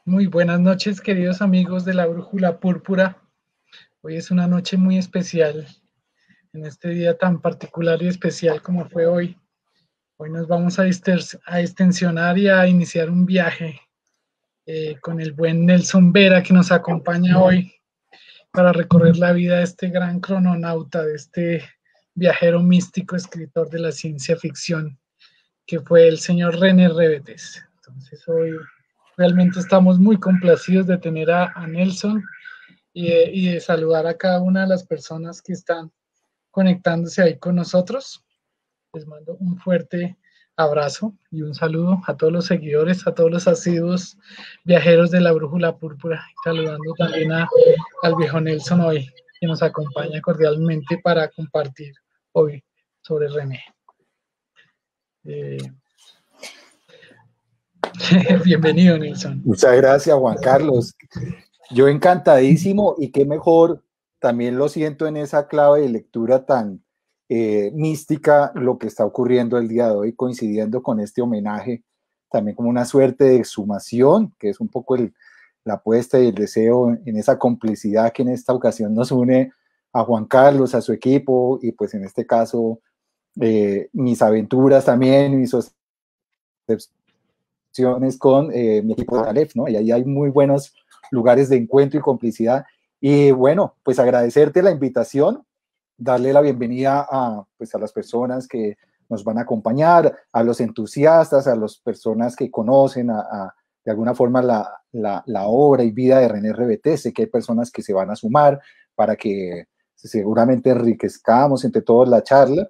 Muy buenas noches, queridos amigos de la Brújula Púrpura. Hoy es una noche muy especial, en este día tan particular y especial como fue hoy. Hoy nos vamos a extensionar y a iniciar un viaje con el buen Nelson Vera, que nos acompaña hoy para recorrer la vida de este gran crononauta, de este viajero místico, escritor de la ciencia ficción, que fue el señor René Rebetes. Entonces hoy realmente estamos muy complacidos de tener a Nelson y de saludar a cada una de las personas que están conectándose ahí con nosotros. Les mando un fuerte abrazo y un saludo a todos los seguidores, a todos los asiduos viajeros de la Brújula Púrpura, saludando también al viejo Nelson hoy, que nos acompaña cordialmente para compartir hoy sobre René. Bienvenido, Nelson. Muchas gracias, Juan Carlos. Yo encantadísimo, y qué mejor, también lo siento en esa clave de lectura tan mística, lo que está ocurriendo el día de hoy, coincidiendo con este homenaje, también como una suerte de exhumación, que es un poco la apuesta y el deseo en esa complicidad que en esta ocasión nos une a Juan Carlos, a su equipo, y pues en este caso mis aventuras también, mis con mi equipo de Aleph, ¿no? Y ahí hay muy buenos lugares de encuentro y complicidad. Y bueno, pues agradecerte la invitación, darle la bienvenida pues a las personas que nos van a acompañar, a los entusiastas, a las personas que conocen de alguna forma la obra y vida de René Rebetes. Sé que hay personas que se van a sumar para que seguramente enriquezcamos entre todos la charla,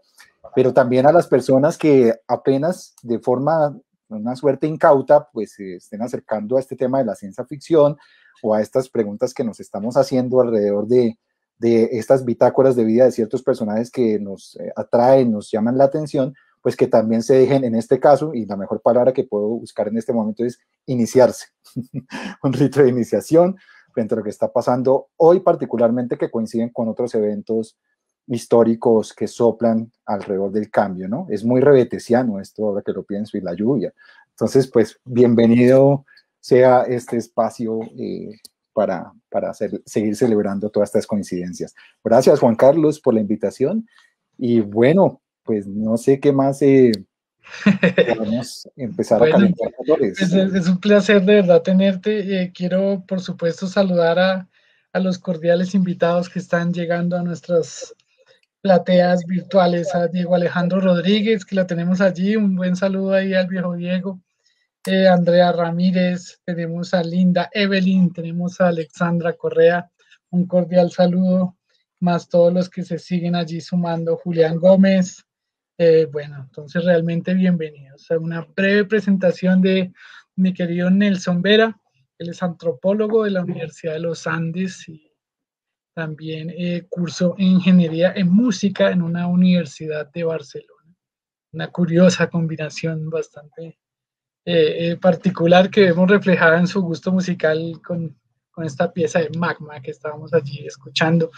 pero también a las personas que apenas de forma una suerte incauta, pues se estén acercando a este tema de la ciencia ficción o a estas preguntas que nos estamos haciendo alrededor de estas bitácoras de vida de ciertos personajes que nos atraen, nos llaman la atención, pues que también se dejen en este caso, y la mejor palabra que puedo buscar en este momento es iniciarse, un rito de iniciación frente a lo que está pasando hoy, particularmente que coinciden con otros eventos históricos que soplan alrededor del cambio, ¿no? Es muy rebetesiano esto, ahora que lo pienso, y la lluvia. Entonces, pues, bienvenido sea este espacio para seguir celebrando todas estas coincidencias. Gracias, Juan Carlos, por la invitación. Y bueno, pues no sé qué más podemos empezar a calentar motores. Es un placer de verdad tenerte. Quiero, por supuesto, saludar a los cordiales invitados que están llegando a nuestras plateas virtuales, a Diego Alejandro Rodríguez, que la tenemos allí, un buen saludo ahí al viejo Diego, Andrea Ramírez, tenemos a Linda Evelyn, tenemos a Alexandra Correa, un cordial saludo, más todos los que se siguen allí sumando, Julián Gómez. Bueno, entonces realmente bienvenidos a una breve presentación de mi querido Nelson Vera. Él es antropólogo de la Universidad de los Andes y también cursó ingeniería en música en una universidad de Barcelona. Una curiosa combinación bastante particular que vemos reflejada en su gusto musical con esta pieza de Magma que estábamos allí escuchando.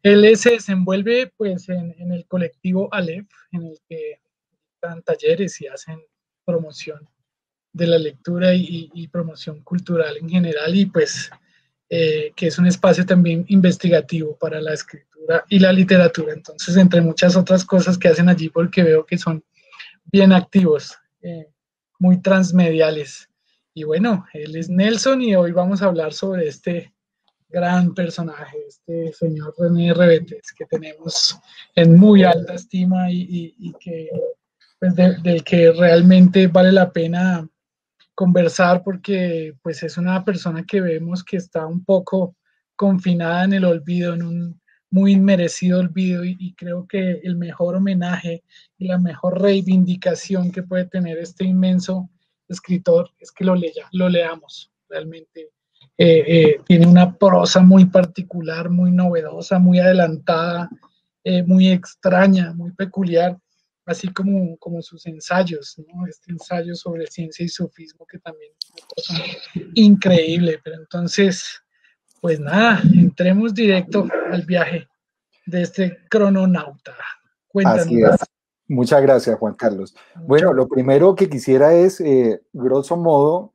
Él se desenvuelve pues en el colectivo Aleph, en el que dan talleres y hacen promoción de la lectura y promoción cultural en general, y pues que es un espacio también investigativo para la escritura y la literatura. Entonces, entre muchas otras cosas que hacen allí, porque veo que son bien activos, muy transmediales. Y bueno, él es Nelson y hoy vamos a hablar sobre este gran personaje, este señor René Rebetes, que tenemos en muy alta estima y que pues del que realmente vale la pena conversar, porque pues es una persona que vemos que está un poco confinada en el olvido, en un muy inmerecido olvido, y creo que el mejor homenaje y la mejor reivindicación que puede tener este inmenso escritor es que lo leamos realmente. Tiene una prosa muy particular, muy novedosa, muy adelantada, muy extraña, muy peculiar, así como sus ensayos, ¿no? Este ensayo sobre ciencia y sufismo que también es una cosa increíble. Pero entonces, pues nada, entremos directo al viaje de este crononauta. Cuéntanos. Así es. Muchas gracias, Juan Carlos. Bueno, lo primero que quisiera es, grosso modo,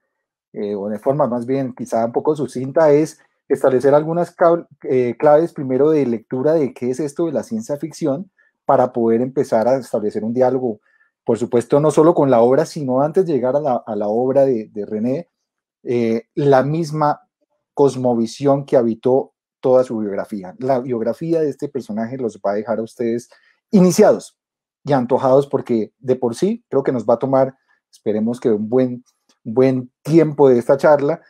o de forma más bien quizá un poco sucinta, es establecer algunas claves primero de lectura de qué es esto de la ciencia ficción para poder empezar a establecer un diálogo, por supuesto, no solo con la obra, sino antes de llegar a la obra de René, la misma cosmovisión que habitó toda su biografía. La biografía de este personaje los va a dejar a ustedes iniciados y antojados porque de por sí creo que nos va a tomar, esperemos que un buen tiempo de esta charla,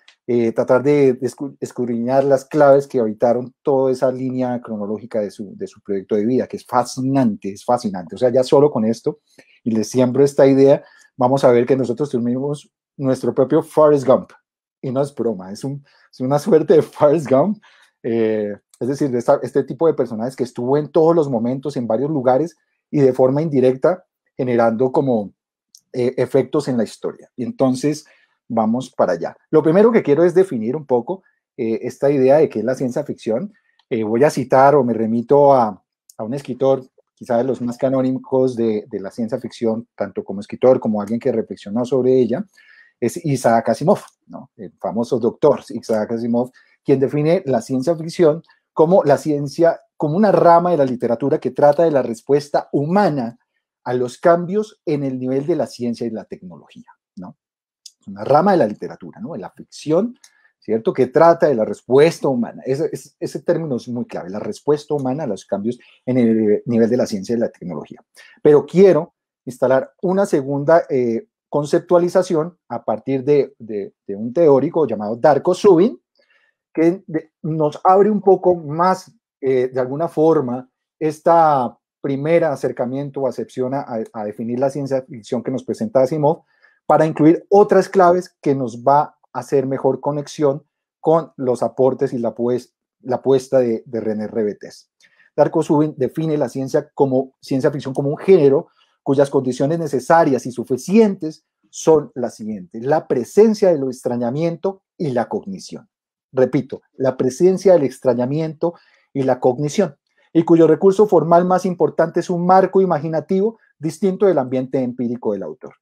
tratar de escudriñar las claves que habitaron toda esa línea cronológica de su proyecto de vida, que es fascinante, es fascinante. O sea, ya solo con esto, y les siembro esta idea, vamos a ver que nosotros tuvimos nuestro propio Forrest Gump, y no es broma, es una suerte de Forrest Gump, es decir, de este tipo de personajes que estuvo en todos los momentos, en varios lugares, y de forma indirecta, generando como efectos en la historia. Y entonces, vamos para allá. Lo primero que quiero es definir un poco esta idea de qué es la ciencia ficción. Voy a citar o me remito a un escritor, quizá de los más canónicos de la ciencia ficción, tanto como escritor como alguien que reflexionó sobre ella, es Isaac Asimov, ¿no? El famoso doctor Isaac Asimov, quien define la ciencia ficción como la ciencia, como una rama de la literatura que trata de la respuesta humana a los cambios en el nivel de la ciencia y la tecnología, ¿no? Es una rama de la literatura, ¿no? De la ficción, ¿cierto? Que trata de la respuesta humana. Ese término es muy clave, la respuesta humana a los cambios en el nivel de la ciencia y la tecnología. Pero quiero instalar una segunda conceptualización a partir de un teórico llamado Darko Subin, que nos abre un poco más, de alguna forma, esta primera acercamiento o acepción a definir la ciencia ficción que nos presenta Asimov, para incluir otras claves que nos va a hacer mejor conexión con los aportes y la apuesta de René Rebetés. Darko Subin define la ciencia ficción como un género cuyas condiciones necesarias y suficientes son las siguientes: la presencia del extrañamiento y la cognición. Repito, la presencia del extrañamiento y la cognición, y cuyo recurso formal más importante es un marco imaginativo distinto del ambiente empírico del autor.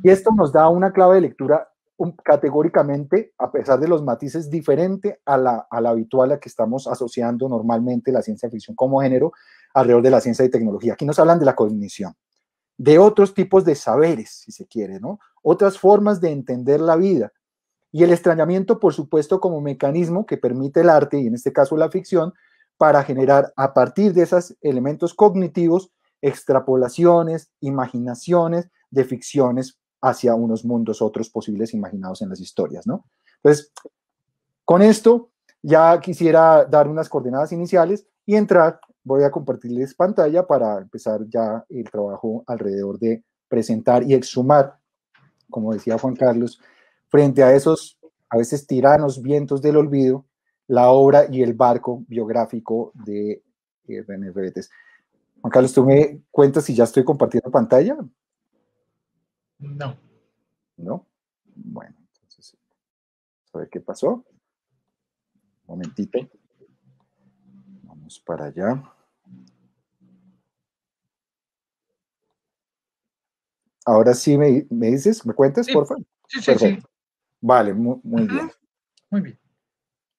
Y esto nos da una clave de lectura categóricamente, a pesar de los matices, diferente a la habitual a que estamos asociando normalmente la ciencia ficción como género alrededor de la ciencia y tecnología. Aquí nos hablan de la cognición, de otros tipos de saberes, si se quiere, ¿no? Otras formas de entender la vida. Y el extrañamiento, por supuesto, como mecanismo que permite el arte, y en este caso la ficción, para generar a partir de esos elementos cognitivos extrapolaciones, imaginaciones de ficciones hacia unos mundos otros posibles imaginados en las historias, ¿no? Entonces, con esto ya quisiera dar unas coordenadas iniciales y entrar. Voy a compartirles pantalla para empezar ya el trabajo alrededor de presentar y exhumar, como decía Juan Carlos, frente a esos a veces tiranos vientos del olvido, la obra y el barco biográfico de René Rebetés. Juan Carlos, ¿tú me cuentas si ya estoy compartiendo pantalla? No. ¿No? Bueno, entonces, a ver qué pasó. Un momentito. Vamos para allá. Ahora sí me dices, ¿me cuentas, Sí, por favor? sí, sí, Perfecto. sí. Vale, muy bien. Muy bien.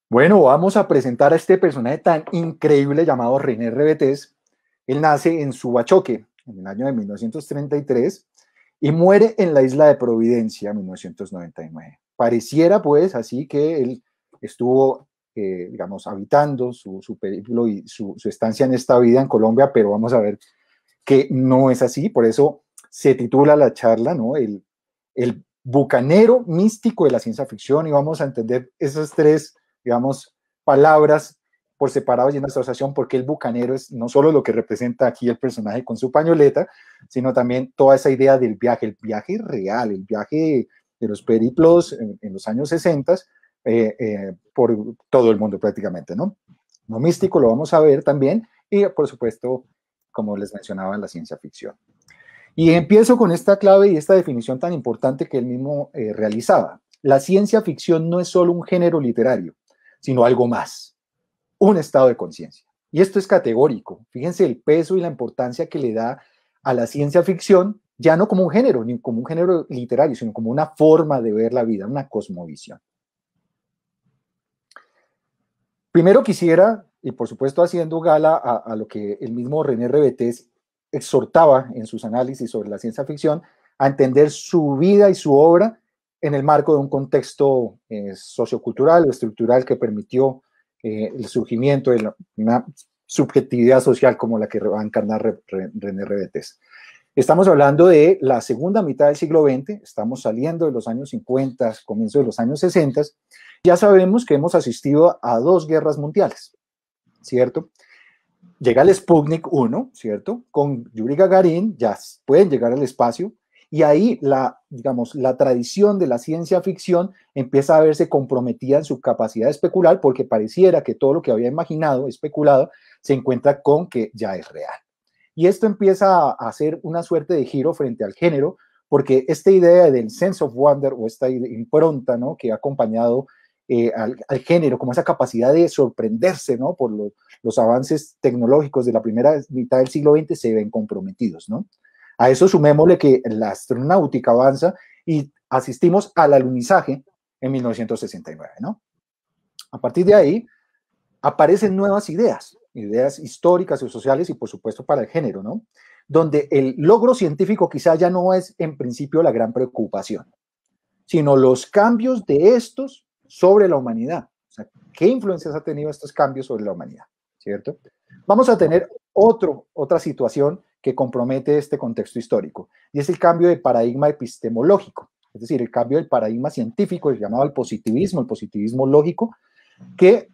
Bueno, vamos a presentar a este personaje tan increíble llamado René Rebetés. Él nace en Subachoque en el año de 1933 y muere en la isla de Providencia en 1999. Pareciera pues así que él estuvo, digamos, habitando su periplo y su estancia en esta vida en Colombia, pero vamos a ver que no es así. Por eso se titula la charla, ¿no? El bucanero místico de la ciencia ficción, y vamos a entender esas tres, digamos, palabras por separado y en asociación, porque el bucanero es no solo lo que representa aquí el personaje con su pañoleta, sino también toda esa idea del viaje, el viaje real, el viaje de los periplos en los años 60 por todo el mundo prácticamente, ¿no? Lo místico lo vamos a ver también, y por supuesto, como les mencionaba, en la ciencia ficción. Y empiezo con esta clave y esta definición tan importante que él mismo realizaba. La ciencia ficción no es solo un género literario, sino algo más, un estado de conciencia. Y esto es categórico. Fíjense el peso y la importancia que le da a la ciencia ficción ya no como un género, ni como un género literario, sino como una forma de ver la vida, una cosmovisión. Primero quisiera, y por supuesto haciendo gala a lo que el mismo René Rebetés exhortaba en sus análisis sobre la ciencia ficción, a entender su vida y su obra en el marco de un contexto sociocultural o estructural que permitió el surgimiento de una subjetividad social como la que va a encarnar René Rebetés. Estamos hablando de la segunda mitad del siglo XX, estamos saliendo de los años 50, comienzo de los años 60, ya sabemos que hemos asistido a 2 guerras mundiales, ¿cierto? Llega el Sputnik 1, ¿cierto? Con Yuri Gagarin ya pueden llegar al espacio y ahí digamos, la tradición de la ciencia ficción empieza a verse comprometida en su capacidad de especular porque pareciera que todo lo que había imaginado, especulado, se encuentra con que ya es real. Y esto empieza a hacer una suerte de giro frente al género, porque esta idea del sense of wonder o esta impronta, ¿no?, que ha acompañado al género, como esa capacidad de sorprenderse, ¿no?, por los avances tecnológicos de la primera mitad del siglo XX, se ven comprometidos, ¿no? A eso sumémosle que la astronáutica avanza y asistimos al alunizaje en 1969, ¿no? A partir de ahí aparecen nuevas ideas históricas y sociales y por supuesto para el género, ¿no? Donde el logro científico quizá ya no es en principio la gran preocupación, sino los cambios de estos sobre la humanidad. O sea, ¿qué influencias ha tenido estos cambios sobre la humanidad? ¿Cierto? Vamos a tener otra situación que compromete este contexto histórico, y es el cambio de paradigma epistemológico, es decir, el cambio del paradigma científico, el llamado el positivismo lógico, que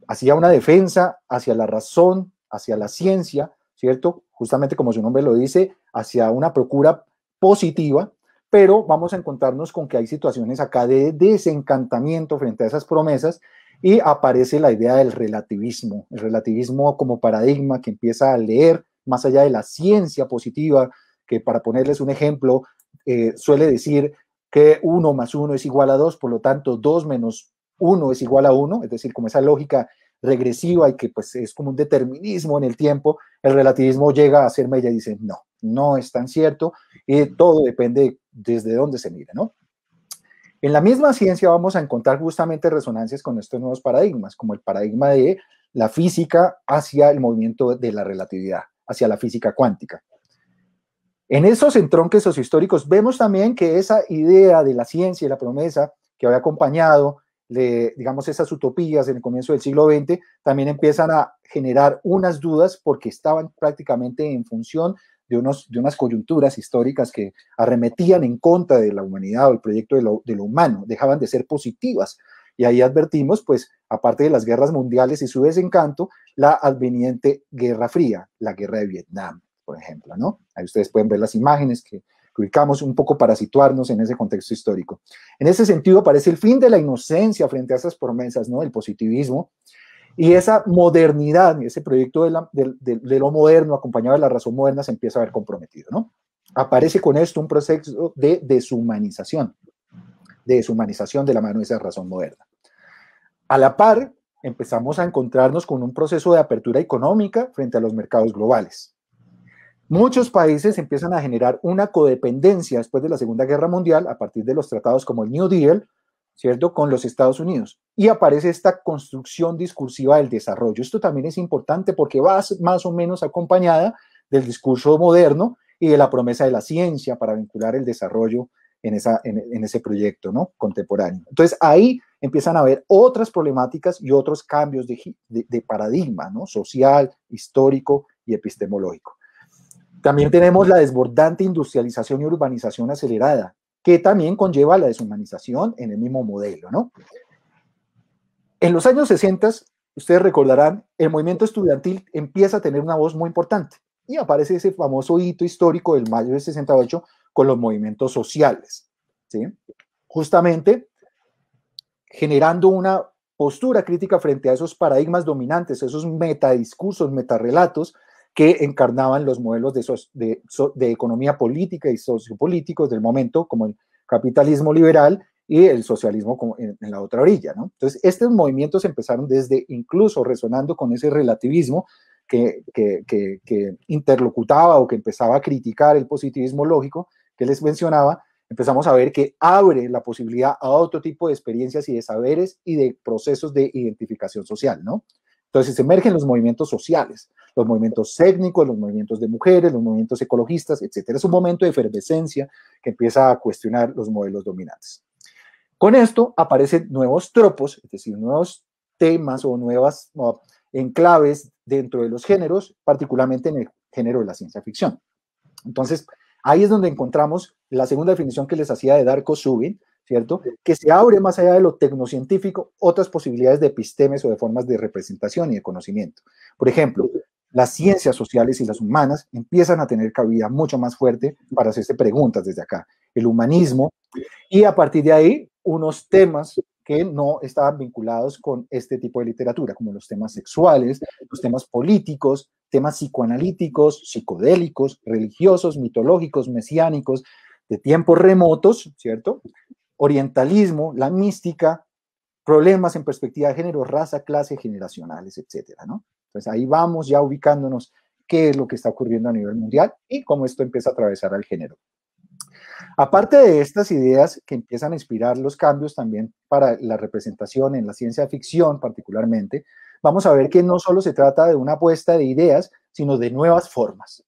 hacía una defensa hacia la razón, hacia la ciencia, ¿cierto? Justamente como su nombre lo dice, hacia una procura positiva, pero vamos a encontrarnos con que hay situaciones acá de desencantamiento frente a esas promesas y aparece la idea del relativismo, el relativismo como paradigma que empieza a leer más allá de la ciencia positiva, que para ponerles un ejemplo, suele decir que 1 más 1 es igual a 2, por lo tanto 2 menos 1 es igual a 1, es decir, como esa lógica regresiva y que pues es como un determinismo en el tiempo, el relativismo llega a ser mella y dice, no, no es tan cierto y todo depende desde dónde se mire, ¿no? En la misma ciencia vamos a encontrar justamente resonancias con estos nuevos paradigmas, como el paradigma de la física hacia el movimiento de la relatividad, hacia la física cuántica. En esos entronques sociohistóricos vemos también que esa idea de la ciencia y la promesa que había acompañado digamos, esas utopías en el comienzo del siglo XX, también empiezan a generar unas dudas porque estaban prácticamente en función de unas coyunturas históricas que arremetían en contra de la humanidad o el proyecto de lo humano, dejaban de ser positivas. Y ahí advertimos, pues, aparte de las guerras mundiales y su desencanto, la adveniente Guerra Fría, la guerra de Vietnam, por ejemplo, ¿no? Ahí ustedes pueden ver las imágenes que ubicamos un poco para situarnos en ese contexto histórico. En ese sentido, aparece el fin de la inocencia frente a esas promesas, ¿no?, del positivismo, y esa modernidad, ese proyecto de lo moderno, acompañado de la razón moderna, se empieza a ver comprometido, ¿no? Aparece con esto un proceso de deshumanización de la mano de esa razón moderna. A la par, empezamos a encontrarnos con un proceso de apertura económica frente a los mercados globales. Muchos países empiezan a generar una codependencia después de la Segunda Guerra Mundial a partir de los tratados como el New Deal, ¿cierto?, con los Estados Unidos. Y aparece esta construcción discursiva del desarrollo. Esto también es importante porque va más o menos acompañada del discurso moderno y de la promesa de la ciencia para vincular el desarrollo en ese proyecto, ¿no?, contemporáneo. Entonces ahí empiezan a haber otras problemáticas y otros cambios de paradigma, ¿no?, social, histórico y epistemológico. También tenemos la desbordante industrialización y urbanización acelerada, que también conlleva la deshumanización en el mismo modelo, ¿no? En los años 60, ustedes recordarán, el movimiento estudiantil empieza a tener una voz muy importante y aparece ese famoso hito histórico del mayo del 68 con los movimientos sociales, ¿sí? Justamente generando una postura crítica frente a esos paradigmas dominantes, esos metadiscursos, metarrelatos que encarnaban los modelos de economía política y sociopolíticos del momento, como el capitalismo liberal y el socialismo como en la otra orilla, ¿no? Entonces, estos movimientos empezaron desde incluso resonando con ese relativismo que interlocutaba o que empezaba a criticar el positivismo lógico que les mencionaba, empezamos a ver que abre la posibilidad a otro tipo de experiencias y de saberes y de procesos de identificación social, ¿no? Entonces emergen los movimientos sociales, los movimientos étnicos, los movimientos de mujeres, los movimientos ecologistas, etcétera. Es un momento de efervescencia que empieza a cuestionar los modelos dominantes. Con esto aparecen nuevos tropos, es decir, nuevos temas o nuevas enclaves dentro de los géneros, particularmente en el género de la ciencia ficción. Entonces, ahí es donde encontramos la segunda definición que les hacía de Darko-Subin, ¿cierto? Que se abre más allá de lo tecnocientífico otras posibilidades de epistemes o de formas de representación y de conocimiento. Por ejemplo, las ciencias sociales y las humanas empiezan a tener cabida mucho más fuerte para hacerse preguntas desde acá. El humanismo, y a partir de ahí, unos temas que no estaban vinculados con este tipo de literatura, como los temas sexuales, los temas políticos, temas psicoanalíticos, psicodélicos, religiosos, mitológicos, mesiánicos, de tiempos remotos, ¿cierto? Orientalismo, la mística, problemas en perspectiva de género, raza, clase, generacionales, etcétera, ¿no? Entonces ahí vamos ya ubicándonos qué es lo que está ocurriendo a nivel mundial y cómo esto empieza a atravesar al género. Aparte de estas ideas que empiezan a inspirar los cambios también para la representación en la ciencia ficción particularmente, vamos a ver que no solo se trata de una apuesta de ideas, sino de nuevas formas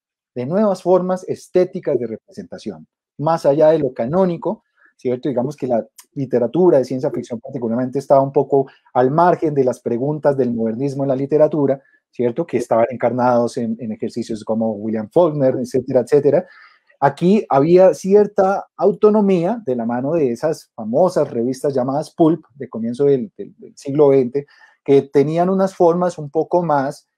estéticas de representación, más allá de lo canónico, ¿cierto? Digamos que la literatura de ciencia ficción particularmente estaba un poco al margen de las preguntas del modernismo en la literatura, ¿cierto? Que estaban encarnados en ejercicios como William Faulkner, etcétera, etcétera. Aquí había cierta autonomía de la mano de esas famosas revistas llamadas Pulp de comienzo del siglo XX, que tenían unas formas un poco más,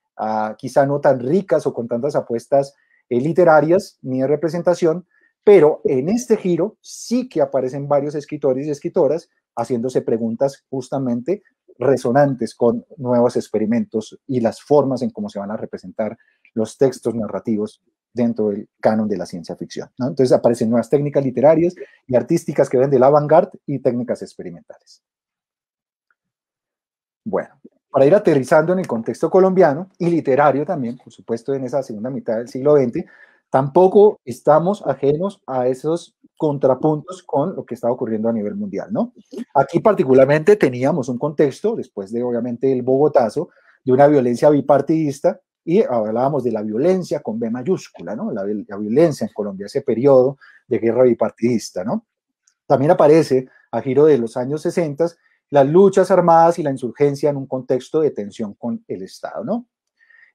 quizá no tan ricas o con tantas apuestas literarias ni de representación, pero en este giro sí que aparecen varios escritores y escritoras haciéndose preguntas justamente resonantes con nuevos experimentos y las formas en cómo se van a representar los textos narrativos dentro del canon de la ciencia ficción, ¿no? Entonces aparecen nuevas técnicas literarias y artísticas que ven del avant-garde y técnicas experimentales. Bueno, para ir aterrizando en el contexto colombiano y literario también, por supuesto, en esa segunda mitad del siglo XX, tampoco estamos ajenos a esos contrapuntos con lo que está ocurriendo a nivel mundial, ¿no? Aquí particularmente teníamos un contexto, después de obviamente el Bogotazo, de una violencia bipartidista, y hablábamos de la violencia con B mayúscula, ¿no? La violencia en Colombia, ese periodo de guerra bipartidista, ¿no? También aparece, a giro de los años 60, las luchas armadas y la insurgencia en un contexto de tensión con el Estado, ¿no?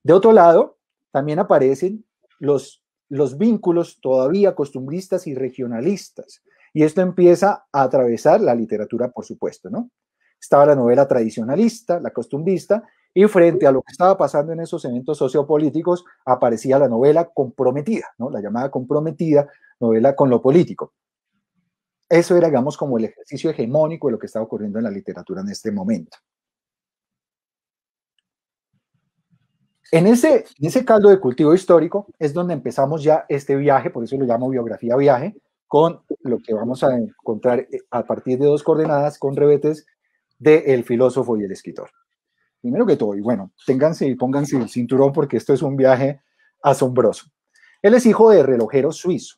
De otro lado, también aparecen los vínculos todavía costumbristas y regionalistas, y esto empieza a atravesar la literatura, por supuesto, ¿no? Estaba la novela tradicionalista, la costumbrista, y frente a lo que estaba pasando en esos eventos sociopolíticos, aparecía la novela comprometida, ¿no? La llamada comprometida, novela con lo político. Eso era, digamos, como el ejercicio hegemónico de lo que estaba ocurriendo en la literatura en este momento. En ese caldo de cultivo histórico es donde empezamos ya este viaje, por eso lo llamo biografía viaje, con lo que vamos a encontrar a partir de dos coordenadas con revetes del filósofo y el escritor. Primero que todo, y bueno, ténganse y pónganse el cinturón porque esto es un viaje asombroso. Él es hijo de relojero suizo,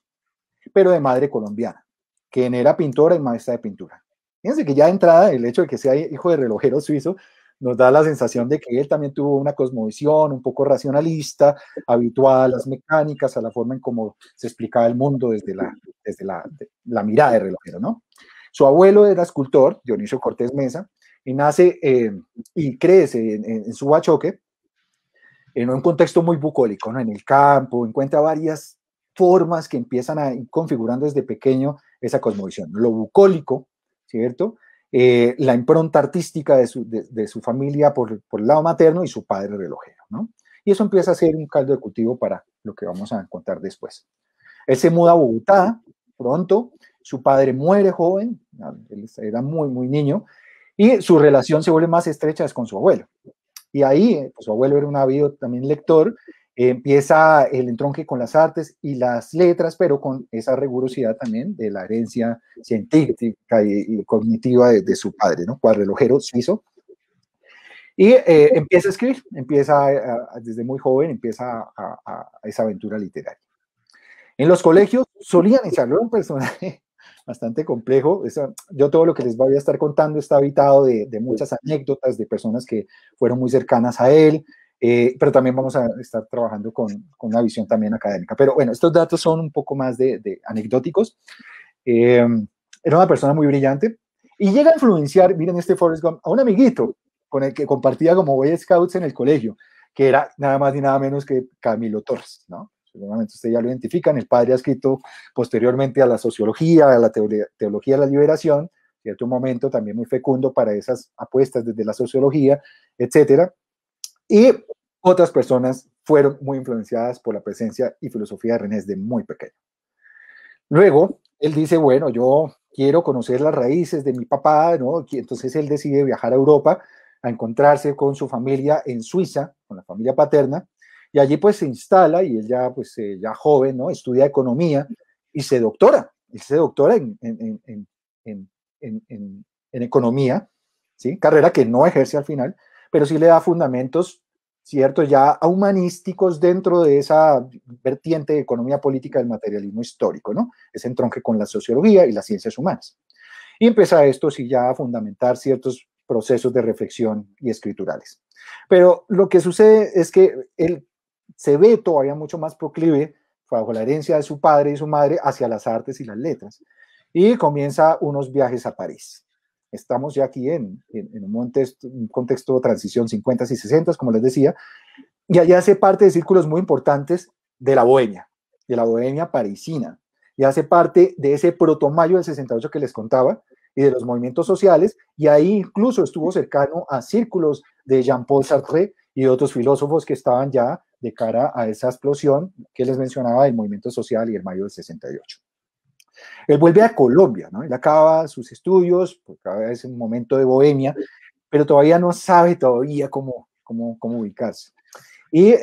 pero de madre colombiana, quien era pintora y maestra de pintura. Fíjense que ya de entrada el hecho de que sea hijo de relojero suizo nos da la sensación de que él también tuvo una cosmovisión un poco racionalista, habituada a las mecánicas, a la forma en cómo se explicaba el mundo desde la mirada de relojero, ¿no? Su abuelo era escultor, Dionisio Cortés Mesa, y nace y crece en Subachoque, en un contexto muy bucólico, ¿no? En el campo, encuentra varias formas que empiezan a ir configurando desde pequeño esa cosmovisión. Lo bucólico, ¿cierto? La impronta artística de su familia por el lado materno y su padre relojero, ¿no? Y eso empieza a ser un caldo de cultivo para lo que vamos a contar después. Él se muda a Bogotá pronto, su padre muere joven, él era muy, muy niño, y su relación se vuelve más estrecha con su abuelo. Y ahí, pues, su abuelo era un ávido también lector, empieza el entronque con las artes y las letras, pero con esa rigurosidad también de la herencia científica y cognitiva de su padre, ¿no? Cuadrelojero suizo. Y empieza a escribir, desde muy joven, empieza a esa aventura literaria. En los colegios solían echarlo, era un personaje bastante complejo. Yo todo lo que les voy a estar contando está habitado de muchas anécdotas de personas que fueron muy cercanas a él, pero también vamos a estar trabajando con una visión también académica. Pero bueno, estos datos son un poco más de anecdóticos. Era una persona muy brillante y llega a influenciar, miren este Forrest Gump, a un amiguito con el que compartía como Boy Scouts en el colegio, que era nada más ni nada menos que Camilo Torres, ¿no? Seguramente ustedes ya lo identifican. El padre ha escrito posteriormente a la sociología, a la teología de la liberación, cierto momento también muy fecundo para esas apuestas desde la sociología, etcétera. Y otras personas fueron muy influenciadas por la presencia y filosofía de René desde muy pequeño. Luego, él dice, bueno, yo quiero conocer las raíces de mi papá, ¿no? Entonces él decide viajar a Europa a encontrarse con su familia en Suiza, con la familia paterna, y allí pues se instala y él ya, pues, ya joven, ¿no? Estudia economía y se doctora. Él se doctora en economía, ¿sí? Carrera que no ejerce al final, pero sí le da fundamentos, ¿cierto? Ya humanísticos dentro de esa vertiente de economía política del materialismo histórico, ¿no? Ese entronque con la sociología y las ciencias humanas. Y empieza esto sí ya a fundamentar ciertos procesos de reflexión y escriturales. Pero lo que sucede es que él se ve todavía mucho más proclive, bajo la herencia de su padre y su madre, hacia las artes y las letras. Y comienza unos viajes a París. Estamos ya aquí en un contexto de transición 50s y 60s, como les decía, y allá hace parte de círculos muy importantes de la bohemia parisina, y hace parte de ese protomayo del 68 que les contaba, y de los movimientos sociales, y ahí incluso estuvo cercano a círculos de Jean-Paul Sartre y de otros filósofos que estaban ya de cara a esa explosión que les mencionaba del movimiento social y el mayo del 68. Él vuelve a Colombia, ¿no? Él acaba sus estudios, porque cada vez es un momento de bohemia, pero todavía no sabe todavía cómo ubicarse. Y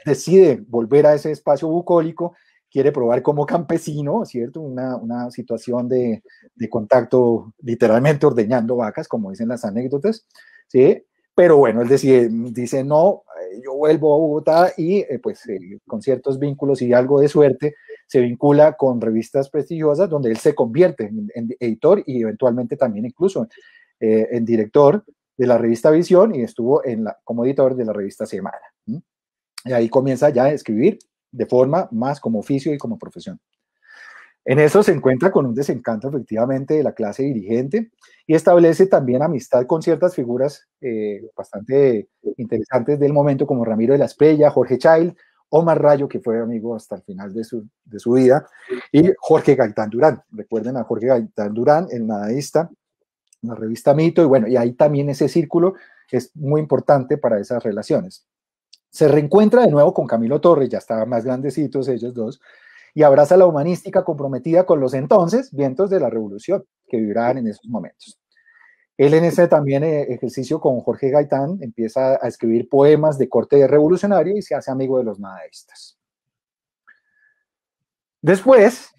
decide volver a ese espacio bucólico, quiere probar como campesino, ¿cierto? Una situación de contacto, literalmente ordeñando vacas, como dicen las anécdotas, ¿sí? Pero bueno, él dice, no, yo vuelvo a Bogotá y pues con ciertos vínculos y algo de suerte, se vincula con revistas prestigiosas donde él se convierte en editor y eventualmente también incluso en director de la revista Visión y estuvo como editor de la revista Semana. Y ahí comienza ya a escribir de forma más como oficio y como profesión. En eso se encuentra con un desencanto efectivamente de la clase dirigente y establece también amistad con ciertas figuras bastante interesantes del momento como Ramiro de la Espriella, Jorge Child, Omar Rayo, que fue amigo hasta el final de su vida, y Jorge Gaitán Durán. Recuerden a Jorge Gaitán Durán, el nadaísta, la revista Mito, y bueno, y ahí también ese círculo es muy importante para esas relaciones. Se reencuentra de nuevo con Camilo Torres, ya estaban más grandecitos ellos dos, y abraza la humanística comprometida con los entonces vientos de la revolución que vibraban en esos momentos. Él en ese también ejercicio con Jorge Gaitán empieza a escribir poemas de corte revolucionario y se hace amigo de los nadaístas. Después,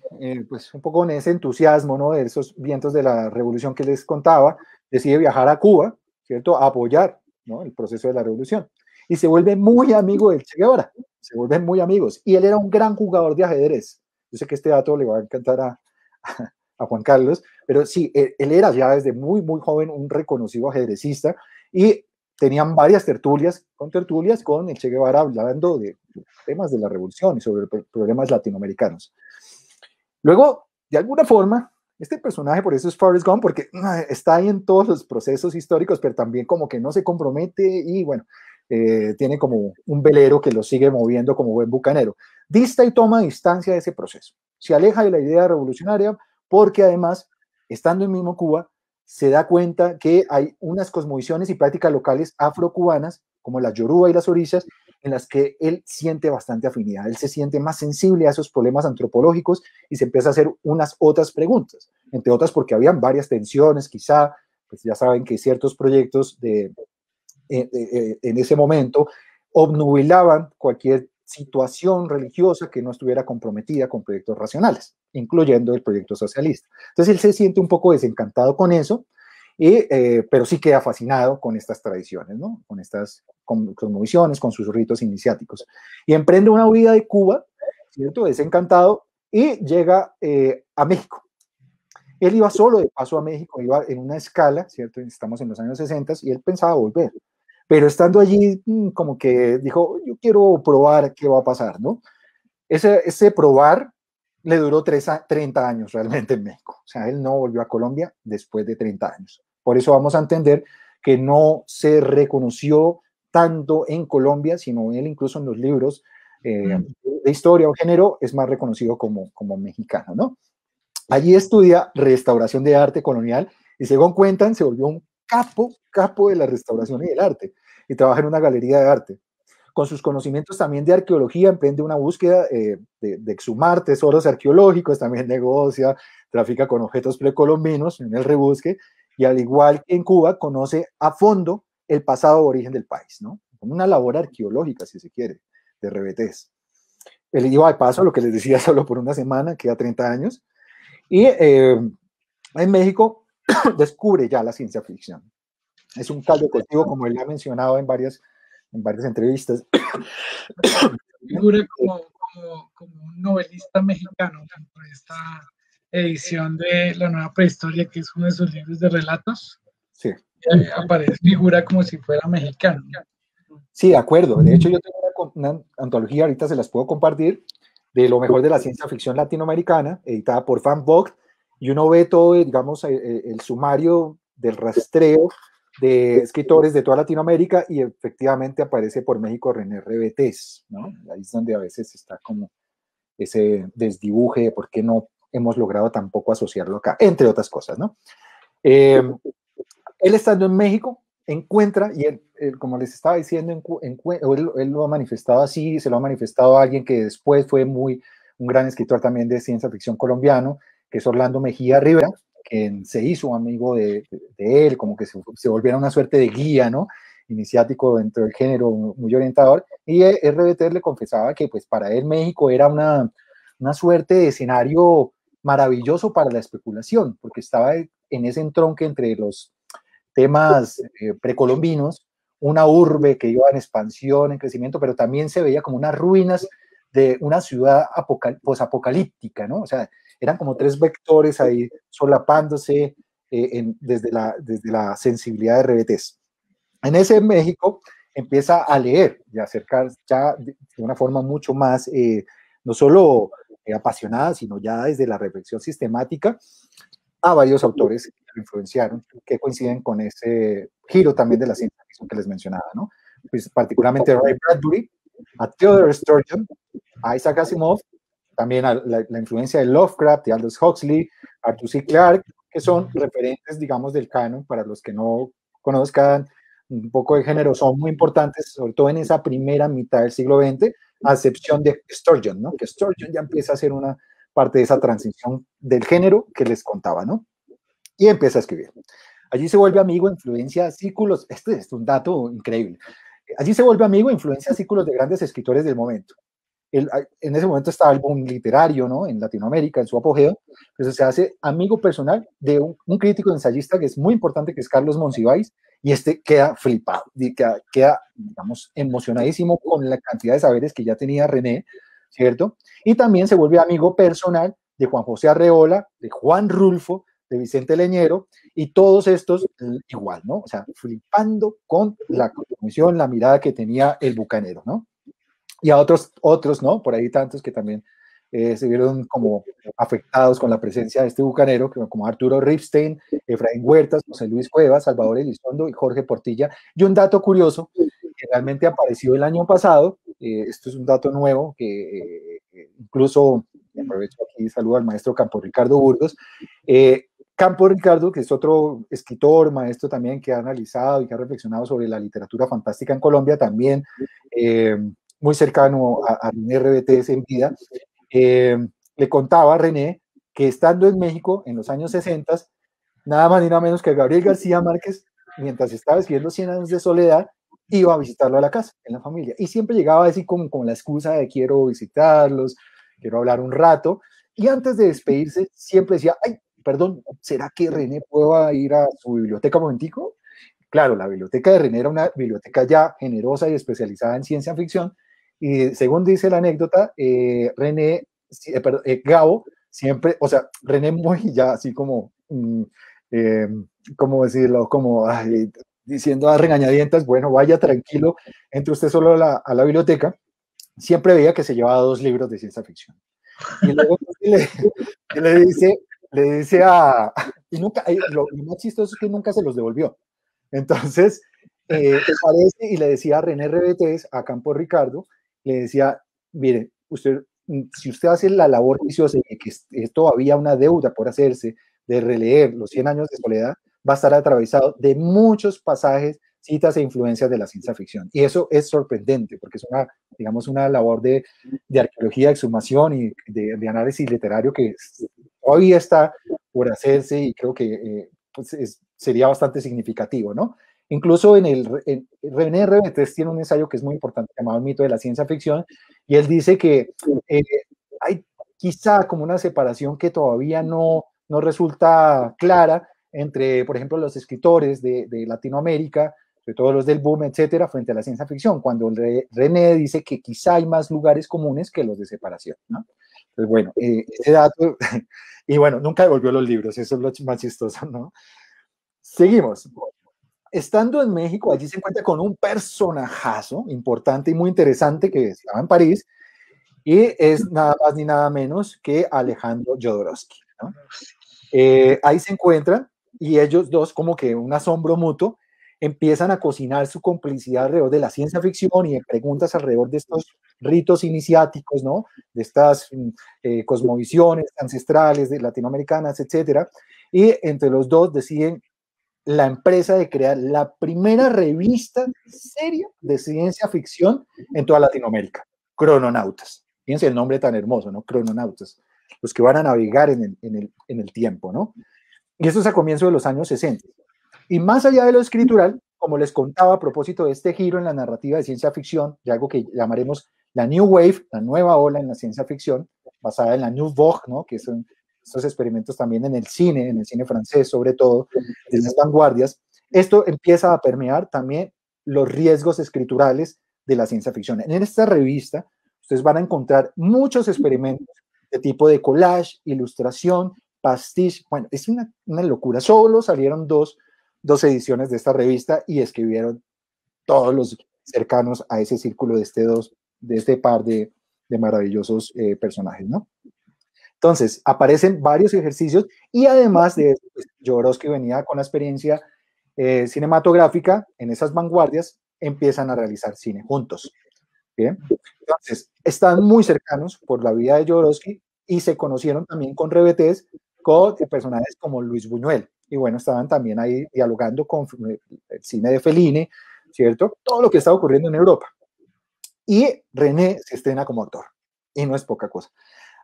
pues un poco en ese entusiasmo, ¿no? De esos vientos de la revolución que les contaba, decide viajar a Cuba, ¿cierto? A apoyar, ¿no? El proceso de la revolución. Y se vuelve muy amigo del Che Guevara, se vuelven muy amigos. Y él era un gran jugador de ajedrez. Yo sé que este dato le va a encantar a Juan Carlos, pero sí, él era ya desde muy, muy joven un reconocido ajedrecista y tenían varias tertulias con el Che Guevara hablando de temas de la revolución y sobre problemas latinoamericanos. Luego, de alguna forma, este personaje, por eso es Forrest Gump, porque está ahí en todos los procesos históricos, pero también como que no se compromete y bueno, tiene como un velero que lo sigue moviendo como buen bucanero. Dista y toma distancia de ese proceso. Se aleja de la idea revolucionaria porque además, estando en mismo Cuba, se da cuenta que hay unas cosmovisiones y prácticas locales afrocubanas, como las yoruba y las orillas, en las que él siente bastante afinidad. Él se siente más sensible a esos problemas antropológicos y se empieza a hacer unas otras preguntas, entre otras porque habían varias tensiones, quizá, pues ya saben que ciertos proyectos en ese momento obnubilaban cualquier situación religiosa que no estuviera comprometida con proyectos racionales, incluyendo el proyecto socialista. Entonces él se siente un poco desencantado con eso pero sí queda fascinado con estas tradiciones, ¿no? Con estas cosmovisiones, con sus ritos iniciáticos. Y emprende una huida de Cuba, ¿cierto? Es encantado y llega a México. Él iba solo de paso a México, iba en una escala, ¿cierto? Estamos en los años 60 y él pensaba volver. Pero estando allí, como que dijo, yo quiero probar qué va a pasar, ¿no? Ese probar le duró 30 años realmente en México. O sea, él no volvió a Colombia después de 30 años. Por eso vamos a entender que no se reconoció tanto en Colombia, sino él incluso en los libros de historia o género es más reconocido como mexicano, ¿no? Allí estudia restauración de arte colonial y según cuentan se volvió un capo de la restauración y del arte y trabaja en una galería de arte. Con sus conocimientos también de arqueología emprende una búsqueda de exhumar tesoros arqueológicos, también negocia, trafica con objetos precolombinos en el rebusque y al igual que en Cuba conoce a fondo el pasado o origen del país, ¿no? Una labor arqueológica, si se quiere, de Revetés. Él iba de paso, lo que les decía, solo por una semana, queda 30 años, y en México descubre ya la ciencia ficción. Es un caldo de cultivo, como él ha mencionado en varias entrevistas. Figura como un novelista mexicano por esta edición de La Nueva Prehistoria, que es uno de sus libros de relatos. Sí. Aparece, figura como si fuera mexicano. Sí, de acuerdo. De hecho, yo tengo una antología, ahorita se las puedo compartir, de lo mejor de la ciencia ficción latinoamericana, editada por Van Vogt, y uno ve todo, digamos, el sumario del rastreo de escritores de toda Latinoamérica y efectivamente aparece por México René Revetés, ¿no? Ahí es donde a veces está como ese desdibuje de por qué no hemos logrado tampoco asociarlo acá, entre otras cosas, ¿no? Él estando en México encuentra, y él, como les estaba diciendo, él lo ha manifestado así, se lo ha manifestado a alguien que después fue un gran escritor también de ciencia ficción colombiano, que es Orlando Mejía Rivera, quien se hizo amigo de él, como que se volviera una suerte de guía, ¿no? Iniciático dentro del género, muy orientador, y RBT le confesaba que pues para él México era una suerte de escenario maravilloso para la especulación, porque estaba en ese entronque entre los temas precolombinos, una urbe que iba en expansión, en crecimiento, pero también se veía como unas ruinas de una ciudad posapocalíptica, ¿no? O sea, eran como tres vectores ahí solapándose desde la sensibilidad de Revetés. En ese México empieza a leer y a acercar ya de una forma mucho más, no solo apasionada, sino ya desde la reflexión sistemática, a varios autores que lo influenciaron, que coinciden con ese giro también de la ciencia ficción que les mencionaba, ¿no? Pues particularmente a Ray Bradbury, a Theodore Sturgeon, a Isaac Asimov, también a la influencia de Lovecraft, de Aldous Huxley, Arthur C. Clarke, que son referentes, digamos, del canon, para los que no conozcan un poco de género, son muy importantes, sobre todo en esa primera mitad del siglo XX, a excepción de Sturgeon, ¿no? Que Sturgeon ya empieza a ser una parte de esa transición del género que les contaba, ¿no? Y empieza a escribir. Allí se vuelve amigo, influencia círculos, este es un dato increíble, allí se vuelve amigo, influencia círculos de grandes escritores del momento. En ese momento estaba el boom literario, ¿no? En Latinoamérica, en su apogeo, pues se hace amigo personal de un crítico ensayista que es muy importante, que es Carlos Monsiváis, y queda flipado, queda, digamos, emocionadísimo con la cantidad de saberes que ya tenía René, ¿cierto? Y también se vuelve amigo personal de Juan José Arreola, de Juan Rulfo, de Vicente Leñero, y todos estos igual, ¿no? O sea, flipando con la cosmovisión, la mirada que tenía el bucanero, ¿no? Y a otros, ¿no? Por ahí tantos que también se vieron como afectados con la presencia de este bucanero, como Arturo Ripstein, Efraín Huertas, José Luis Cuevas, Salvador Elizondo y Jorge Portilla. Y un dato curioso, que realmente apareció el año pasado, esto es un dato nuevo, que incluso, aprovecho aquí, saludo al maestro Campo Ricardo Burgos, Campo Ricardo, que es otro escritor, maestro también, que ha analizado y que ha reflexionado sobre la literatura fantástica en Colombia, también muy cercano a René Revetés en vida, le contaba a René que estando en México en los años 60, nada más ni nada menos que Gabriel García Márquez, mientras estaba escribiendo 100 años de soledad, iba a visitarlo a la casa, en la familia, y siempre llegaba así con la excusa de quiero visitarlos, quiero hablar un rato, y antes de despedirse siempre decía, ay, perdón, ¿será que René pueda ir a su biblioteca un momentico? Claro, la biblioteca de René era una biblioteca ya generosa y especializada en ciencia ficción, y según dice la anécdota, Gabo siempre, o sea, René muy ya así como, eh, ¿cómo decirlo? Como diciendo a regañadientas, bueno, vaya tranquilo, entre usted solo a la biblioteca, siempre veía que se llevaba 2 libros de ciencia ficción. Y luego le dice y nunca, lo más chistoso es que nunca se los devolvió. Entonces, aparece y le decía a René Rebetés, a Campo Ricardo, le decía, mire, usted, si usted hace la labor viciosa y que es todavía una deuda por hacerse, de releer los 100 años de soledad, va a estar atravesado de muchos pasajes, citas e influencias de la ciencia ficción. Y eso es sorprendente, porque es una, digamos, una labor de arqueología, exhumación y de análisis literario que todavía está por hacerse, y creo que pues sería bastante significativo, ¿no? Incluso René Rebetés tiene un ensayo que es muy importante llamado El mito de la ciencia ficción, y él dice que hay quizá como una separación que todavía no resulta clara entre, por ejemplo, los escritores de Latinoamérica, sobre todo los del boom, etcétera, frente a la ciencia ficción, cuando René dice que quizá hay más lugares comunes que los de separación, ¿no? Entonces, bueno, ese dato, y bueno, nunca devolvió los libros, eso es lo más chistoso, ¿no? Seguimos. Estando en México, allí se encuentra con un personajazo importante y muy interesante que estaba en París, y es nada más ni nada menos que Alejandro Jodorowsky, ¿no? Ahí se encuentran, y ellos dos, como que un asombro mutuo, empiezan a cocinar su complicidad alrededor de la ciencia ficción y de preguntas alrededor de estos ritos iniciáticos, ¿no? De estas cosmovisiones ancestrales de latinoamericanas, etcétera. Y entre los dos deciden la empresa de crear la primera revista seria de ciencia ficción en toda Latinoamérica, Crononautas. Fíjense el nombre tan hermoso, ¿no? Crononautas, los que van a navegar en el tiempo, ¿no? Y esto es a comienzos de los años 60. Y más allá de lo escritural, como les contaba a propósito de este giro en la narrativa de ciencia ficción, de algo que llamaremos la New Wave, la nueva ola en la ciencia ficción, basada en la New Vogue, ¿no? Que son estos experimentos también en el cine francés, sobre todo, de las vanguardias. Esto empieza a permear también los riesgos escriturales de la ciencia ficción. En esta revista, ustedes van a encontrar muchos experimentos de tipo de collage, ilustración, pastiche. Bueno, es una locura. Solo salieron dos ediciones de esta revista y escribieron todos los cercanos a ese círculo de este par de maravillosos personajes, ¿no? Entonces, aparecen varios ejercicios, y además de eso, pues, Jodorowsky venía con la experiencia cinematográfica en esas vanguardias, empiezan a realizar cine juntos. ¿Bien? Entonces, están muy cercanos por la vida de Jodorowsky, y se conocieron también con Rebetés, con personajes como Luis Buñuel. Y bueno, estaban también ahí dialogando con el cine de Fellini, ¿cierto? Todo lo que está ocurriendo en Europa. Y René se estrena como actor, y no es poca cosa.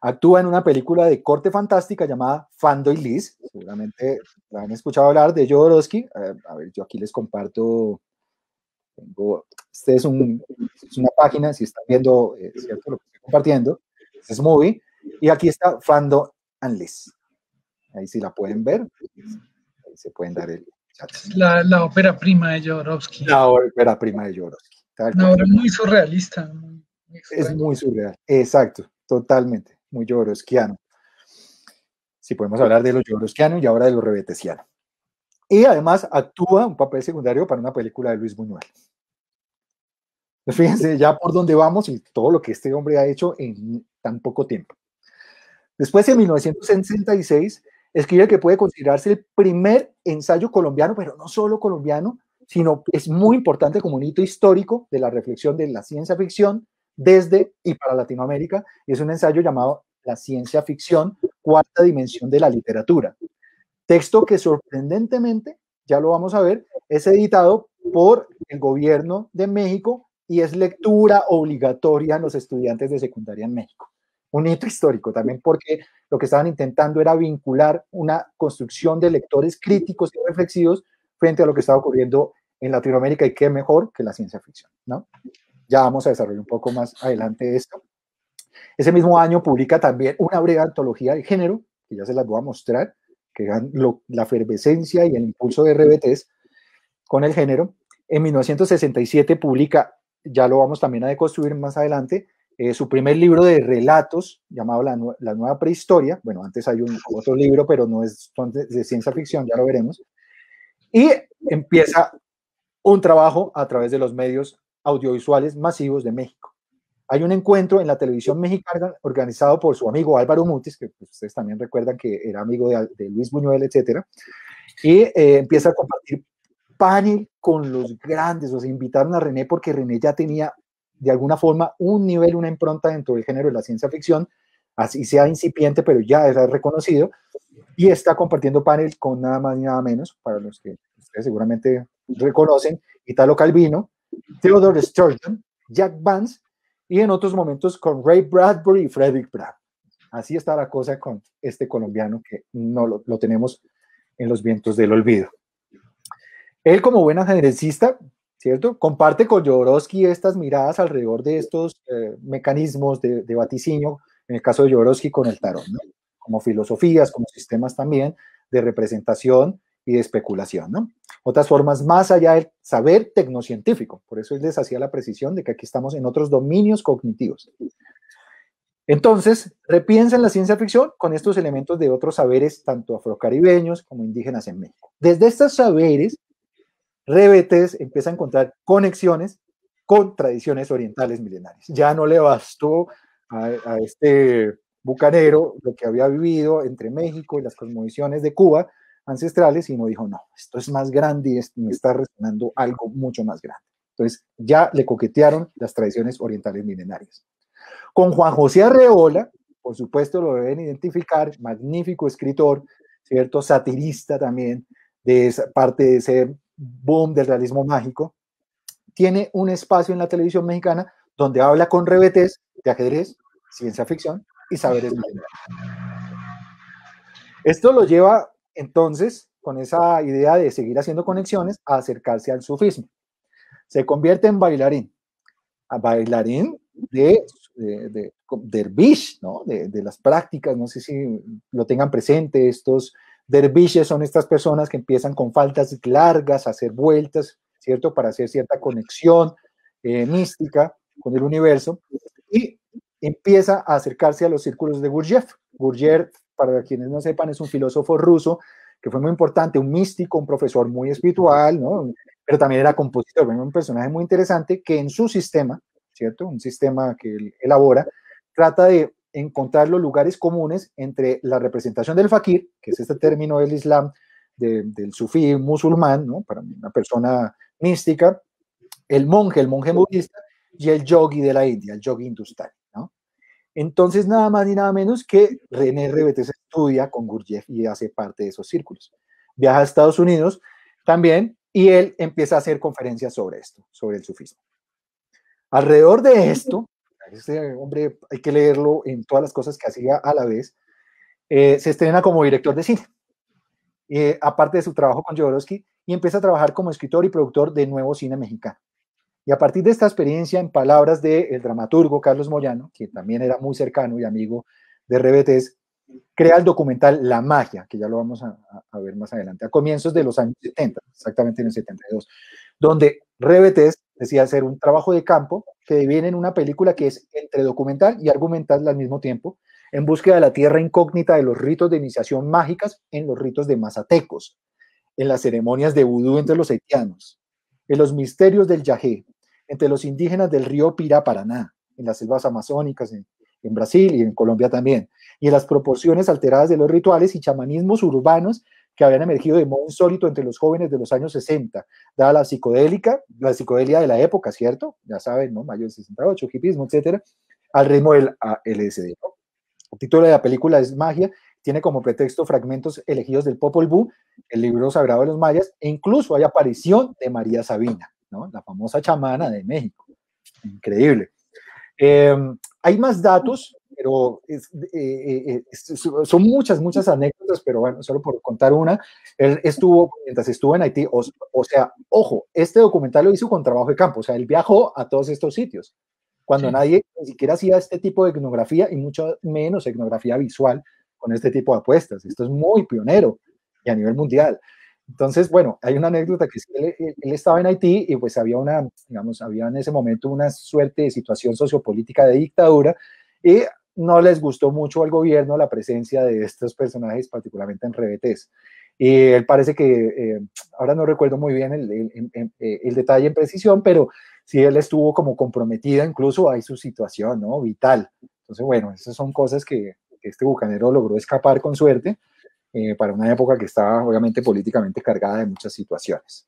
Actúa en una película de corte fantástica llamada Fando y Liz. Seguramente la han escuchado hablar de Jodorowsky. A ver, yo aquí les comparto. Este es una página, si están viendo, ¿cierto? Lo que estoy compartiendo. Este es Movie. Y aquí está Fando and Liz. Ahí sí la pueden ver. Ahí se pueden dar el chat. La ópera prima de Jodorowsky. La ópera prima de Jodorowsky. Una obra muy surrealista. Es muy surreal. Exacto, totalmente. Muy jodorowskiano. Si podemos hablar de lo jodorowskiano y ahora de lo rebetesiano. Y además actúa un papel secundario para una película de Luis Buñuel. Fíjense ya por dónde vamos y todo lo que este hombre ha hecho en tan poco tiempo. Después, en 1966, escribe que puede considerarse el primer ensayo colombiano, pero no solo colombiano, sino es muy importante como un hito histórico de la reflexión de la ciencia ficción desde y para Latinoamérica, y es un ensayo llamado La ciencia ficción, cuarta dimensión de la literatura. Texto que sorprendentemente, ya lo vamos a ver, es editado por el gobierno de México y es lectura obligatoria a los estudiantes de secundaria en México. Un hito histórico también, porque lo que estaban intentando era vincular una construcción de lectores críticos y reflexivos frente a lo que estaba ocurriendo en Latinoamérica, y qué mejor que la ciencia ficción, ¿no? Ya vamos a desarrollar un poco más adelante esto. Ese mismo año publica también una breve antología de género, que ya se las voy a mostrar, que dan la efervescencia y el impulso de RBTs con el género. En 1967 publica, ya lo vamos también a deconstruir más adelante, su primer libro de relatos llamado La Nueva Prehistoria. Bueno, antes hay otro libro, pero no es de ciencia ficción, ya lo veremos. Y empieza un trabajo a través de los medios audiovisuales masivos de México. Hay un encuentro en la televisión mexicana organizado por su amigo Álvaro Mutis, que pues, ustedes también recuerdan que era amigo de Luis Buñuel, etcétera, y empieza a compartir panel con los grandes. O sea, invitaron a René porque René ya tenía de alguna forma un nivel, una impronta dentro del género de la ciencia ficción, así sea incipiente, pero ya era reconocido, y está compartiendo panel con nada más ni nada menos, para los que ustedes seguramente reconocen, Italo Calvino, Theodore Sturgeon, Jack Vance, y en otros momentos con Ray Bradbury y Frederick Brown. Así está la cosa con este colombiano que no lo tenemos en los vientos del olvido. Él, como buen ajedrecista, ¿cierto?, comparte con Jodorowsky estas miradas alrededor de estos mecanismos de vaticinio, en el caso de Jodorowsky con el tarot, ¿no?, como filosofías, como sistemas también de representación y de especulación, ¿no? Otras formas más allá del saber tecnocientífico. Por eso él les hacía la precisión de que aquí estamos en otros dominios cognitivos. Entonces, repiensan la ciencia ficción con estos elementos de otros saberes, tanto afrocaribeños como indígenas en México. Desde estos saberes, Rebetes empieza a encontrar conexiones con tradiciones orientales milenarias. Ya no le bastó a este bucanero lo que había vivido entre México y las cosmovisiones de Cuba ancestrales, sino dijo, no, esto es más grande y me está resonando algo mucho más grande. Entonces ya le coquetearon las tradiciones orientales milenarias. Con Juan José Arreola, por supuesto lo deben identificar, magnífico escritor, ¿cierto?, satirista también, de esa parte de ese boom del realismo mágico. Tiene un espacio en la televisión mexicana donde habla con rebetes de ajedrez, ciencia ficción y saberes milenarios. Esto lo lleva entonces, con esa idea de seguir haciendo conexiones, a acercarse al sufismo. Se convierte en bailarín, de dervish, ¿no?, de las prácticas. No sé si lo tengan presente. Estos dervishes son estas personas que empiezan con faltas largas a hacer vueltas, ¿cierto?, para hacer cierta conexión mística con el universo, y empieza a acercarse a los círculos de Gurdjieff. Gurdjieff, para quienes no sepan, es un filósofo ruso que fue muy importante, un místico, un profesor muy espiritual, ¿no?, pero también era compositor, un personaje muy interesante que en su sistema, ¿cierto?, un sistema que él elabora, trata de encontrar los lugares comunes entre la representación del fakir, que es este término del Islam, del sufí musulmán, ¿no?, para una persona mística, el monje budista, y el yogi de la India, el yogi hindustani, ¿no? Entonces, nada más ni nada menos que René Rebetes estudia con Gurdjieff y hace parte de esos círculos. Viaja a Estados Unidos también y él empieza a hacer conferencias sobre esto, sobre el sufismo. Alrededor de esto, este hombre hay que leerlo en todas las cosas que hacía a la vez, se estrena como director de cine, aparte de su trabajo con Jodorowsky, y empieza a trabajar como escritor y productor de nuevo cine mexicano. Y a partir de esta experiencia, en palabras del dramaturgo Carlos Moyano, que también era muy cercano y amigo de Rebetes, crea el documental La Magia, que ya lo vamos a ver más adelante, a comienzos de los años 70, exactamente en el 72, donde Rebetes decía hacer un trabajo de campo que viene en una película que es entre documental y argumental al mismo tiempo, en búsqueda de la tierra incógnita de los ritos de iniciación mágicas en los ritos de mazatecos, en las ceremonias de vudú entre los haitianos, en los misterios del yagé, entre los indígenas del río Pirá-Paraná, en las selvas amazónicas, en Brasil y en Colombia también, y en las proporciones alteradas de los rituales y chamanismos urbanos que habían emergido de modo insólito entre los jóvenes de los años 60, dada la psicodelia de la época, ¿cierto? Ya saben, ¿no? Mayo del 68, hipismo, etcétera, al ritmo del LSD, ¿no? El título de la película es Magia, tiene como pretexto fragmentos elegidos del Popol Vuh, el libro sagrado de los mayas, e incluso hay aparición de María Sabina, ¿no?, la famosa chamana de México. Increíble. Hay más datos, pero son muchas anécdotas, pero bueno, solo por contar una. Él mientras estuvo en Haití, o sea, ojo, este documental lo hizo con trabajo de campo, o sea, él viajó a todos estos sitios, cuando nadie ni siquiera hacía este tipo de etnografía y mucho menos etnografía visual con este tipo de apuestas. Esto es muy pionero y a nivel mundial. Entonces, bueno, hay una anécdota que es que él estaba en Haití y pues había digamos, había en ese momento una suerte de situación sociopolítica de dictadura y no les gustó mucho al gobierno la presencia de estos personajes, particularmente en rebetés. Y él parece que, ahora no recuerdo muy bien el detalle en precisión, pero sí él estuvo como comprometido incluso a su situación, ¿no? Vital. Entonces, bueno, esas son cosas que este bucanero logró escapar con suerte para una época que estaba obviamente políticamente cargada de muchas situaciones.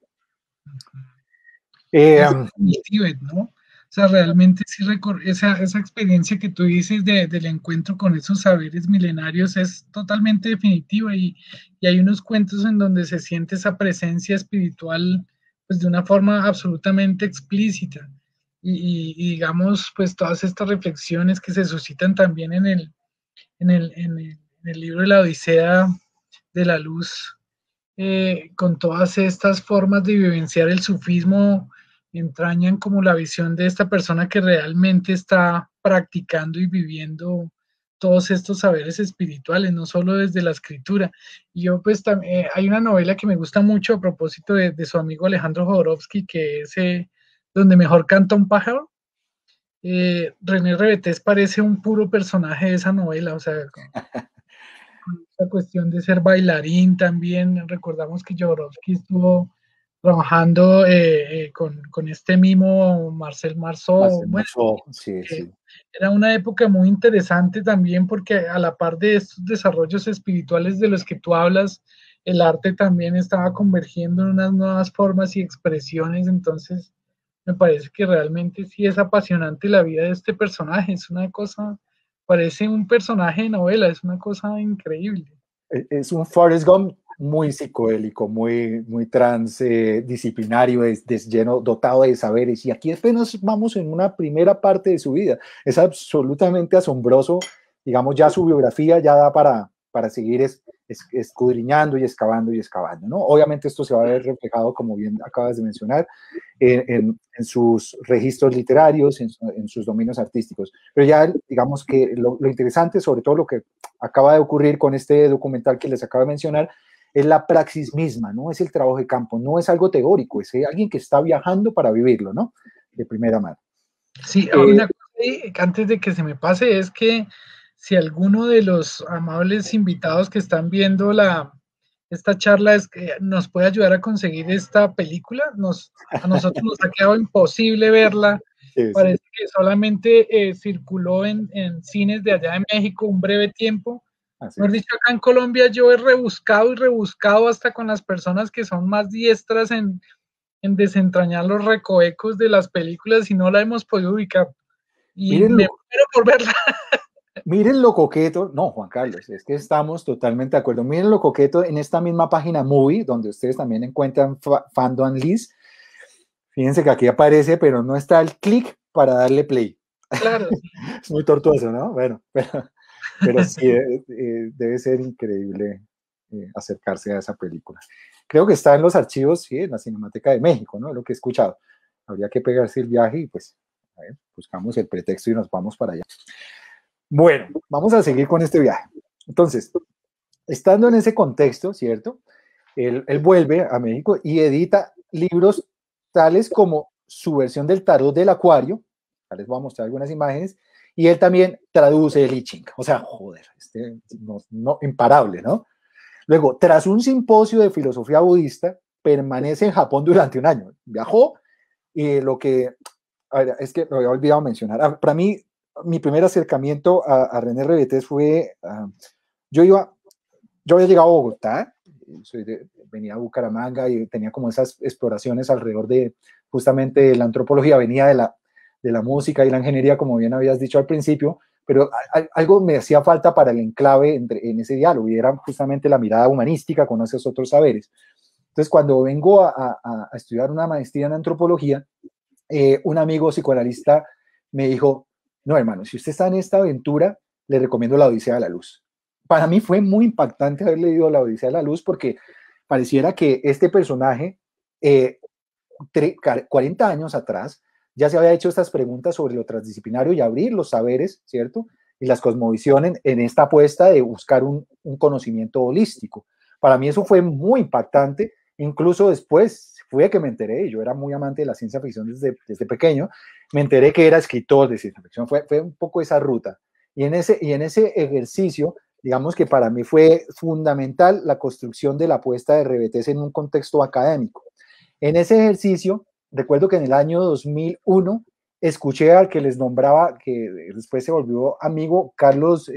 Es el Tíbet, ¿no? O sea, realmente sí, esa experiencia que tú dices del encuentro con esos saberes milenarios es totalmente definitiva y hay unos cuentos en donde se siente esa presencia espiritual pues de una forma absolutamente explícita y digamos pues todas estas reflexiones que se suscitan también en el libro de la Odisea de la Luz, con todas estas formas de vivenciar el sufismo, entrañan como la visión de esta persona que realmente está practicando y viviendo todos estos saberes espirituales, no solo desde la escritura. Y yo pues hay una novela que me gusta mucho a propósito de su amigo Alejandro Jodorowsky, que es Donde mejor canta un pájaro. René Rebetés parece un puro personaje de esa novela, o sea, con esta cuestión de ser bailarín también. Recordamos que Jodorowsky estuvo trabajando con este mimo Marcel Marceau. Bueno, sí, sí. era una época muy interesante también porque a la par de estos desarrollos espirituales de los que tú hablas, el arte también estaba convergiendo en unas nuevas formas y expresiones. Entonces, me parece que realmente sí es apasionante la vida de este personaje. Es una cosa, parece un personaje de novela, es una cosa increíble. Es un Forrest Gump muy psicodélico, muy transdisciplinario, lleno, dotado de saberes. Y aquí apenas vamos en una primera parte de su vida. Es absolutamente asombroso, digamos, ya su biografía ya da para seguir escudriñando y excavando, ¿no? Obviamente esto se va a ver reflejado, como bien acabas de mencionar, en sus registros literarios, en sus dominios artísticos. Pero ya, digamos que lo interesante, sobre todo lo que acaba de ocurrir con este documental que les acabo de mencionar, es la praxis misma, ¿no? Es el trabajo de campo, no es algo teórico, es alguien que está viajando para vivirlo, ¿no? De primera mano. Sí, una cosa antes de que se me pase es que si alguno de los amables invitados que están viendo esta charla es que nos puede ayudar a conseguir esta película, a nosotros nos ha quedado imposible verla. Sí, Parece sí. que solamente circuló en cines de allá de México un breve tiempo. Mejor dicho, acá en Colombia yo he rebuscado y rebuscado hasta con las personas que son más diestras en desentrañar los recovecos de las películas y no la hemos podido ubicar. Y Miren me muero por verla. Miren lo coqueto, no, Juan Carlos, es que estamos totalmente de acuerdo. Miren lo coqueto en esta misma página Movie, donde ustedes también encuentran Fandom List. Fíjense que aquí aparece, pero no está el clic para darle play. Claro. Es muy tortuoso, ¿no? Bueno, pero sí, debe ser increíble acercarse a esa película. Creo que está en los archivos, sí, en la Cinemateca de México, ¿no? Es lo que he escuchado. Habría que pegarse el viaje y pues, a ver, buscamos el pretexto y nos vamos para allá. Bueno, vamos a seguir con este viaje. Entonces, estando en ese contexto, ¿cierto? Él vuelve a México y edita libros tales como su versión del tarot del Acuario, ya les voy a mostrar algunas imágenes, y él también traduce el I Ching. O sea, joder, imparable, ¿no? Luego, tras un simposio de filosofía budista, permanece en Japón durante un año. Viajó y a ver, es que lo había olvidado mencionar. Para mí, mi primer acercamiento a René Rebetés fue, yo había llegado a Bogotá, venía a Bucaramanga y tenía como esas exploraciones alrededor de justamente la antropología, venía de la música y la ingeniería, como bien habías dicho al principio, pero algo me hacía falta para el enclave en ese diálogo y era justamente la mirada humanística con esos otros saberes. Entonces, cuando vengo a estudiar una maestría en antropología, un amigo psicoanalista me dijo, no, hermano, si usted está en esta aventura, le recomiendo La Odisea de la Luz. Para mí fue muy impactante haber leído La Odisea de la Luz porque pareciera que este personaje, 40 años atrás, ya se había hecho estas preguntas sobre lo transdisciplinario y abrir los saberes, ¿cierto? Y las cosmovisiones en esta apuesta de buscar un conocimiento holístico. Para mí eso fue muy impactante, incluso después fue que me enteré, y yo era muy amante de la ciencia ficción desde pequeño, me enteré que era escritor de ciencia ficción, fue un poco esa ruta. Y en ese ejercicio, digamos que para mí fue fundamental la construcción de la apuesta de RBTs en un contexto académico. En ese ejercicio, recuerdo que en el año 2001 escuché al que les nombraba, que después se volvió amigo, Carlos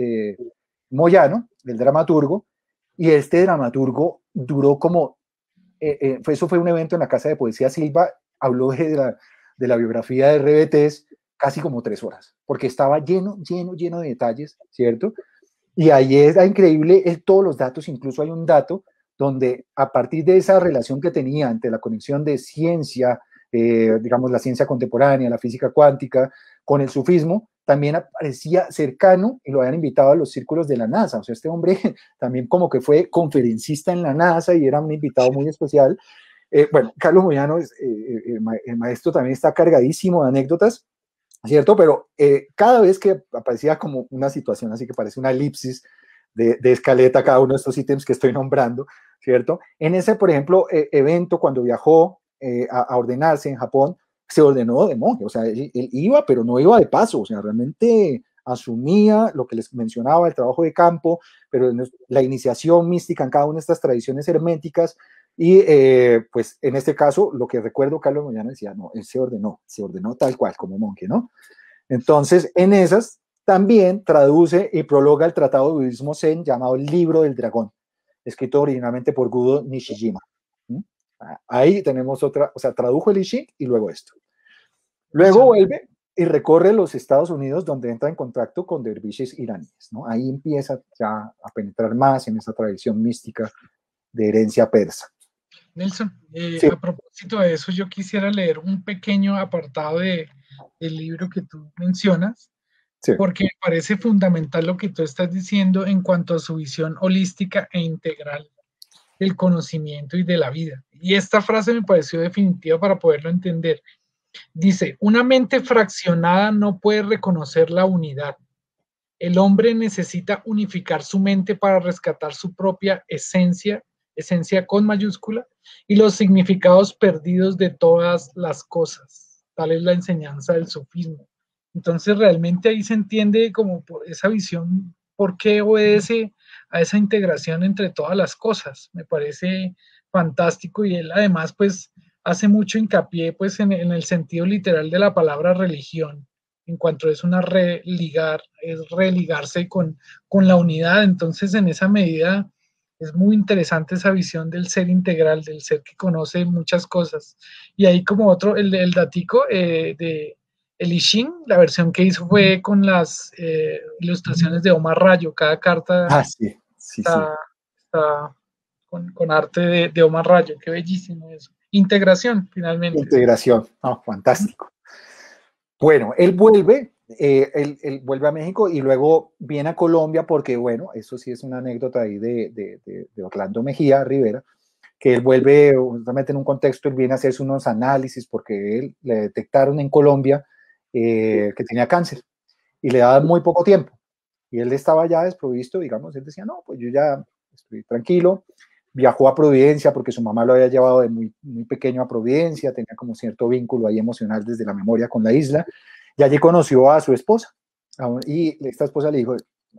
Moyano, el dramaturgo, y este dramaturgo duró como, eso fue un evento en la Casa de Poesía Silva, habló de la biografía de RBTs casi como 3 horas, porque estaba lleno de detalles, ¿cierto? Y ahí era increíble todos los datos, incluso hay un dato donde a partir de esa relación que tenía entre la conexión de ciencia, digamos la ciencia contemporánea, la física cuántica, con el sufismo, también aparecía cercano y lo habían invitado a los círculos de la NASA. O sea, este hombre también como que fue conferencista en la NASA y era un invitado muy especial. Bueno, Carlos Moyano, el maestro, también está cargadísimo de anécdotas, ¿cierto? Pero cada vez que aparecía como una situación así que parece una elipsis de escaleta, cada uno de estos ítems que estoy nombrando, ¿cierto? En ese, por ejemplo, evento, cuando viajó a ordenarse en Japón, se ordenó de monje, o sea, él iba, pero no iba de paso, o sea, realmente asumía lo que les mencionaba, el trabajo de campo, pero la iniciación mística en cada una de estas tradiciones herméticas. Y pues en este caso, lo que recuerdo, Carlos Moyano decía, no, él se ordenó tal cual, como monje, ¿no? Entonces, en esas también traduce y prologa el tratado de budismo zen llamado el Libro del Dragón, escrito originalmente por Gudo Nishijima. ¿Mm? Ahí tenemos otra, o sea, tradujo el I Ching y luego esto. Luego vuelve y recorre los Estados Unidos, donde entra en contacto con derviches iraníes, ¿no? Ahí empieza ya a penetrar más en esa tradición mística de herencia persa. Nelson, Sí. a propósito de eso, yo quisiera leer un pequeño apartado del libro que tú mencionas, Sí. porque me parece fundamental lo que tú estás diciendo en cuanto a su visión holística e integral del conocimiento y de la vida. Y esta frase me pareció definitiva para poderlo entender. Dice, una mente fraccionada no puede reconocer la unidad. El hombre necesita unificar su mente para rescatar su propia esencia, esencia con mayúscula, y los significados perdidos de todas las cosas. Tal es la enseñanza del sufismo. Entonces realmente ahí se entiende como por esa visión, por qué obedece a esa integración entre todas las cosas. Me parece fantástico y él además pues hace mucho hincapié pues en el sentido literal de la palabra religión en cuanto es una es religarse con la unidad. Entonces, en esa medida, es muy interesante esa visión del ser integral, del ser que conoce muchas cosas. Y ahí como otro, el datico de el I Ching, la versión que hizo fue con las ilustraciones de Omar Rayo. Cada carta Sí, sí, sí. está con arte de Omar Rayo. Qué bellísimo eso. Integración, finalmente. Integración, oh, fantástico. Bueno, él vuelve a México y luego viene a Colombia porque, bueno, eso sí es una anécdota ahí de Orlando Mejía Rivera, que él vuelve justamente en un contexto, él viene a hacerse unos análisis porque él le detectaron en Colombia que tenía cáncer y le daban muy poco tiempo. Y él estaba ya desprovisto, digamos, él decía, no, pues yo ya estoy tranquilo. Viajó a Providencia porque su mamá lo había llevado de muy pequeño a Providencia, tenía como cierto vínculo ahí emocional desde la memoria con la isla, y allí conoció a su esposa, y esta esposa le dijo,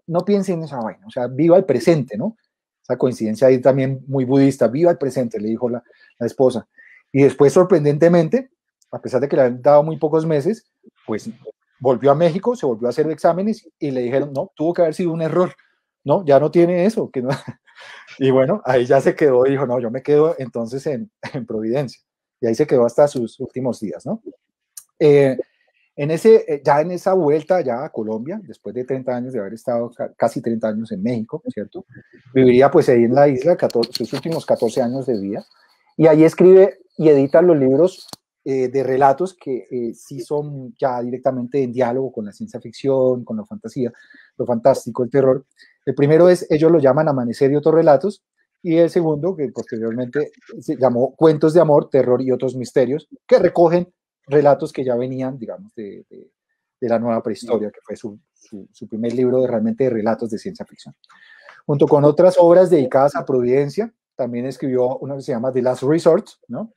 no piense en esa vaina, o sea, viva el presente, ¿no? Esa coincidencia ahí también muy budista, viva el presente, le dijo la esposa. Y después, sorprendentemente, a pesar de que le habían dado muy pocos meses, pues volvió a México, se volvió a hacer exámenes y le dijeron, no, tuvo que haber sido un error, no, ya no tiene eso, que no. Y bueno, ahí ya se quedó, dijo, no, yo me quedo entonces en Providencia. Y ahí se quedó hasta sus últimos días, ¿no? Ya en esa vuelta ya a Colombia, después de 30 años de haber estado casi 30 años en México, ¿cierto? Viviría pues ahí en la isla sus últimos 14 años de vida. Y ahí escribe y edita los libros de relatos que sí son ya directamente en diálogo con la ciencia ficción, con la fantasía, lo fantástico, el terror. El primero es, ellos lo llaman Amanecer y otros relatos, y el segundo, que posteriormente se llamó Cuentos de amor, terror y otros misterios, que recogen relatos que ya venían, digamos, de la nueva prehistoria, que fue su primer libro realmente de relatos de ciencia ficción. Junto con otras obras dedicadas a Providencia, también escribió una que se llama The Last Resort, ¿no?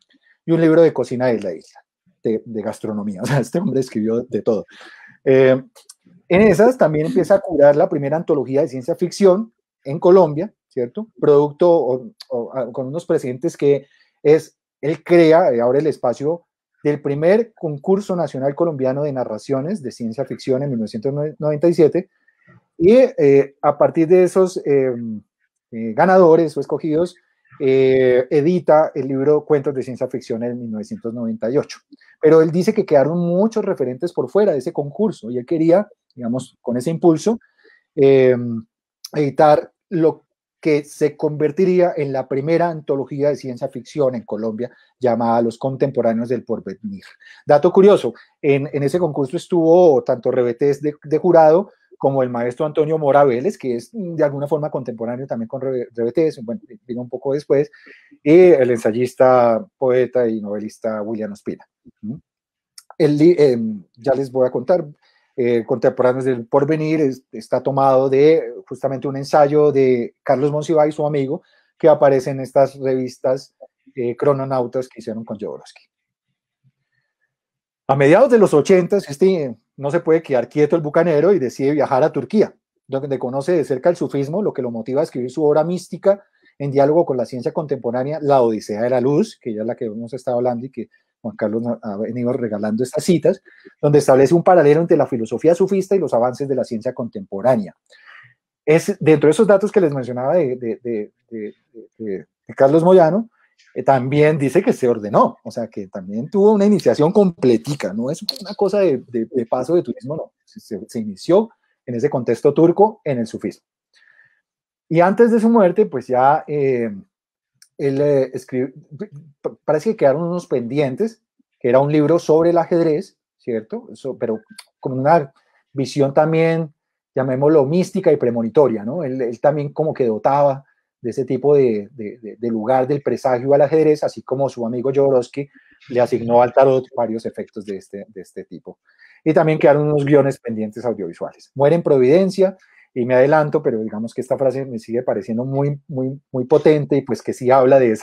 Y un libro de cocina de la isla, de gastronomía. O sea, este hombre escribió de todo. En esas también empieza a curar la primera antología de ciencia ficción en Colombia, ¿cierto? Producto con unos presidentes que él crea, abre el espacio del primer concurso nacional colombiano de narraciones de ciencia ficción en 1997, y a partir de esos ganadores o escogidos, edita el libro Cuentos de Ciencia Ficción en 1998. Pero él dice que quedaron muchos referentes por fuera de ese concurso y él quería, digamos, con ese impulso, editar lo que se convertiría en la primera antología de ciencia ficción en Colombia, llamada Los Contemporáneos del Porvenir. Dato curioso, en ese concurso estuvo tanto Rebetés de jurado como el maestro Antonio Mora Vélez, que es de alguna forma contemporáneo también con Rebetés, bueno, vino un poco después, y el ensayista, poeta y novelista William Ospina. Ya les voy a contar, Contemporáneos del Porvenir está tomado de justamente un ensayo de Carlos Monsiváis, su amigo, que aparece en estas revistas crononautas que hicieron con Jodorowsky. A mediados de los 80, no se puede quedar quieto el bucanero y decide viajar a Turquía, donde conoce de cerca el sufismo, lo que lo motiva a escribir su obra mística en diálogo con la ciencia contemporánea, La Odisea de la Luz, que ya es la que hemos estado hablando y que Juan Carlos ha venido regalando estas citas, donde establece un paralelo entre la filosofía sufista y los avances de la ciencia contemporánea. Dentro de esos datos que les mencionaba de Carlos Moyano, también dice que se ordenó, o sea, que también tuvo una iniciación completica, no es una cosa de paso de turismo, no, se inició en ese contexto turco en el sufismo. Y antes de su muerte, pues ya él escribió, parece que quedaron unos pendientes, que era un libro sobre el ajedrez, ¿cierto? Pero con una visión también, llamémoslo, mística y premonitoria, ¿no? Él también como que dotaba de ese tipo de lugar del presagio al ajedrez, así como su amigo Jodorowsky le asignó al tarot varios efectos de este tipo. Y también quedaron unos guiones pendientes audiovisuales. Muere en Providencia, y me adelanto, pero digamos que esta frase me sigue pareciendo muy, muy, muy potente, y pues que sí habla de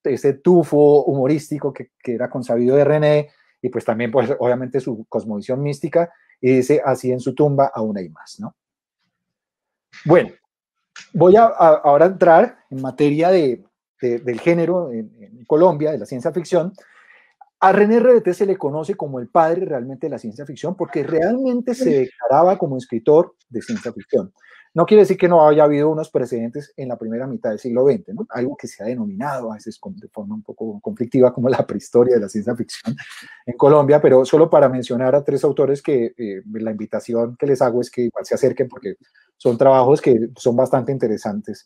ese tufo humorístico que era consabido de René, y pues también pues obviamente su cosmovisión mística, y dice así en su tumba: aún hay más, ¿no? Bueno, voy ahora a entrar en materia del género en Colombia, de la ciencia ficción. A René Rebeté se le conoce como el padre realmente de la ciencia ficción porque realmente se declaraba como escritor de ciencia ficción. No quiere decir que no haya habido unos precedentes en la primera mitad del siglo XX, ¿no? Algo que se ha denominado a veces de forma un poco conflictiva como la prehistoria de la ciencia ficción en Colombia, pero solo para mencionar a 3 autores que la invitación que les hago es que igual se acerquen porque son trabajos que son bastante interesantes.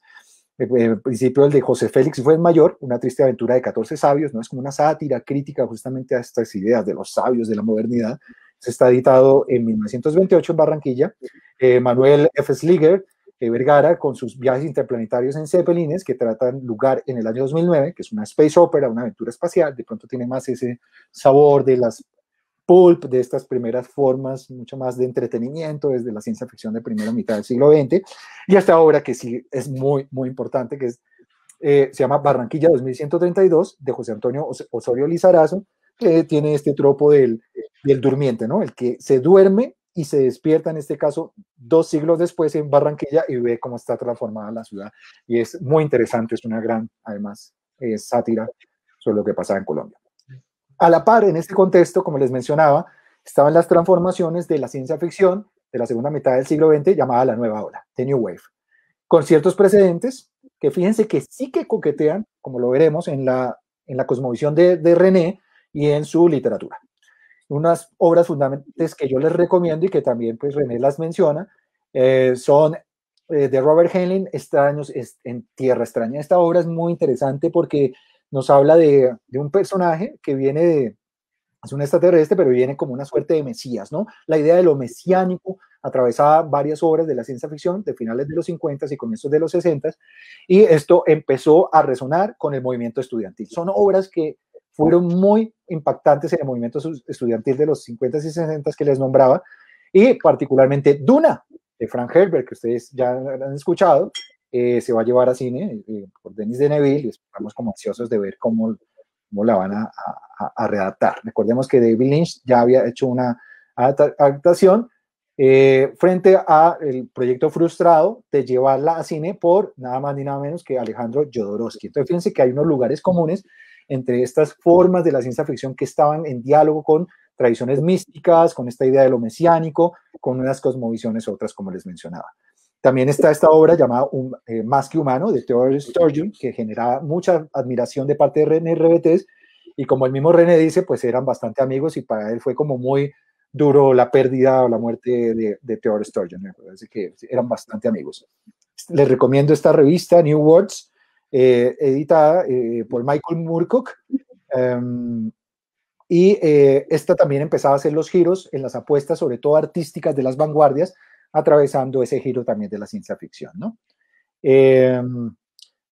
En principio el de José Félix Fuenmayor, Una triste aventura de 14 sabios, ¿no? Es como una sátira crítica justamente a estas ideas de los sabios de la modernidad. Se está editado en 1928 en Barranquilla. Manuel F. Sliger Vergara, con sus viajes interplanetarios en Zeppelines, que tratan lugar en el año 2009, que es una space opera, una aventura espacial. De pronto tiene más ese sabor de las pulp, de estas primeras formas, mucho más de entretenimiento desde la ciencia ficción de primera mitad del siglo XX, y esta obra que sí es muy, muy importante, que se llama Barranquilla 2132, de José Antonio Osorio Lizarazo, que tiene este tropo del durmiente, ¿no? El que se duerme y se despierta, en este caso, 2 siglos después en Barranquilla, y ve cómo está transformada la ciudad, y es muy interesante, es una gran, además, sátira sobre lo que pasaba en Colombia. A la par, en este contexto, como les mencionaba, estaban las transformaciones de la ciencia ficción de la segunda mitad del siglo XX, llamada la nueva ola, The New Wave, con ciertos precedentes que fíjense que sí que coquetean, como lo veremos, en la cosmovisión de René y en su literatura. Unas obras fundamentales que yo les recomiendo y que también pues René las menciona, son de Robert Heinlein, Extraños en Tierra Extraña. Esta obra es muy interesante porque nos habla de un personaje que es un extraterrestre, pero viene como una suerte de mesías, ¿no? La idea de lo mesiánico atravesaba varias obras de la ciencia ficción de finales de los 50 y comienzos de los 60, y esto empezó a resonar con el movimiento estudiantil. Son obras que fueron muy impactantes en el movimiento estudiantil de los 50 y 60 que les nombraba, y particularmente Duna. de Frank Herbert, que ustedes ya han escuchado, se va a llevar a cine por Denis Villeneuve, y estamos como ansiosos de ver cómo la van a redactar. Recordemos que David Lynch ya había hecho una adaptación frente a el proyecto frustrado de llevarla a cine por nada más ni nada menos que Alejandro Jodorowsky. Entonces fíjense que hay unos lugares comunes entre estas formas de la ciencia ficción que estaban en diálogo con tradiciones místicas, con esta idea de lo mesiánico, con unas cosmovisiones otras, como les mencionaba. También está esta obra llamada Más que humano, de Theodore Sturgeon, que generaba mucha admiración de parte de René Revetés, y como el mismo René dice, pues eran bastante amigos, y para él fue como muy duro la pérdida o la muerte de Theodore Sturgeon. Me parece que eran bastante amigos. Les recomiendo esta revista, New Words, editada por Michael Moorcock, y esta también empezaba a hacer los giros en las apuestas, sobre todo artísticas, de las vanguardias, atravesando ese giro también de la ciencia ficción, ¿no?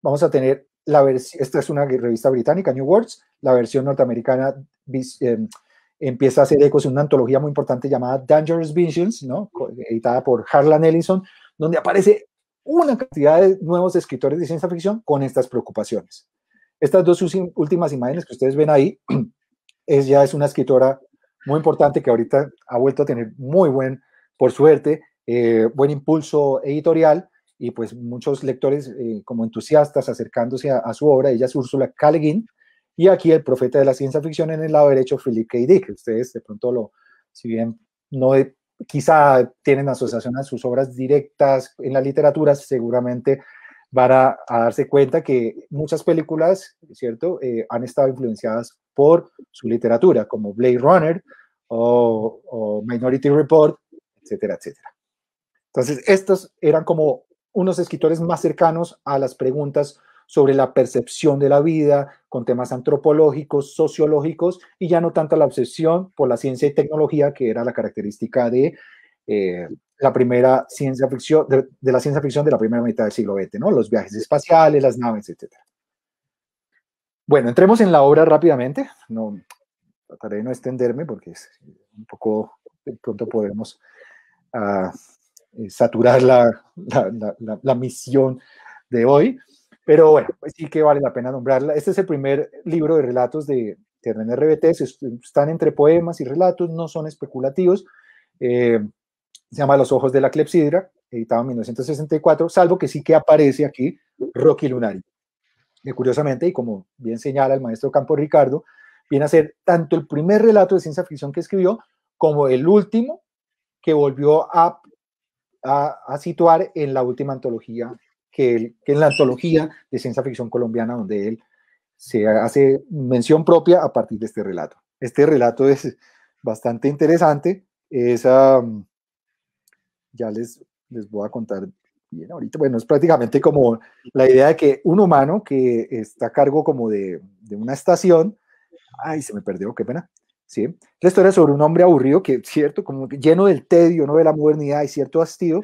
Vamos a tener la versión, esta es una revista británica, New Words, la versión norteamericana empieza a hacer ecos en una antología muy importante llamada Dangerous Visions, ¿no? Editada por Harlan Ellison, donde aparece una cantidad de nuevos escritores de ciencia ficción con estas preocupaciones. Estas dos últimas imágenes que ustedes ven ahí, ella es una escritora muy importante que ahorita ha vuelto a tener muy buen, por suerte, buen impulso editorial, y pues muchos lectores como entusiastas acercándose a su obra. Ella es Ursula K. Le Guin, y aquí el profeta de la ciencia ficción en el lado derecho, Philip K. Dick. Ustedes de pronto si bien no quizá tienen asociación a sus obras directas en la literatura, seguramente van a darse cuenta que muchas películas, ¿cierto?, han estado influenciadas por su literatura, como Blade Runner o Minority Report, etcétera, etcétera. Entonces, estos eran como unos escritores más cercanos a las preguntas sobre la percepción de la vida, con temas antropológicos, sociológicos, y ya no tanto la obsesión por la ciencia y tecnología, que era la característica de la primera ciencia ficción, de la ciencia ficción de la primera mitad del siglo XX, ¿no? Los viajes espaciales, las naves, etc. Bueno, entremos en la obra rápidamente. No, trataré de no extenderme porque es un poco, de pronto podemos saturar la misión de hoy, pero bueno, pues sí que vale la pena nombrarla. Este es el primer libro de relatos de René Revetés, están entre poemas y relatos, no son especulativos. Se llama Los ojos de la clepsidra, editado en 1964, salvo que sí que aparece aquí Rocky Lunari. Que curiosamente, y como bien señala el maestro Campo Ricardo, viene a ser tanto el primer relato de ciencia ficción que escribió como el último que volvió a situar en la última antología, que es la antología de ciencia ficción colombiana, donde él se hace mención propia a partir de este relato. Este relato es bastante interesante, ya les voy a contar bien ahorita. Bueno, es prácticamente como la idea de que un humano que está a cargo como de una estación, ay, se me perdió, qué pena, ¿sí? La historia es sobre un hombre aburrido que, cierto, como lleno del tedio, ¿no?, de la modernidad y cierto hastío,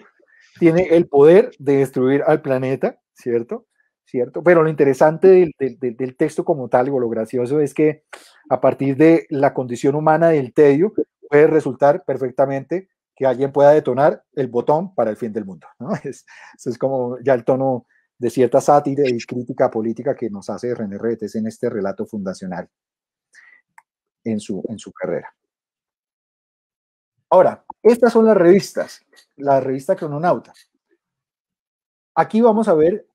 tiene el poder de destruir al planeta, ¿cierto? ¿Cierto? Pero lo interesante del texto como tal, o lo gracioso, es que a partir de la condición humana del tedio, puede resultar perfectamente que alguien pueda detonar el botón para el fin del mundo, ¿no? Eso es como ya el tono de cierta sátira y crítica política que nos hace René Revetés en este relato fundacional en su carrera. Ahora, estas son las revistas, la revista Crononauta. Aquí vamos a ver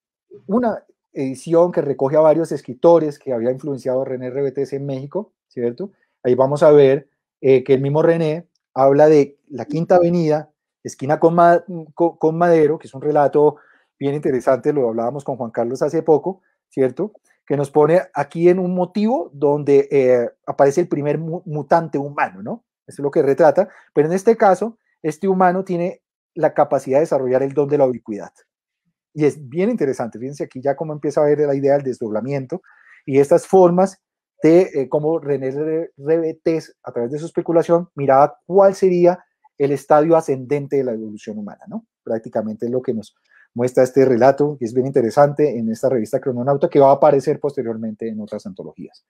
una edición que recoge a varios escritores que había influenciado a René Revetés en México, ¿cierto? Ahí vamos a ver que el mismo René habla de la Quinta Avenida, esquina con Madero, que es un relato bien interesante, lo hablábamos con Juan Carlos hace poco, ¿cierto?, que nos pone aquí en un motivo donde aparece el primer mutante humano, ¿no? Eso es lo que retrata, pero en este caso, este humano tiene la capacidad de desarrollar el don de la ubicuidad. Y es bien interesante, fíjense aquí ya cómo empieza a ver la idea del desdoblamiento y estas formas de cómo René Revetés, a través de su especulación, miraba cuál sería el estadio ascendente de la evolución humana, ¿no? Prácticamente es lo que nos muestra este relato, que es bien interesante en esta revista Crononauta, que va a aparecer posteriormente en otras antologías.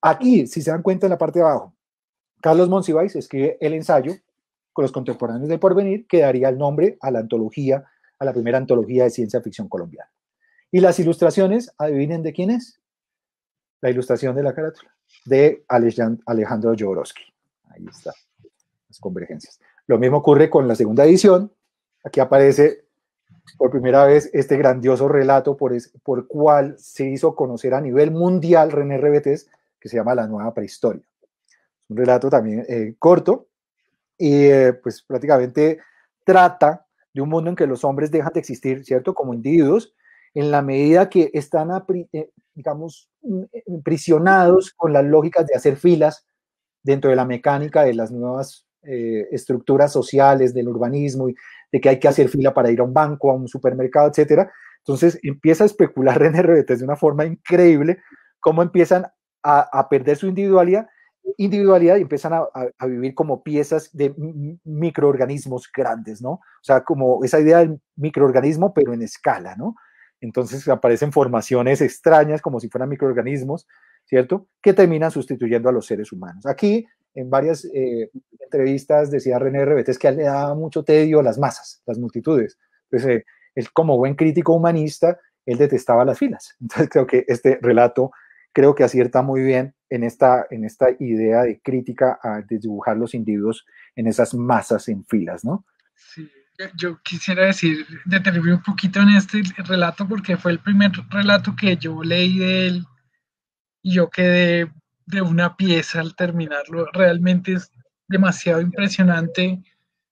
Aquí, si se dan cuenta en la parte de abajo, Carlos Monsiváis escribe el ensayo con los contemporáneos del porvenir, que daría el nombre a la antología, a la primera antología de ciencia ficción colombiana. Y las ilustraciones, adivinen de quién es. La ilustración de la carátula, de Alejandro Jodorowsky. Ahí está, las convergencias. Lo mismo ocurre con la segunda edición. Aquí aparece por primera vez este grandioso relato por cual se hizo conocer a nivel mundial René Rebetés, que se llama La Nueva Prehistoria. Un relato también corto y pues prácticamente trata de un mundo en que los hombres dejan de existir, ¿cierto? Como individuos, en la medida que están, digamos, prisionados con las lógicas de hacer filas dentro de la mecánica de las nuevas estructuras sociales, del urbanismo, y de que hay que hacer fila para ir a un banco, a un supermercado, etcétera. Entonces empieza a especular René Rebetés de una forma increíble cómo empiezan a perder su individualidad y empiezan a vivir como piezas de microorganismos grandes, ¿no? O sea, como esa idea del microorganismo, pero en escala, ¿no? Entonces aparecen formaciones extrañas como si fueran microorganismos, ¿cierto? Que terminan sustituyendo a los seres humanos. Aquí, en varias entrevistas, decía René Rebetés que a él le daba mucho tedio a las masas, las multitudes. Entonces, él como buen crítico humanista, él detestaba las filas. Entonces, creo que este relato creo que acierta muy bien en esta idea de crítica a dibujar los individuos en esas masas en filas, ¿no? Sí, yo quisiera decir, detenerme un poquito en este relato porque fue el primer relato que yo leí de él y yo quedé de una pieza al terminarlo. Realmente es demasiado impresionante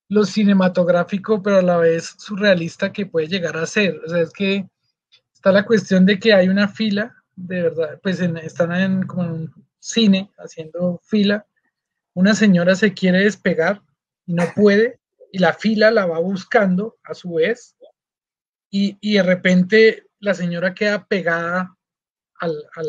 lo cinematográfico, pero a la vez surrealista que puede llegar a ser. O sea, es que está la cuestión de que hay una fila, de verdad, pues están como en un cine haciendo fila. Una señora se quiere despegar y no puede, y la fila la va buscando a su vez, y de repente la señora queda pegada al, al,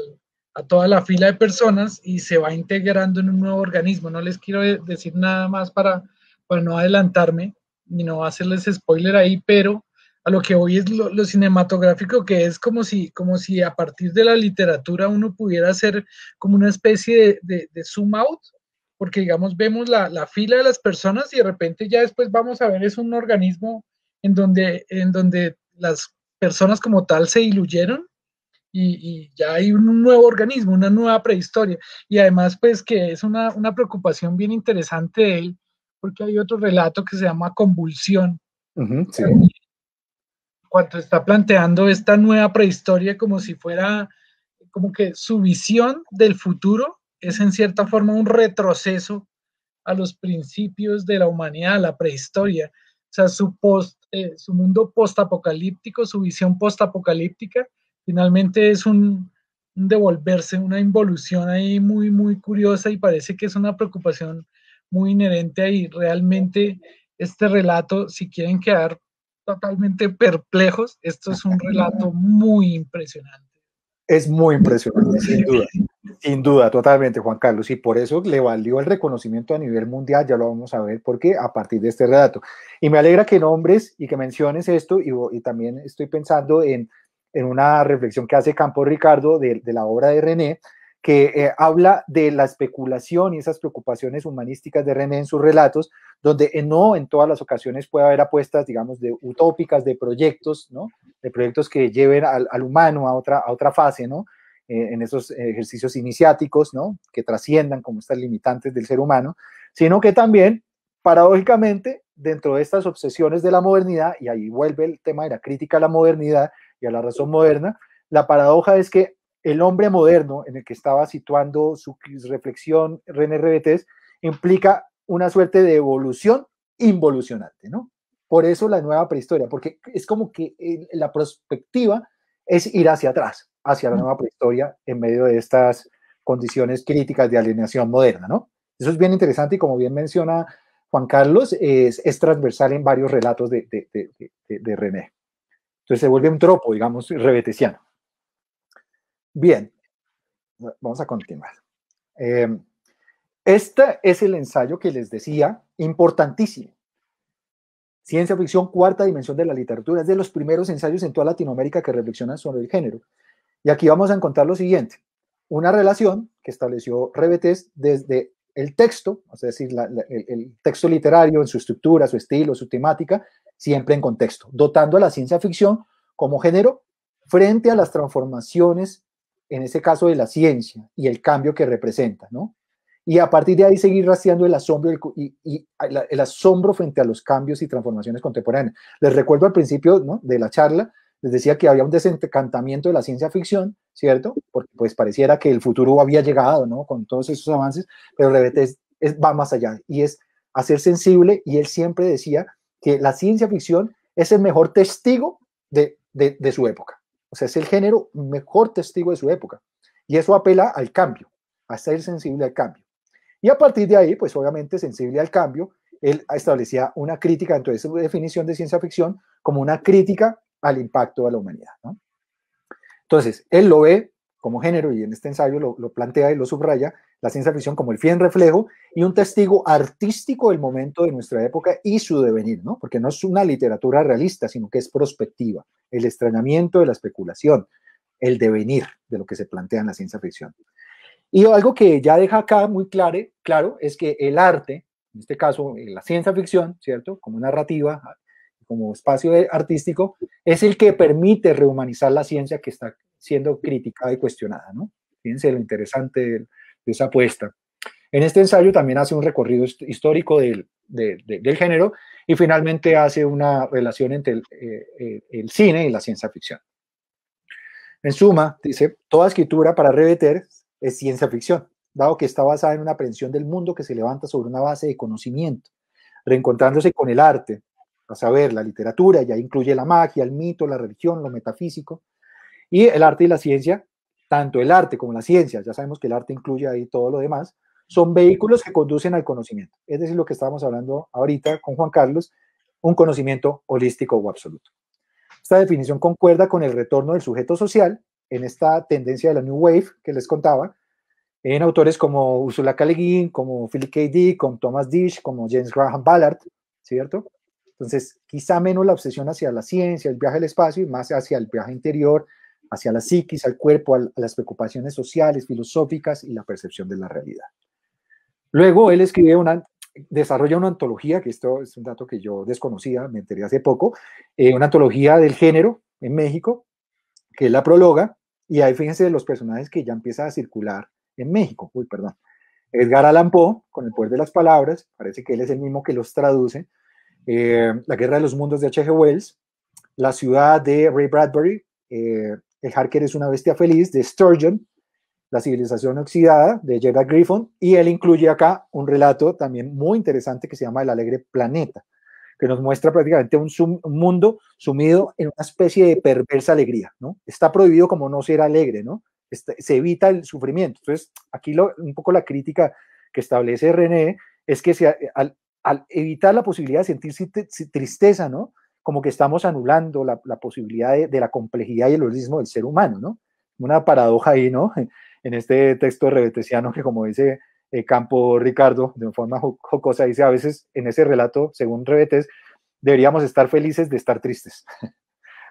a toda la fila de personas y se va integrando en un nuevo organismo. No les quiero decir nada más para no adelantarme y no hacerles spoiler ahí, pero a lo que hoy es lo cinematográfico, que es como si a partir de la literatura uno pudiera hacer como una especie de zoom out, porque digamos vemos la fila de las personas y de repente ya después vamos a ver es un organismo en donde las personas como tal se diluyeron y ya hay un nuevo organismo, una nueva prehistoria. Y además, pues que es una preocupación bien interesante de él, porque hay otro relato que se llama Convulsión, Sí. cuando está planteando esta nueva prehistoria como si fuera, como que su visión del futuro es en cierta forma un retroceso a los principios de la humanidad, a la prehistoria. O sea, su mundo postapocalíptico, su visión postapocalíptica, finalmente es un devolverse, una involución ahí muy, muy curiosa y parece que es una preocupación muy inherente ahí. Realmente este relato, si quieren quedar totalmente perplejos, esto es un relato muy impresionante. Es muy impresionante, sin duda, totalmente, Juan Carlos, y por eso le valió el reconocimiento a nivel mundial, ya lo vamos a ver, porque a partir de este relato. Y me alegra que nombres y que menciones esto, y también estoy pensando en una reflexión que hace Campos Ricardo de la obra de René, que habla de la especulación y esas preocupaciones humanísticas de René en sus relatos, donde no en todas las ocasiones puede haber apuestas, digamos, de utópicas, de proyectos, ¿no? De proyectos que lleven al humano a otra fase, ¿no? En esos ejercicios iniciáticos, ¿no? Que trasciendan como estas limitantes del ser humano, sino que también, paradójicamente, dentro de estas obsesiones de la modernidad, y ahí vuelve el tema de la crítica a la modernidad y a la razón moderna, la paradoja es que el hombre moderno en el que estaba situando su reflexión René Rebetés implica una suerte de evolución involucionante, ¿no? Por eso la nueva prehistoria, porque es como que la perspectiva es ir hacia atrás, hacia la nueva prehistoria en medio de estas condiciones críticas de alienación moderna, ¿no? Eso es bien interesante y como bien menciona Juan Carlos, es transversal en varios relatos de René. Entonces se vuelve un tropo, digamos, rebetesiano. Bien, vamos a continuar. Este es el ensayo que les decía, importantísimo. Ciencia ficción, cuarta dimensión de la literatura. Es de los primeros ensayos en toda Latinoamérica que reflexionan sobre el género. Y aquí vamos a encontrar lo siguiente. Una relación que estableció Rebetés desde el texto, es decir, el texto literario en su estructura, su estilo, su temática, siempre en contexto, dotando a la ciencia ficción como género frente a las transformaciones, en ese caso de la ciencia y el cambio que representa, ¿no? Y a partir de ahí seguir rastreando el asombro el asombro frente a los cambios y transformaciones contemporáneas. Les recuerdo al principio, ¿no?, de la charla, les decía que había un desencantamiento de la ciencia ficción, ¿cierto? Porque pues pareciera que el futuro había llegado, ¿no?, con todos esos avances, pero Reveté va más allá y es hacer sensible, y él siempre decía que la ciencia ficción es el mejor testigo de su época. O sea, es el género mejor testigo de su época. Y eso apela al cambio, a ser sensible al cambio. Y a partir de ahí, pues obviamente sensible al cambio, él establecía una crítica dentro de su definición de ciencia ficción como una crítica al impacto de la humanidad, ¿no? Entonces, él lo ve como género, y en este ensayo lo plantea y lo subraya, la ciencia ficción como el fiel reflejo y un testigo artístico del momento de nuestra época y su devenir, ¿no? Porque no es una literatura realista, sino que es prospectiva, el extrañamiento de la especulación, el devenir de lo que se plantea en la ciencia ficción. Y algo que ya deja acá muy claro es que el arte, en este caso la ciencia ficción, ¿cierto?, como narrativa, como espacio artístico, es el que permite rehumanizar la ciencia que está siendo criticada y cuestionada, ¿no? Fíjense lo interesante de esa apuesta. En este ensayo también hace un recorrido histórico del género y finalmente hace una relación entre el cine y la ciencia ficción. En suma, dice, toda escritura para Reveté es ciencia ficción, dado que está basada en una aprehensión del mundo que se levanta sobre una base de conocimiento, reencontrándose con el arte, a saber, la literatura, ya incluye la magia, el mito, la religión, lo metafísico, y el arte y la ciencia, tanto el arte como la ciencia, ya sabemos que el arte incluye ahí todo lo demás, son vehículos que conducen al conocimiento, es decir, lo que estábamos hablando ahorita con Juan Carlos, un conocimiento holístico o absoluto. Esta definición concuerda con el retorno del sujeto social en esta tendencia de la New Wave que les contaba, en autores como Ursula K. Le Guin, como Philip K. Dick, como Thomas Disch, como James Graham Ballard, ¿cierto? Entonces, quizá menos la obsesión hacia la ciencia, el viaje al espacio, y más hacia el viaje interior, hacia la psiquis, al cuerpo, a las preocupaciones sociales, filosóficas y la percepción de la realidad. Luego, él desarrolla una antología, que esto es un dato que yo desconocía, me enteré hace poco, una antología del género en México, que es la prologa, y ahí fíjense los personajes que ya empiezan a circular en México. Edgar Allan Poe, con El poder de las palabras, parece que él es el mismo que los traduce, La guerra de los mundos de H.G. Wells, La ciudad de Ray Bradbury, El Harker es una bestia feliz de Sturgeon, La civilización oxidada de Gerald Griffin, y él incluye acá un relato también muy interesante que se llama El alegre planeta, que nos muestra prácticamente un mundo sumido en una especie de perversa alegría, ¿no? Está prohibido como no ser alegre, ¿no? Se evita el sufrimiento. Entonces, aquí un poco la crítica que establece René es que al evitar la posibilidad de sentir tristeza, ¿no?, como que estamos anulando la posibilidad de la complejidad y el holismo del ser humano, ¿no? Una paradoja ahí, ¿no?, en este texto revetesiano que, como dice Campo Ricardo, de forma jocosa, dice a veces en ese relato, según Revetés, deberíamos estar felices de estar tristes,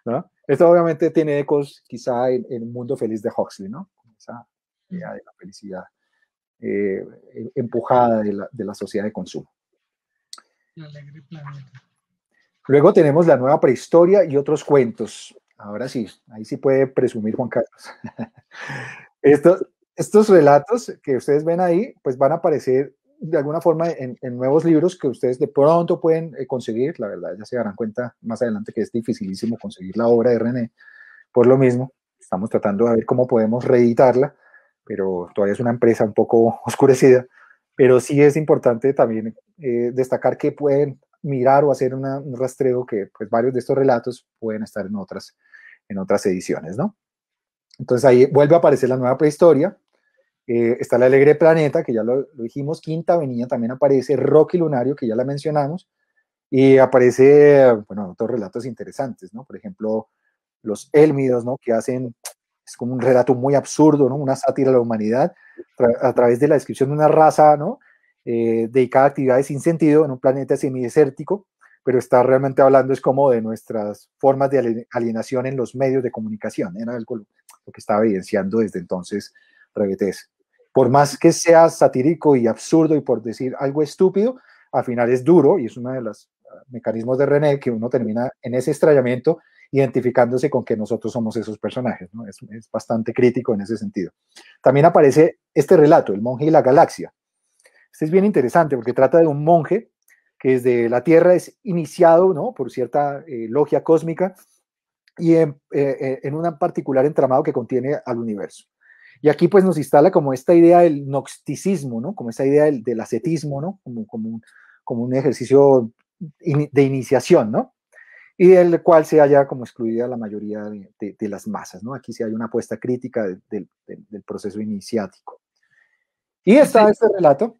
¿no? Esto obviamente tiene ecos quizá en el mundo feliz de Huxley, ¿no? Esa idea de la felicidad empujada de la sociedad de consumo. Alegre planeta. Luego tenemos La nueva prehistoria y otros cuentos. Ahora sí, ahí sí puede presumir Juan Carlos. Estos relatos que ustedes ven ahí, pues van a aparecer de alguna forma en nuevos libros que ustedes de pronto pueden conseguir. La verdad, ya se darán cuenta más adelante que es dificilísimo conseguir la obra de René. Por lo mismo, estamos tratando de ver cómo podemos reeditarla, pero todavía es una empresa un poco oscurecida. Pero sí es importante también destacar que pueden mirar o hacer un rastreo que pues varios de estos relatos pueden estar en otras ediciones, ¿no? Entonces ahí vuelve a aparecer La nueva prehistoria, está El alegre planeta, que ya lo dijimos, Quinta Avenida también aparece, Rocky Lunario, que ya la mencionamos, y aparece, bueno, otros relatos interesantes, ¿no? Por ejemplo, Los Élmidos, ¿no?, que es como un relato muy absurdo, ¿no?, una sátira a la humanidad, a través de la descripción de una raza, ¿no?, dedicada a actividades sin sentido en un planeta semidesértico, pero está realmente hablando es como de nuestras formas de alienación en los medios de comunicación, era algo lo que estaba evidenciando desde entonces Revetés. por más que sea satírico y absurdo y por decir algo estúpido, al final es duro y es uno de los mecanismos de René que uno termina en ese estrellamiento identificándose con que nosotros somos esos personajes, ¿no? Es bastante crítico en ese sentido. También aparece este relato, El monje y la galaxia. Este es bien interesante porque trata de un monje que desde la Tierra es iniciado, ¿no?, por cierta logia cósmica y en un particular entramado que contiene al universo. Y aquí pues nos instala como esta idea del gnosticismo, ¿no?, como esa idea del ascetismo, ¿no?, como un ejercicio de iniciación, ¿no?, y del cual se haya como excluida la mayoría de las masas, ¿no? Aquí sí hay una apuesta crítica del proceso iniciático. Y está este relato.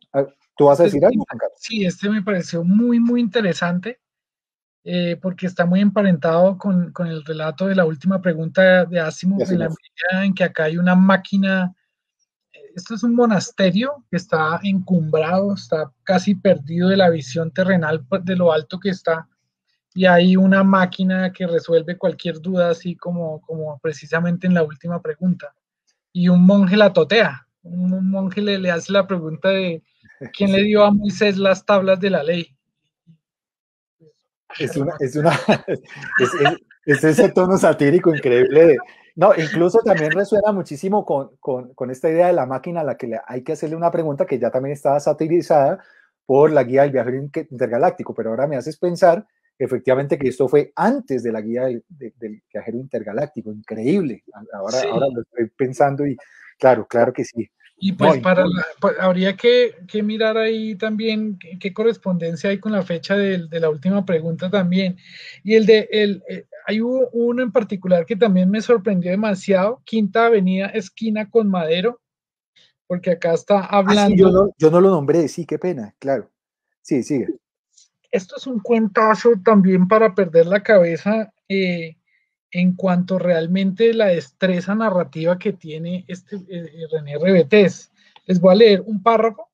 ¿Tú vas a decir algo, Juan Carlos? Sí, este me pareció muy, muy interesante, porque está muy emparentado con el relato de la última pregunta de Asimov, en la medida en que acá hay una máquina. Esto es un monasterio que está encumbrado, está casi perdido de la visión terrenal de lo alto que está, y hay una máquina que resuelve cualquier duda, así como precisamente en la última pregunta. Y un monje la totea, un monje le hace la pregunta de quién le dio a Moisés las tablas de la ley. Es ese tono satírico increíble. No, incluso también resuena muchísimo con esta idea de la máquina a la que hay que hacerle una pregunta que ya también estaba satirizada por la guía del viajero intergaláctico, pero ahora me haces pensar efectivamente que esto fue antes de la guía del viajero intergaláctico. Increíble. Ahora lo estoy pensando y claro que sí. Y pues habría que mirar ahí también qué correspondencia hay con la fecha de la última pregunta también. Y hay uno en particular que también me sorprendió demasiado, Quinta Avenida, esquina con Madero, porque acá está hablando. Sí, yo no lo nombré, sí, qué pena, claro. Sí, sigue. Esto es un cuentazo también para perder la cabeza, en cuanto realmente la destreza narrativa que tiene René Rebetés. Les voy a leer un párrafo.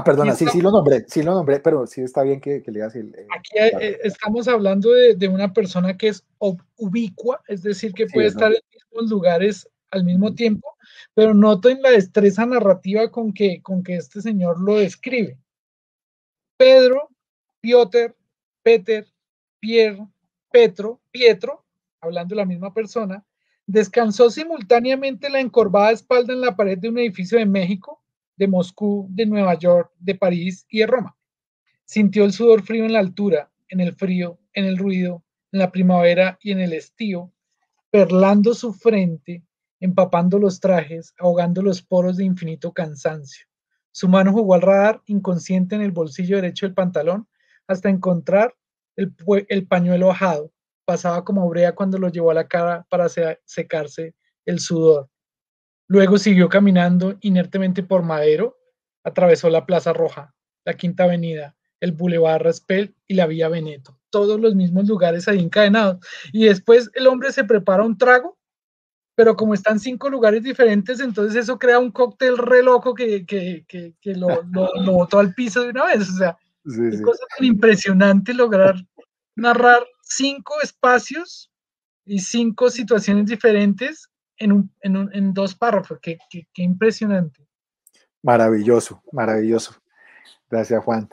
Perdona, sí lo nombré, pero sí está bien que leas aquí estamos hablando de una persona que es ubicua, es decir, que puede estar en mismos lugares al mismo tiempo, pero noten la destreza narrativa con que este señor lo describe. Pedro, Piotr, Peter, Pierre, Pietro, hablando de la misma persona, descansó simultáneamente la encorvada espalda en la pared de un edificio de México, de Moscú, de Nueva York, de París y de Roma. Sintió el sudor frío en la altura, en el frío, en el ruido, en la primavera y en el estío, perlando su frente, empapando los trajes, ahogando los poros de infinito cansancio. Su mano jugó al radar, inconsciente, en el bolsillo derecho del pantalón, hasta encontrar el pañuelo ajado. Pasaba como brea cuando lo llevó a la cara para secarse el sudor. Luego siguió caminando inertemente por Madero, atravesó la Plaza Roja, la Quinta Avenida, el Boulevard Raspel y la Vía Veneto. Todos los mismos lugares ahí encadenados. Y después el hombre se prepara un trago, pero como están 5 lugares diferentes, entonces eso crea un cóctel re loco que lo botó al piso de una vez. O sea, qué cosa tan impresionante lograr narrar 5 espacios y 5 situaciones diferentes en 2 párrafos. Qué impresionante. Maravilloso. Gracias, Juan.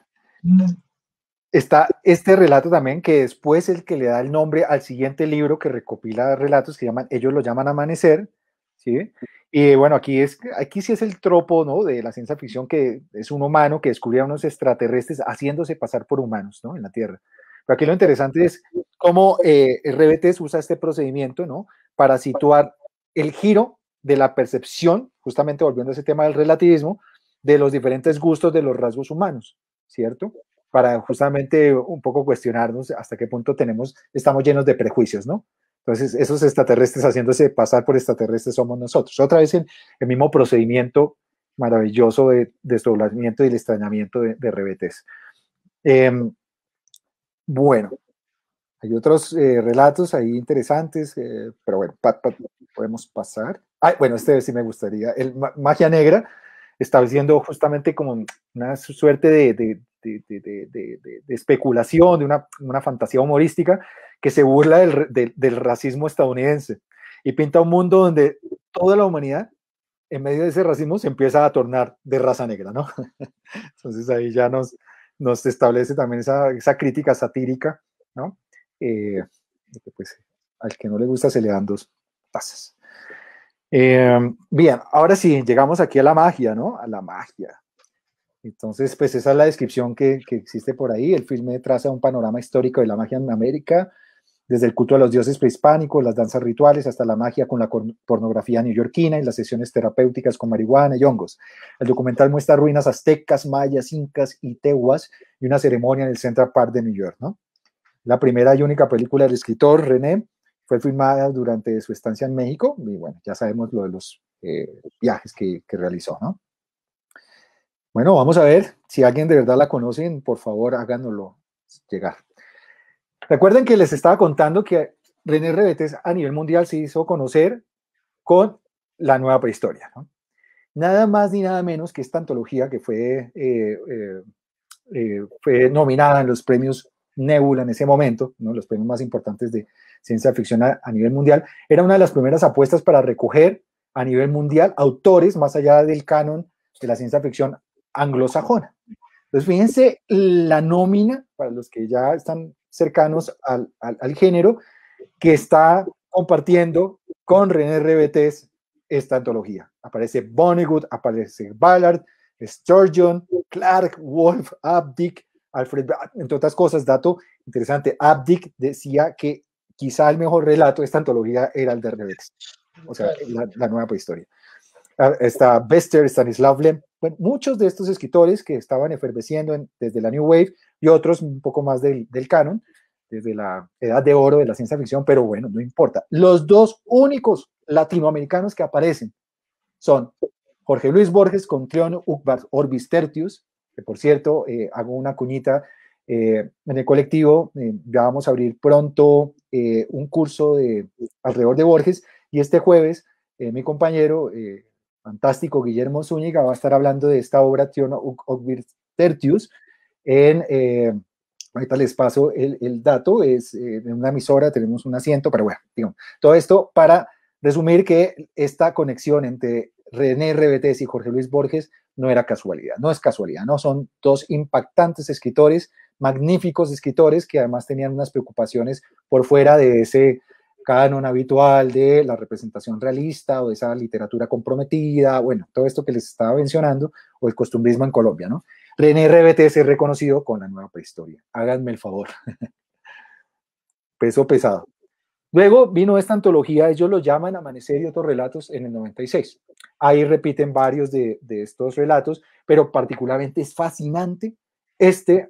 Está este relato también, que después es el que le da el nombre al siguiente libro que recopila relatos que ellos lo llaman Amanecer, ¿sí? Y bueno, aquí sí es el tropo, ¿no?, de la ciencia ficción, que es un humano que descubre a unos extraterrestres haciéndose pasar por humanos, ¿no?, en la Tierra. Pero aquí lo interesante es cómo RBT usa este procedimiento, ¿no?, para situar el giro de la percepción, justamente volviendo a ese tema del relativismo, de los diferentes gustos de los rasgos humanos, ¿cierto? Para justamente un poco cuestionarnos hasta qué punto estamos llenos de prejuicios, ¿no? Entonces, esos extraterrestres haciéndose pasar por extraterrestres somos nosotros. Otra vez el mismo procedimiento maravilloso de desdoblamiento y el extrañamiento de Rebetés. Bueno, hay otros relatos ahí interesantes, pero bueno, podemos pasar. Bueno, este sí me gustaría. Magia Negra, estableciendo justamente como una suerte de especulación, de una fantasía humorística que se burla del racismo estadounidense y pinta un mundo donde toda la humanidad en medio de ese racismo se empieza a tornar de raza negra, ¿no? Entonces ahí ya nos establece también esa crítica satírica, ¿no? Que pues al que no le gusta se le dan dos tazas. Bien, ahora sí, llegamos aquí a la magia, ¿no? A la magia. Entonces, pues esa es la descripción que existe por ahí. El filme traza un panorama histórico de la magia en América, desde el culto a los dioses prehispánicos, las danzas rituales, hasta la magia con la pornografía neoyorquina y las sesiones terapéuticas con marihuana y hongos. El documental muestra ruinas aztecas, mayas, incas y tehuas y una ceremonia en el Central Park de New York, ¿no? La primera y única película del escritor René fue filmada durante su estancia en México y bueno, ya sabemos lo de los viajes que realizó, ¿no? Bueno, vamos a ver si alguien de verdad la conocen, por favor háganoslo llegar. Recuerden que les estaba contando que René Rebetes a nivel mundial se hizo conocer con La Nueva Prehistoria, ¿no? Nada más ni nada menos que esta antología que fue nominada en los premios Nebula en ese momento, ¿no? Los premios más importantes de ciencia ficción a nivel mundial, era una de las primeras apuestas para recoger a nivel mundial autores más allá del canon de la ciencia ficción anglosajona. Entonces, fíjense la nómina, para los que ya están cercanos al género, que está compartiendo con René Rebetes esta antología. Aparece Vonnegut, aparece Ballard, Sturgeon, Clark, Wolf, Abdick, Alfred, entre otras cosas. Dato interesante, Abdick decía que quizá el mejor relato de esta antología era el de Rebetes, o sea, la Nueva Prehistoria. Está Bester, Stanislav Lem, bueno, muchos de estos escritores que estaban efervesciendo desde la New Wave y otros un poco más del canon, desde la edad de oro de la ciencia ficción, pero bueno, no importa. Los dos únicos latinoamericanos que aparecen son Jorge Luis Borges con Cleon Orbis Tertius, que por cierto, hago una cuñita en el colectivo, ya vamos a abrir pronto un curso alrededor de Borges, y este jueves mi compañero fantástico Guillermo Zúñiga va a estar hablando de esta obra Cleon Orbis Tertius ahorita les paso el dato, es en una emisora, tenemos un asiento, pero bueno, digamos, todo esto para resumir que esta conexión entre René Rebetes y Jorge Luis Borges no era casualidad, no es casualidad, no, son dos impactantes escritores, magníficos escritores que además tenían unas preocupaciones por fuera de ese canon habitual de la representación realista o de esa literatura comprometida, bueno, todo esto que les estaba mencionando, o el costumbrismo en Colombia, ¿no? René Rebetes es reconocido con La Nueva Prehistoria. Háganme el favor. Peso pesado. Luego vino esta antología, ellos lo llaman Amanecer y otros relatos en el 96. Ahí repiten varios de estos relatos, pero particularmente es fascinante este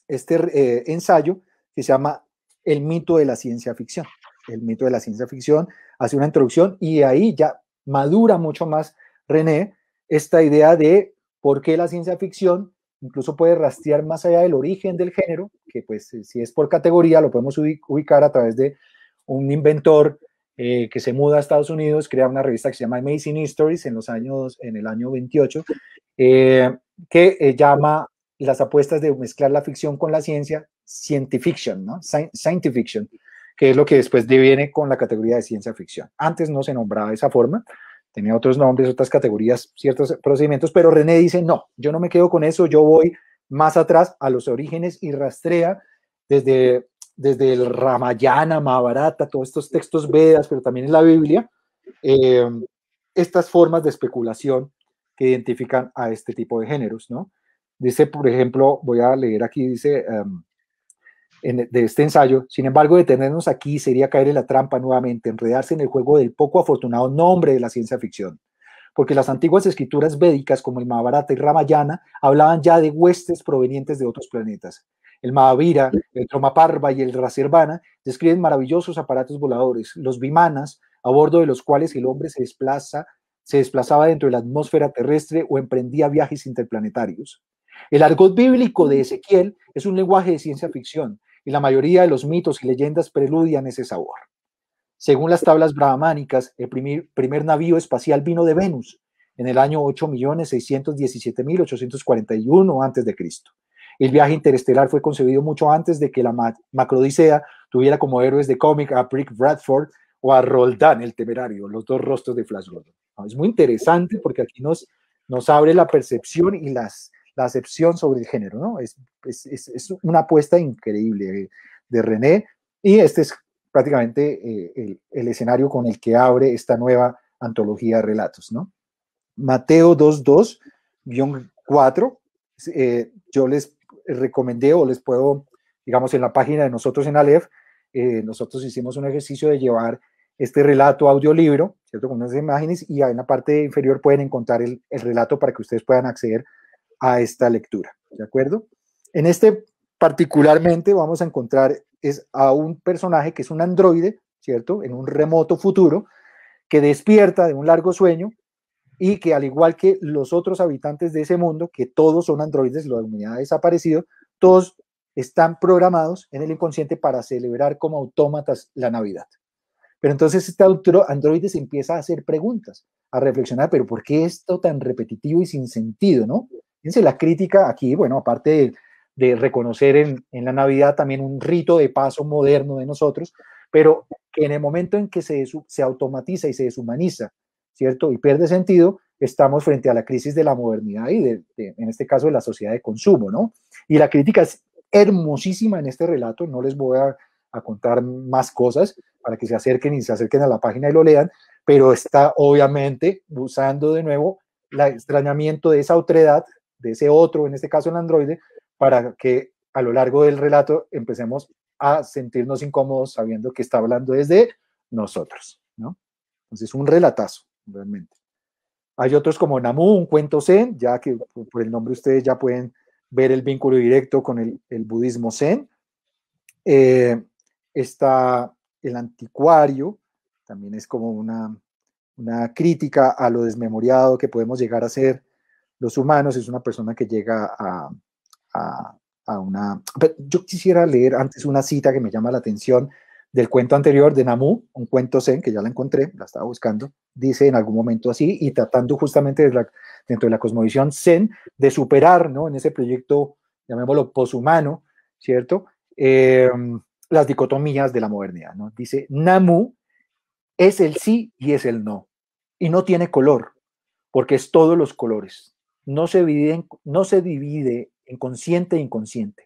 ensayo que se llama El mito de la ciencia ficción. El mito de la ciencia ficción hace una introducción y ahí ya madura mucho más René esta idea de por qué la ciencia ficción incluso puede rastrear más allá del origen del género, que pues si es por categoría lo podemos ubicar a través de un inventor que se muda a Estados Unidos, crea una revista que se llama Amazing Histories en el año 28, que llama las apuestas de mezclar la ficción con la ciencia, scientifiction, ¿no? Science fiction, que es lo que después deviene con la categoría de ciencia ficción. Antes no se nombraba de esa forma, tenía otros nombres, otras categorías, ciertos procedimientos, pero René dice, no, yo no me quedo con eso, yo voy más atrás a los orígenes y rastrea desde el Ramayana, Mahabharata, todos estos textos Vedas, pero también en la Biblia, estas formas de especulación que identifican a este tipo de géneros, ¿no? Dice, por ejemplo, voy a leer aquí, dice, de este ensayo, sin embargo, detenernos aquí sería caer en la trampa nuevamente, enredarse en el juego del poco afortunado nombre de la ciencia ficción, porque las antiguas escrituras védicas como el Mahabharata y Ramayana hablaban ya de huestes provenientes de otros planetas. El Mahavira, el Tromaparva y el Rasirvana describen maravillosos aparatos voladores, los vimanas, a bordo de los cuales el hombre se desplazaba dentro de la atmósfera terrestre o emprendía viajes interplanetarios. El argot bíblico de Ezequiel es un lenguaje de ciencia ficción y la mayoría de los mitos y leyendas preludian ese sabor. Según las tablas brahmánicas, el primer navío espacial vino de Venus en el año 8.617.841 a.C. El viaje interestelar fue concebido mucho antes de que la Macrodisea tuviera como héroes de cómic a Brick Bradford o a Roldán, el temerario, los dos rostros de Flash Gordon. Es muy interesante porque aquí nos abre la percepción y la acepción sobre el género, ¿no? Es una apuesta increíble de René, y este es prácticamente el escenario con el que abre esta nueva antología de relatos, ¿no? Mateo 22-4, yo les recomendé o les puedo, digamos, en la página de nosotros en Aleph, nosotros hicimos un ejercicio de llevar este relato audiolibro, ¿cierto? Con unas imágenes, y en la parte inferior pueden encontrar el relato para que ustedes puedan acceder a esta lectura, ¿de acuerdo? En este particularmente vamos a encontrar a un personaje que es un androide, ¿cierto? En un remoto futuro, que despierta de un largo sueño y que, al igual que los otros habitantes de ese mundo, que todos son androides, la humanidad ha desaparecido, todos están programados en el inconsciente para celebrar como autómatas la Navidad. Pero entonces este androide se empieza a hacer preguntas, a reflexionar, pero ¿por qué esto tan repetitivo y sin sentido, no? Fíjense la crítica aquí, bueno, aparte de reconocer en la Navidad también un rito de paso moderno de nosotros, pero que en el momento en que se automatiza y se deshumaniza, ¿cierto? Y pierde sentido, estamos frente a la crisis de la modernidad y en este caso de la sociedad de consumo, ¿no? Y la crítica es hermosísima en este relato, no les voy a contar más cosas para que se acerquen a la página y lo lean, pero está obviamente usando de nuevo el extrañamiento de esa otredad, de ese otro, en este caso el androide, para que a lo largo del relato empecemos a sentirnos incómodos sabiendo que está hablando desde nosotros, ¿no? Entonces, un relatazo, realmente. Hay otros como Namu, un cuento zen, ya que por el nombre ustedes ya pueden ver el vínculo directo con el budismo zen. Está el anticuario, también es como una crítica a lo desmemoriado que podemos llegar a ser los humanos. Es una persona que llega a una... Yo quisiera leer antes una cita que me llama la atención del cuento anterior de Namu, un cuento zen, que ya la encontré, la estaba buscando, dice en algún momento así, y tratando justamente dentro de la cosmovisión zen, de superar, ¿no? En ese proyecto, llamémoslo poshumano, ¿cierto? Las dicotomías de la modernidad, ¿no? Dice, Namu es el sí y es el no, y no tiene color, porque es todos los colores. No se divide en consciente e inconsciente.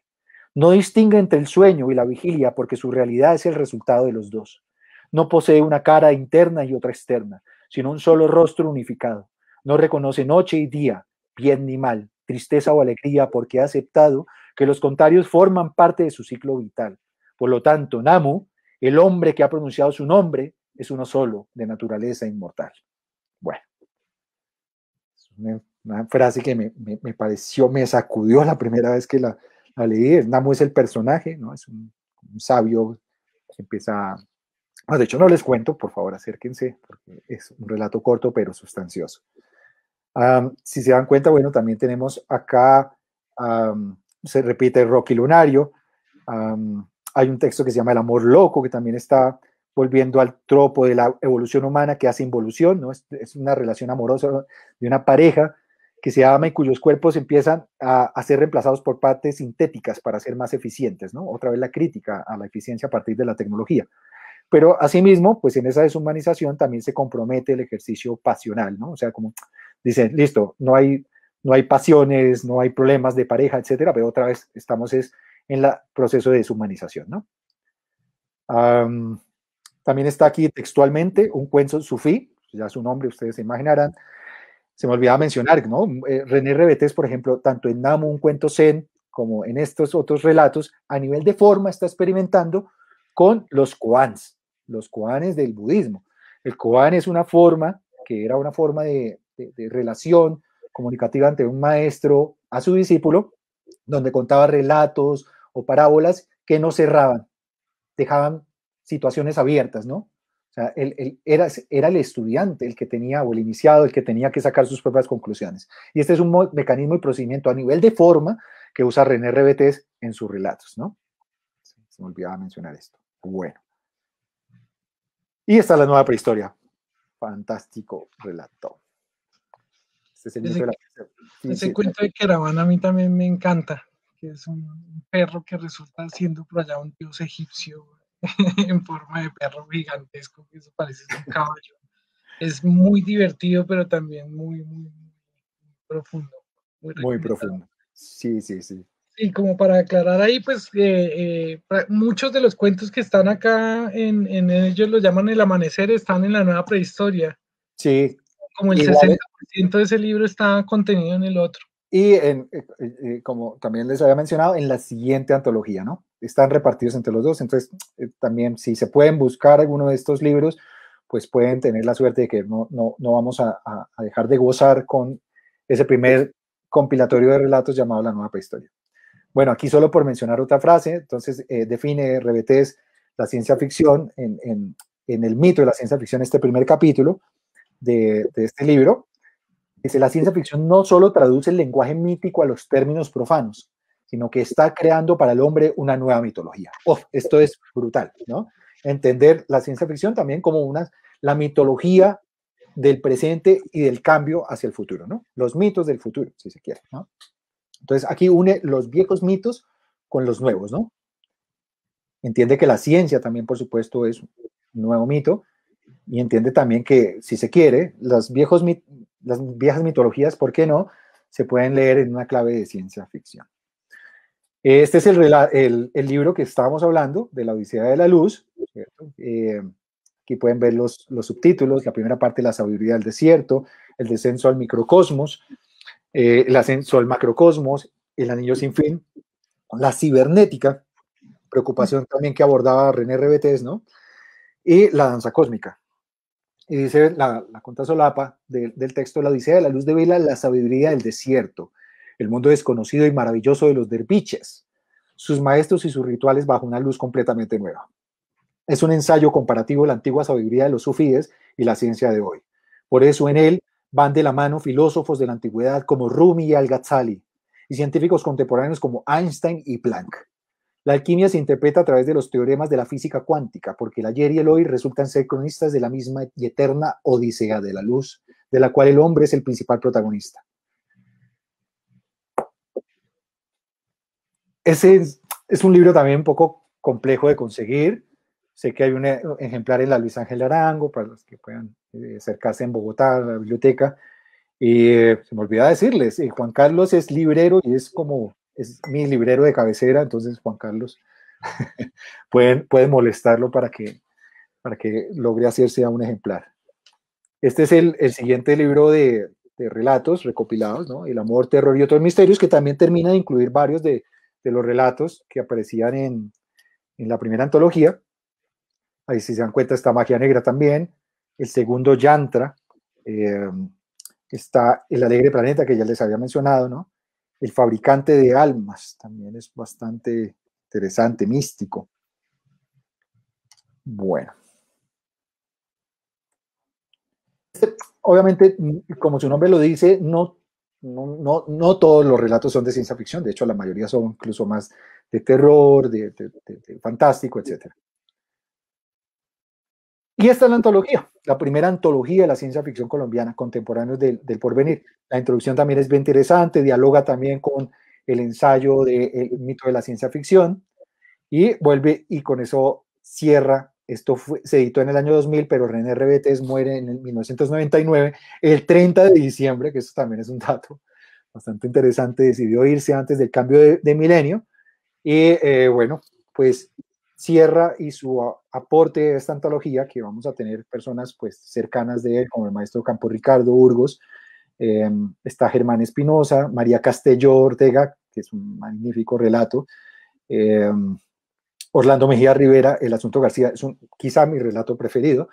No distingue entre el sueño y la vigilia, porque su realidad es el resultado de los dos. No posee una cara interna y otra externa, sino un solo rostro unificado. No reconoce noche y día, bien ni mal, tristeza o alegría, porque ha aceptado que los contrarios forman parte de su ciclo vital. Por lo tanto, Namu, el hombre que ha pronunciado su nombre, es uno solo, de naturaleza inmortal. Bueno, es una frase que me pareció, me sacudió la primera vez que la leí. Namu es el personaje, ¿no? Es un sabio que empieza... No, de hecho, no les cuento, por favor, acérquense, porque es un relato corto pero sustancioso. Si se dan cuenta, bueno, también tenemos acá, se repite Rocky Lunario. Hay un texto que se llama El amor loco, que también está volviendo al tropo de la evolución humana que hace involución, ¿no? Es una relación amorosa de una pareja que se ama y cuyos cuerpos empiezan a ser reemplazados por partes sintéticas para ser más eficientes, ¿no? Otra vez la crítica a la eficiencia a partir de la tecnología. Pero asimismo, pues en esa deshumanización también se compromete el ejercicio pasional, ¿no? O sea, como dicen, listo, no hay pasiones, no hay problemas de pareja, etcétera, pero otra vez estamos en el proceso de deshumanización, ¿no? También está aquí textualmente un cuento sufí, ya su nombre ustedes se imaginarán. Se me olvidaba mencionar, ¿no? René Rebetés, por ejemplo, tanto en Namu, un cuento zen, como en estos otros relatos, a nivel de forma está experimentando con los koanes del budismo. El koan es una forma, que era una forma de relación comunicativa entre un maestro a su discípulo, donde contaba relatos o parábolas que no cerraban, dejaban situaciones abiertas, ¿no? O sea, era el estudiante el que tenía, o el iniciado, el que tenía que sacar sus propias conclusiones. Y este es un mecanismo y procedimiento a nivel de forma que usa René Rebetés en sus relatos, ¿no? Se me olvidaba mencionar esto. Bueno. Y esta es la nueva prehistoria. Fantástico relato. Este es el mito de la... Ese cuento de Keraban a mí también me encanta, que es un perro que resulta siendo por allá un dios egipcio. en forma de perro gigantesco, que eso parece un caballo. Es muy divertido, pero también muy profundo, muy Muy recomendado. profundo. Sí, sí, sí. Y como para aclarar ahí, pues muchos de los cuentos que están acá en ellos lo llaman el amanecer, están en la nueva prehistoria. Sí, Como el igual 60% de ese libro está contenido en el otro. y como también les había mencionado, en la siguiente antología, ¿no? Están repartidos entre los dos, entonces también si se pueden buscar alguno de estos libros, pues pueden tener la suerte de que no vamos a dejar de gozar con ese primer compilatorio de relatos llamado La Nueva Prehistoria. Bueno, aquí solo por mencionar otra frase, entonces define Rebetés la ciencia ficción en el mito de la ciencia ficción, este primer capítulo de este libro. Dice, la ciencia ficción no solo traduce el lenguaje mítico a los términos profanos, sino que está creando para el hombre una nueva mitología. Oh, esto es brutal, ¿no? Entender la ciencia ficción también como la mitología del presente y del cambio hacia el futuro, ¿no? Los mitos del futuro, si se quiere, ¿no? Entonces aquí une los viejos mitos con los nuevos, ¿no? Entiende que la ciencia también, por supuesto, es un nuevo mito, y entiende también que, si se quiere, las viejas mitologías, ¿por qué no?, se pueden leer en una clave de ciencia ficción. Este es el libro que estábamos hablando, de la Odisea de la Luz, ¿cierto? Aquí pueden ver los subtítulos, la primera parte, la sabiduría del desierto, el descenso al microcosmos, el ascenso al macrocosmos, el anillo sin fin, la cibernética, preocupación también que abordaba René Rebetés, ¿no? Y la danza cósmica. Y dice la contrasolapa del texto, la Odisea de la Luz devela la sabiduría del desierto, el mundo desconocido y maravilloso de los derviches, sus maestros y sus rituales bajo una luz completamente nueva. Es un ensayo comparativo de la antigua sabiduría de los sufíes y la ciencia de hoy. Por eso en él van de la mano filósofos de la antigüedad como Rumi y Al-Ghazali, y científicos contemporáneos como Einstein y Planck. La alquimia se interpreta a través de los teoremas de la física cuántica, porque el ayer y el hoy resultan ser cronistas de la misma y eterna odisea de la luz, de la cual el hombre es el principal protagonista. Ese es un libro también un poco complejo de conseguir. Sé que hay un ejemplar en la Luis Ángel Arango, para los que puedan acercarse en Bogotá, a la biblioteca. Y se me olvidaba decirles, Juan Carlos es librero y es mi librero de cabecera, entonces Juan Carlos pueden molestarlo para que logre hacerse a un ejemplar. Este es el siguiente libro de relatos recopilados, ¿no? El amor, terror y otros misterios, que también termina de incluir varios de los relatos que aparecían en la primera antología. Ahí, si se dan cuenta, está Magia Negra también. El segundo, Yantra. Está El Alegre Planeta, que ya les había mencionado, ¿no? El Fabricante de Almas, también es bastante interesante, místico. Bueno. Obviamente, como su nombre lo dice, no todos los relatos son de ciencia ficción, de hecho la mayoría son incluso más de terror, de fantástico, etc. Y esta es la antología, la primera antología de la ciencia ficción colombiana, Contemporáneos del Porvenir. La introducción también es bien interesante, dialoga también con el ensayo del mito de la ciencia ficción, y vuelve, y con eso cierra. Esto se editó en el año 2000, pero René Rebetés muere en el 1999, el 30 de diciembre, que eso también es un dato bastante interesante. Decidió irse antes del cambio de milenio, y bueno, pues cierra, y su aporte a esta antología, que vamos a tener personas pues cercanas de él, como el maestro Campo Ricardo Burgos, está Germán Espinosa, María Castelló Ortega, que es un magnífico relato, Orlando Mejía Rivera, El Asunto García, es quizá mi relato preferido.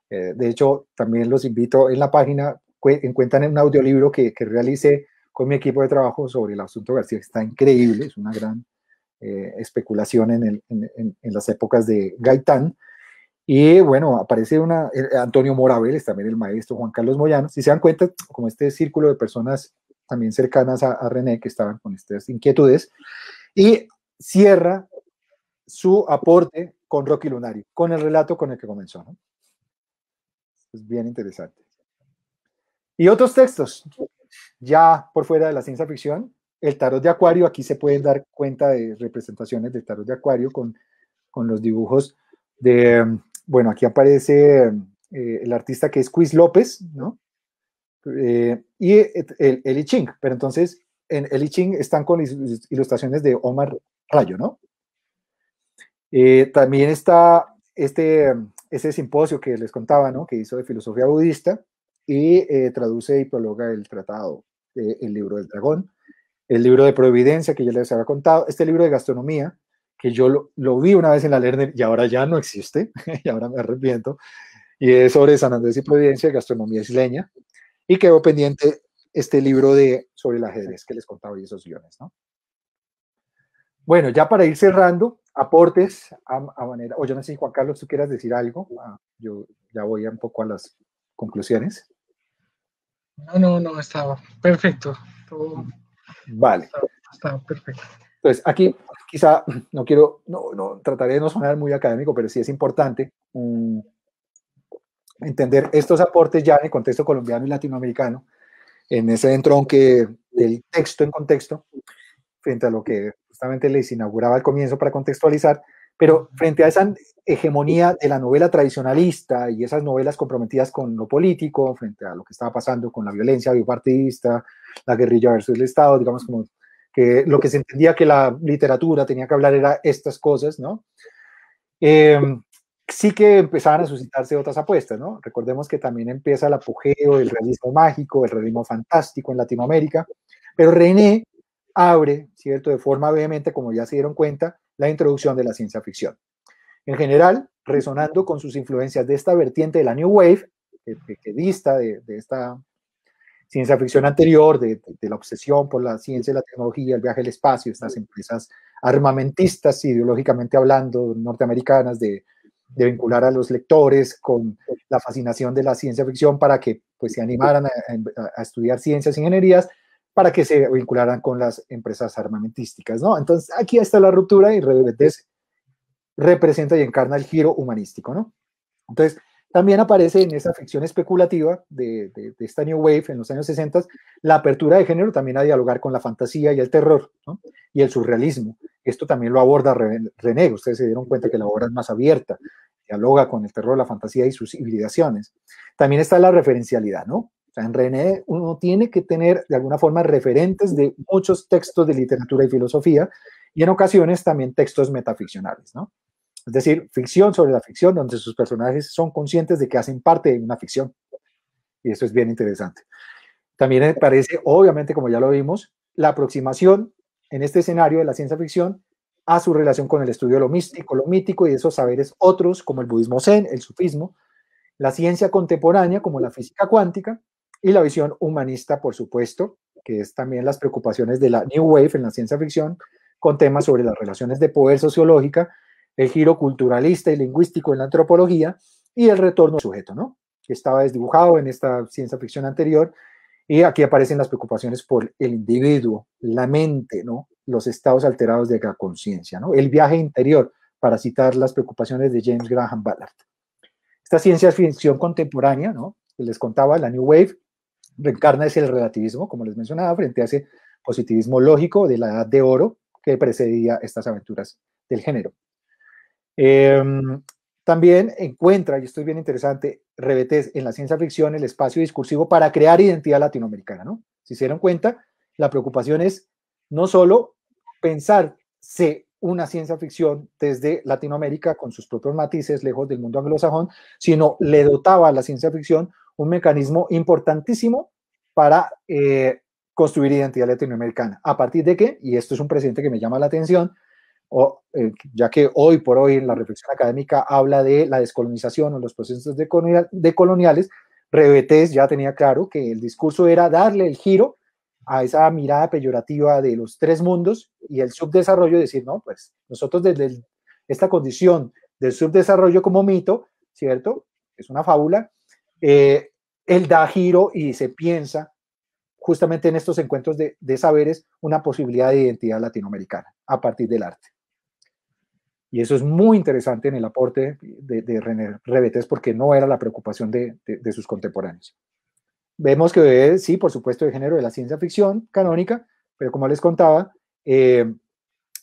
De hecho, también los invito, en la página encuentran un audiolibro que realicé con mi equipo de trabajo sobre El Asunto García, que está increíble, es una gran especulación en las épocas de Gaitán. Y bueno, aparece Antonio Moraveles, también el maestro Juan Carlos Moyano. Si se dan cuenta, como este círculo de personas también cercanas a René, que estaban con estas inquietudes, y cierra su aporte con Rocky Lunario, con el relato con el que comenzó, ¿no? Es bien interesante. Y otros textos, ya por fuera de la ciencia ficción, el tarot de Acuario. Aquí se pueden dar cuenta de representaciones del tarot de Acuario con los dibujos bueno, aquí aparece el artista que es Quiz López, ¿no? Y el I Ching, pero entonces en el I Ching están con ilustraciones de Omar Rayo, ¿no? También está este simposio que les contaba, ¿no? Que hizo de filosofía budista y traduce y prologa el tratado, el libro del dragón, el libro de Providencia que ya les había contado, este libro de gastronomía que yo lo vi una vez en la Lerner y ahora ya no existe, y ahora me arrepiento, y es sobre San Andrés y Providencia, gastronomía isleña, y quedó pendiente este libro sobre el ajedrez que les contaba y esos guiones, ¿no? Bueno, ya para ir cerrando, aportes a manera, o yo no sé si Juan Carlos, tú quieras decir algo, yo ya voy un poco a las conclusiones. No, estaba perfecto. Todo Vale. estaba perfecto. Entonces, aquí quizá no quiero, no trataré de no sonar muy académico, pero sí es importante entender estos aportes ya en el contexto colombiano y latinoamericano, en ese entronque del texto en contexto, frente a lo que justamente les inauguraba al comienzo para contextualizar, pero frente a esa hegemonía de la novela tradicionalista y esas novelas comprometidas con lo político, frente a lo que estaba pasando con la violencia bipartidista, la guerrilla versus el Estado, digamos como que lo que se entendía que la literatura tenía que hablar era estas cosas, ¿no? Sí que empezaban a suscitarse otras apuestas, ¿no? Recordemos que también empieza el apogeo del realismo mágico, el realismo fantástico en Latinoamérica, pero René abre, ¿cierto?, de forma vehemente, como ya se dieron cuenta, la introducción de la ciencia ficción. En general, resonando con sus influencias de esta vertiente de la New Wave, que dista de esta ciencia ficción anterior, de la obsesión por la ciencia y la tecnología, el viaje al espacio, estas empresas armamentistas, ideológicamente hablando, norteamericanas, de vincular a los lectores con la fascinación de la ciencia ficción para que pues, se animaran a estudiar ciencias e ingenierías, para que se vincularan con las empresas armamentísticas, ¿no? Entonces, aquí está la ruptura y Rebetes representa y encarna el giro humanístico, ¿no? Entonces, también aparece en esa ficción especulativa de esta New Wave en los años 60 la apertura de género también a dialogar con la fantasía y el terror, ¿no? Y el surrealismo. Esto también lo aborda René. Ustedes se dieron cuenta que la obra es más abierta, dialoga con el terror, la fantasía y sus hibridaciones. También está la referencialidad, ¿no? O sea, en René uno tiene que tener de alguna forma referentes de muchos textos de literatura y filosofía y en ocasiones también textos metaficcionales, ¿no? Es decir, ficción sobre la ficción, donde sus personajes son conscientes de que hacen parte de una ficción. Y eso es bien interesante. También parece, obviamente, como ya lo vimos, la aproximación en este escenario de la ciencia ficción a su relación con el estudio de lo místico, lo mítico y esos saberes otros, como el budismo zen, el sufismo, la ciencia contemporánea, como la física cuántica, y la visión humanista, por supuesto, que es también las preocupaciones de la New Wave en la ciencia ficción, con temas sobre las relaciones de poder sociológica, el giro culturalista y lingüístico en la antropología y el retorno al sujeto, ¿no? Que estaba desdibujado en esta ciencia ficción anterior, y aquí aparecen las preocupaciones por el individuo, la mente, ¿no? Los estados alterados de la conciencia, ¿no? El viaje interior, para citar las preocupaciones de James Graham Ballard. Esta ciencia ficción contemporánea, ¿no?, que les contaba, la New Wave, reencarna ese el relativismo, como les mencionaba, frente a ese positivismo lógico de la Edad de Oro que precedía estas aventuras del género. También encuentra, y esto es bien interesante, Rebetes en la ciencia ficción el espacio discursivo para crear identidad latinoamericana, ¿no? Si se dieron cuenta, la preocupación es no solo pensarse una ciencia ficción desde Latinoamérica con sus propios matices, lejos del mundo anglosajón, sino le dotaba a la ciencia ficción un mecanismo importantísimo para construir identidad latinoamericana. ¿A partir de qué? Y esto es un precedente que me llama la atención, ya que hoy por hoy en la reflexión académica habla de la descolonización o los procesos decoloniales, Rebetes ya tenía claro que el discurso era darle el giro a esa mirada peyorativa de los tres mundos y el subdesarrollo, decir, no, pues nosotros desde esta condición del subdesarrollo como mito, ¿cierto? Es una fábula, él da giro y se piensa justamente en estos encuentros de saberes una posibilidad de identidad latinoamericana a partir del arte. Y eso es muy interesante en el aporte de René Rebetes porque no era la preocupación de sus contemporáneos. Vemos que sí, por supuesto, de género de la ciencia ficción canónica, pero como les contaba,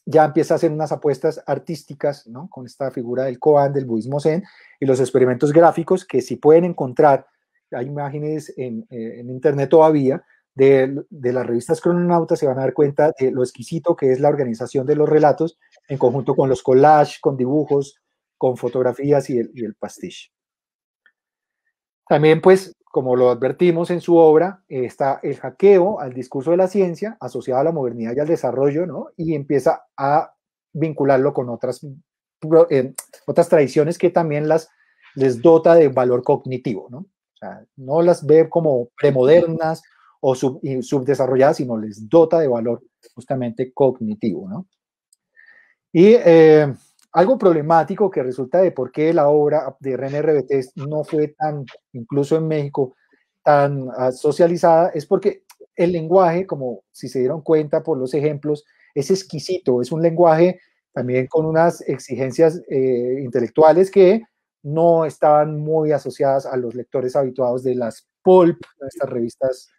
ya empieza a hacer unas apuestas artísticas, ¿no? Con esta figura del Koan, del budismo zen, y los experimentos gráficos que si pueden encontrar, hay imágenes en internet todavía, de las revistas Crononautas, se van a dar cuenta de lo exquisito que es la organización de los relatos en conjunto con los collages, con dibujos, con fotografías y el pastiche. También, pues, como lo advertimos en su obra, está el hackeo al discurso de la ciencia asociado a la modernidad y al desarrollo, ¿no? Y empieza a vincularlo con otras tradiciones que también les dota de valor cognitivo, ¿no? O sea, no las ve como premodernas o subdesarrolladas, sino les dota de valor justamente cognitivo, ¿no? Y algo problemático que resulta de por qué la obra de René Rebetés no fue tan, incluso en México, tan socializada, es porque el lenguaje, como si se dieron cuenta por los ejemplos, es exquisito, es un lenguaje también con unas exigencias intelectuales que no estaban muy asociadas a los lectores habituados de las pulp, estas revistas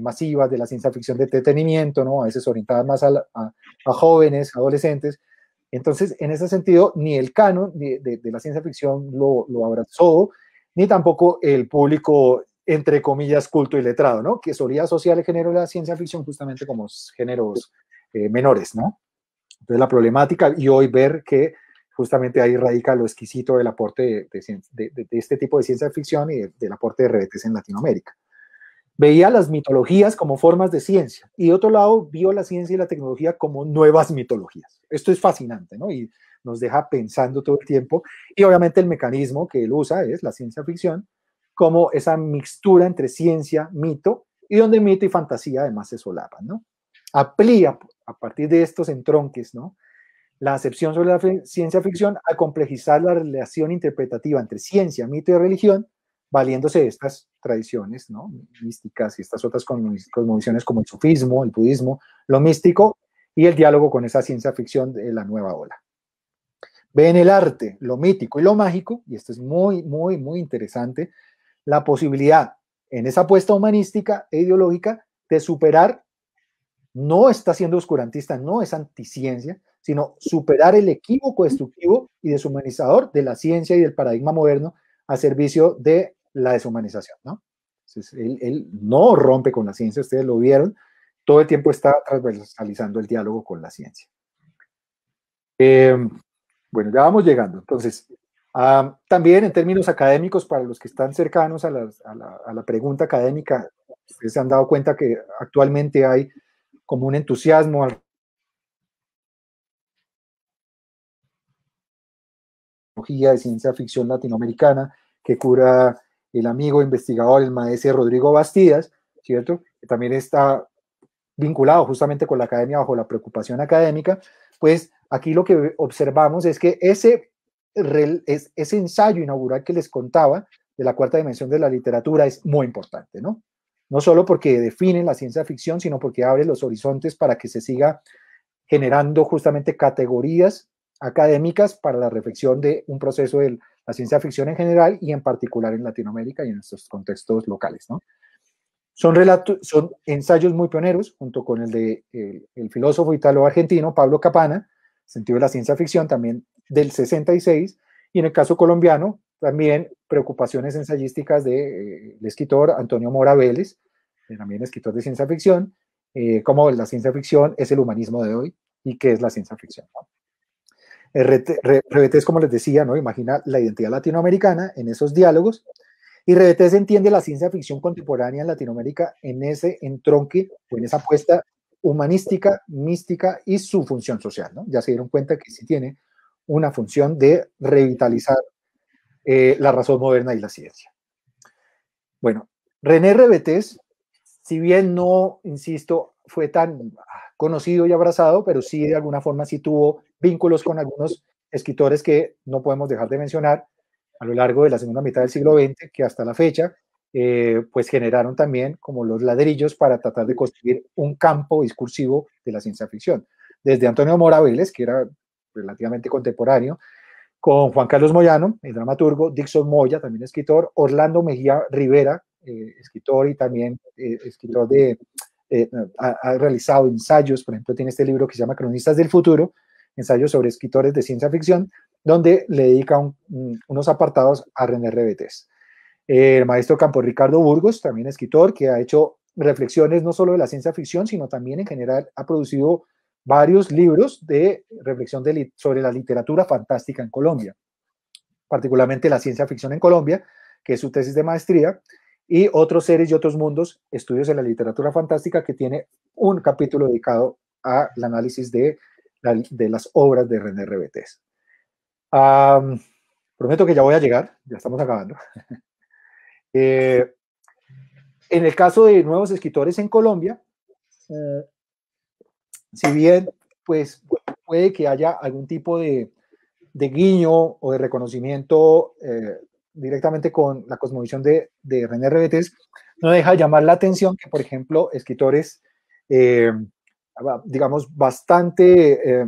masivas de la ciencia ficción de entretenimiento, ¿no? A veces orientadas más a jóvenes, adolescentes. Entonces, en ese sentido, ni el canon de la ciencia ficción lo abrazó, ni tampoco el público, entre comillas, culto y letrado, ¿no? Que solía asociar el género de la ciencia ficción justamente como géneros menores, ¿no? Entonces, la problemática, y hoy ver que justamente ahí radica lo exquisito del aporte de este tipo de ciencia ficción y del aporte de Rebetés en Latinoamérica. Veía las mitologías como formas de ciencia y de otro lado vio la ciencia y la tecnología como nuevas mitologías. Esto es fascinante, ¿no? Y nos deja pensando todo el tiempo. Y obviamente el mecanismo que él usa es la ciencia ficción como esa mixtura entre ciencia, mito, y donde mito y fantasía además se solapan, ¿no? Amplía a partir de estos entronques, ¿no? La acepción sobre la ciencia ficción a complejizar la relación interpretativa entre ciencia, mito y religión, valiéndose de estas tradiciones, ¿no? Místicas y estas otras cosmovisiones como el sufismo, el budismo, lo místico y el diálogo con esa ciencia ficción de la nueva ola. Ve en el arte lo mítico y lo mágico, y esto es muy, muy, muy interesante, la posibilidad en esa apuesta humanística e ideológica de superar, no está siendo oscurantista, no es anticiencia, sino superar el equívoco destructivo y deshumanizador de la ciencia y del paradigma moderno a servicio de la deshumanización, ¿no? Entonces, él no rompe con la ciencia, ustedes lo vieron, todo el tiempo está transversalizando el diálogo con la ciencia. Bueno, ya vamos llegando. Entonces, también en términos académicos, para los que están cercanos a la pregunta académica, ustedes se han dado cuenta que actualmente hay como un entusiasmo al de ciencia ficción latinoamericana que cura el amigo investigador, el maestro Rodrigo Bastidas, ¿cierto? Que también está vinculado justamente con la academia bajo la preocupación académica. Pues aquí lo que observamos es que ese ensayo inaugural que les contaba de la cuarta dimensión de la literatura es muy importante, ¿no? No solo porque define la ciencia ficción, sino porque abre los horizontes para que se siga generando justamente categorías académicas para la reflexión de un proceso de la ciencia ficción en general y en particular en Latinoamérica y en estos contextos locales, ¿no? Son ensayos muy pioneros, junto con el de el filósofo italo-argentino Pablo Capana, sentido de la ciencia ficción, también del 66, y en el caso colombiano, también preocupaciones ensayísticas del escritor Antonio Mora Vélez, también escritor de ciencia ficción, cómo la ciencia ficción es el humanismo de hoy y qué es la ciencia ficción, ¿no? Rebetés, como les decía, ¿no? Imagina la identidad latinoamericana en esos diálogos, y Rebetés entiende la ciencia ficción contemporánea en Latinoamérica en ese entronque o en esa apuesta humanística, mística y su función social, ¿no? Ya se dieron cuenta que sí tiene una función de revitalizar la razón moderna y la ciencia. Bueno, René Rebetés, si bien no, insisto, fue tan conocido y abrazado, pero sí de alguna forma sí tuvo vínculos con algunos escritores que no podemos dejar de mencionar a lo largo de la segunda mitad del siglo XX, que hasta la fecha, pues generaron también como los ladrillos para tratar de construir un campo discursivo de la ciencia ficción. Desde Antonio Mora Vélez, que era relativamente contemporáneo, con Juan Carlos Moyano, el dramaturgo, Dixon Moya, también escritor, Orlando Mejía Rivera, escritor y también escritor de ha realizado ensayos, por ejemplo, tiene este libro que se llama Cronistas del Futuro, ensayos sobre escritores de ciencia ficción, donde le dedica unos apartados a René Rebetés. El maestro Campos Ricardo Burgos, también escritor, que ha hecho reflexiones no solo de la ciencia ficción, sino también en general ha producido varios libros de reflexión sobre la literatura fantástica en Colombia, particularmente la ciencia ficción en Colombia, que es su tesis de maestría, y otros seres y otros mundos, estudios en la literatura fantástica, que tiene un capítulo dedicado al análisis de las obras de René Rebetés. Prometo que ya voy a llegar, ya estamos acabando. En el caso de nuevos escritores en Colombia, si bien pues, puede que haya algún tipo de guiño o de reconocimiento directamente con la cosmovisión de René Rebetés, no deja de llamar la atención que, por ejemplo, escritores, digamos, bastante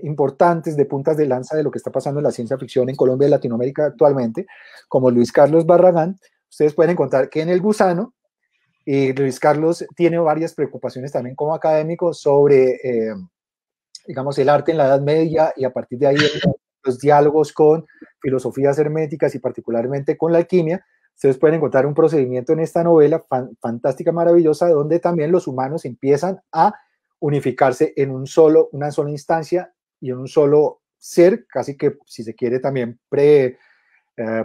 importantes, de puntas de lanza de lo que está pasando en la ciencia ficción en Colombia y Latinoamérica actualmente, como Luis Carlos Barragán, ustedes pueden encontrar que en El Gusano, Luis Carlos tiene varias preocupaciones también como académico sobre, digamos, el arte en la Edad Media, y a partir de ahí los diálogos con filosofías herméticas y particularmente con la alquimia. Ustedes pueden encontrar un procedimiento en esta novela fantástica, maravillosa, donde también los humanos empiezan a unificarse en una sola instancia y en un solo ser, casi que, si se quiere, también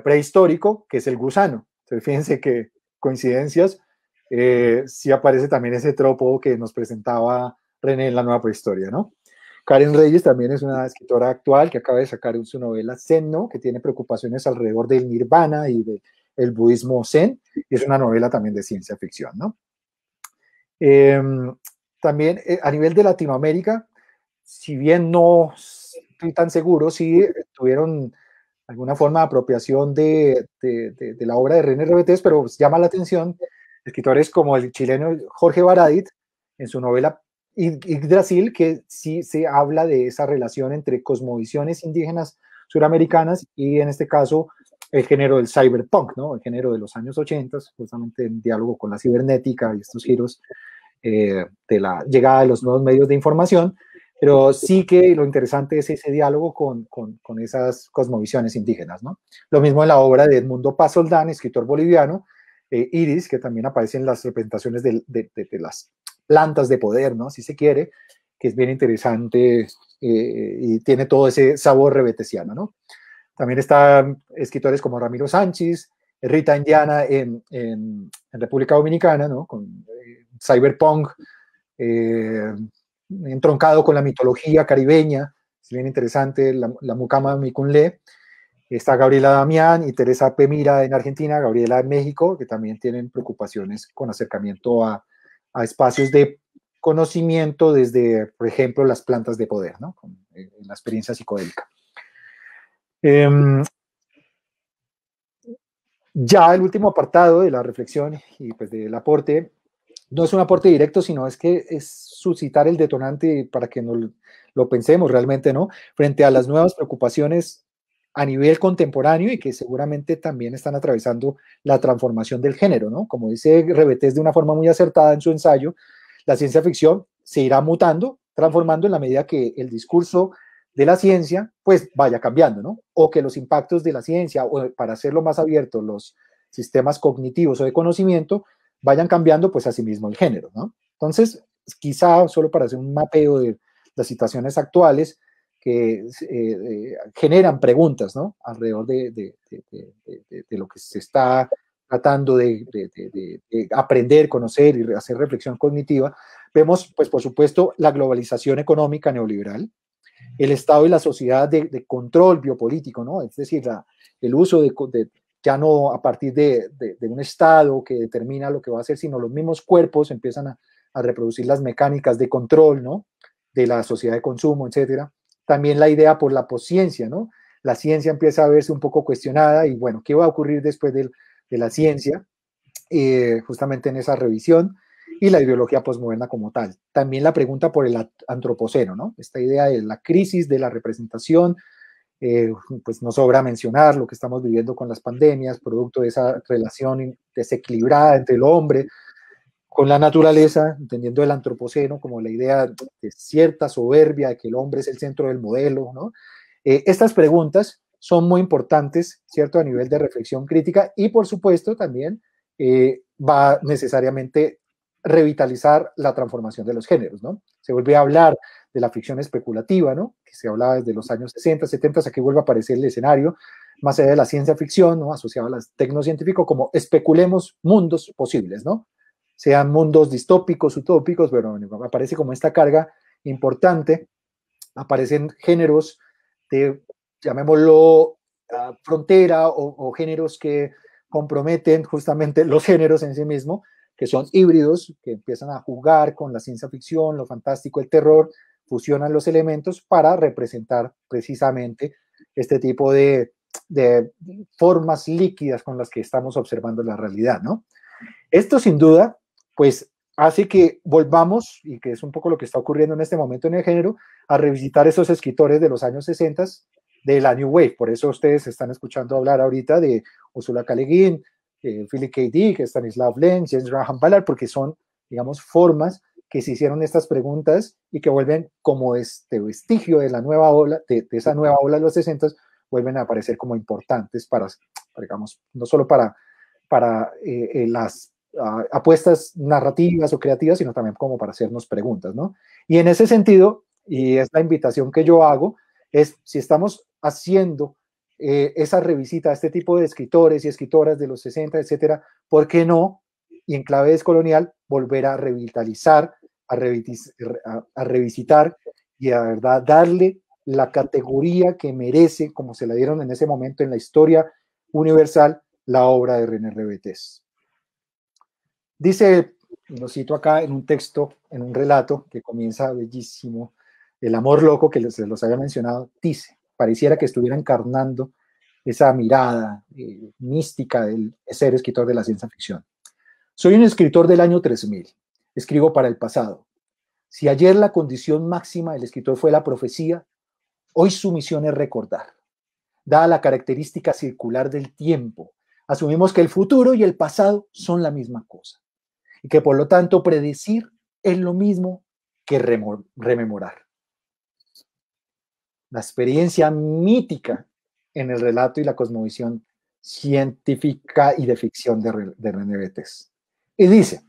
prehistórico, que es el gusano. Entonces, fíjense que coincidencias, sí aparece también ese tropo que nos presentaba René en la Nueva Prehistoria, ¿no? Karen Reyes también es una escritora actual que acaba de sacar su novela Zen, ¿no? Que tiene preocupaciones alrededor del nirvana y del budismo zen, y es una novela también de ciencia ficción, ¿no? También a nivel de Latinoamérica, si bien no estoy tan seguro, sí tuvieron alguna forma de apropiación de la obra de René Rebetés, pero llama la atención escritores como el chileno Jorge Baradit, en su novela Yggdrasil, que sí se habla de esa relación entre cosmovisiones indígenas suramericanas y, en este caso, el género del cyberpunk, ¿no? El género de los años 80, justamente en diálogo con la cibernética y estos giros de la llegada de los nuevos medios de información, pero sí que lo interesante es ese diálogo con esas cosmovisiones indígenas, ¿no? Lo mismo en la obra de Edmundo Paz Soldán, escritor boliviano, Iris, que también aparece en las representaciones de las plantas de poder, ¿no? Si se quiere, que es bien interesante y tiene todo ese sabor rebetesiano, ¿no? También están escritores como Ramiro Sánchez, Rita Indiana en República Dominicana, ¿no? Con cyberpunk, entroncado con la mitología caribeña, es bien interesante, la Mucama Micunlé. Está Gabriela Damián y Teresa Pemira en Argentina, Gabriela en México, que también tienen preocupaciones con acercamiento a espacios de conocimiento desde, por ejemplo, las plantas de poder, ¿no? Con la experiencia psicodélica. Ya el último apartado de la reflexión y pues del aporte, no es un aporte directo, sino es que es suscitar el detonante para que nos lo pensemos realmente, ¿no? Frente a las nuevas preocupaciones a nivel contemporáneo y que seguramente también están atravesando la transformación del género, ¿no? Como dice Rebetés de una forma muy acertada en su ensayo, la ciencia ficción se irá mutando, transformando en la medida que el discurso de la ciencia pues vaya cambiando, ¿no? O que los impactos de la ciencia, o para hacerlo más abierto, los sistemas cognitivos o de conocimiento vayan cambiando pues asimismo el género, ¿no? Entonces, quizá solo para hacer un mapeo de las situaciones actuales que generan preguntas, ¿no? Alrededor de lo que se está tratando de aprender, conocer y hacer reflexión cognitiva, vemos, pues, por supuesto, la globalización económica neoliberal, el Estado y la sociedad de control biopolítico, ¿no? Es decir, el uso ya no a partir de un Estado que determina lo que va a hacer, sino los mismos cuerpos empiezan a reproducir las mecánicas de control, ¿no? De la sociedad de consumo, etcétera. También la idea por la posciencia, ¿no? La ciencia empieza a verse un poco cuestionada y, bueno, ¿qué va a ocurrir después de la ciencia? Justamente en esa revisión, y la ideología posmoderna como tal. También la pregunta por el antropoceno, ¿no? Esta idea de la crisis de la representación, pues no sobra mencionar lo que estamos viviendo con las pandemias, producto de esa relación desequilibrada entre el hombre con la naturaleza, entendiendo el antropoceno como la idea de cierta soberbia de que el hombre es el centro del modelo, ¿no? Estas preguntas son muy importantes, ¿cierto? A nivel de reflexión crítica y, por supuesto, también va necesariamente revitalizar la transformación de los géneros, ¿no? Se vuelve a hablar de la ficción especulativa, ¿no? Que se hablaba desde los años 60, 70, aquí vuelve a aparecer el escenario, más allá de la ciencia ficción, ¿no? Asociada a las tecnocientífico, como especulemos mundos posibles, ¿no? Sean mundos distópicos, utópicos, pero bueno, aparece como esta carga importante, aparecen géneros de, llamémoslo, frontera o géneros que comprometen justamente los géneros en sí mismos, que son híbridos, que empiezan a jugar con la ciencia ficción, lo fantástico, el terror, fusionan los elementos para representar precisamente este tipo de formas líquidas con las que estamos observando la realidad, ¿no? Esto sin duda, pues hace que volvamos, y que es un poco lo que está ocurriendo en este momento en el género, a revisitar esos escritores de los años 60 de la New Wave. Por eso ustedes están escuchando hablar ahorita de Ursula K. Le Guin, Philip K. Dick, Stanislav Lem, James Graham Ballard, porque son, digamos, formas que se hicieron estas preguntas y que vuelven como este vestigio de la nueva ola, de esa nueva ola de los 60, vuelven a aparecer como importantes para digamos, no solo para las apuestas narrativas o creativas, sino también como para hacernos preguntas, ¿no? Y en ese sentido, y es la invitación que yo hago, es si estamos haciendo esa revisita a este tipo de escritores y escritoras de los 60, etcétera, ¿por qué no? Y en clave descolonial, volver a revitalizar, a revisitar y a verdad darle la categoría que merece, como se la dieron en ese momento en la historia universal, la obra de René Rebetés. Dice, lo cito acá en un texto, en un relato que comienza bellísimo, El amor loco que se los había mencionado, dice, pareciera que estuviera encarnando esa mirada mística del ser escritor de la ciencia ficción. Soy un escritor del año 3000, escribo para el pasado. Si ayer la condición máxima del escritor fue la profecía, hoy su misión es recordar. Dada la característica circular del tiempo, asumimos que el futuro y el pasado son la misma cosa y que por lo tanto predecir es lo mismo que rememorar. La experiencia mítica en el relato y la cosmovisión científica y de ficción de René Betés. Y dice,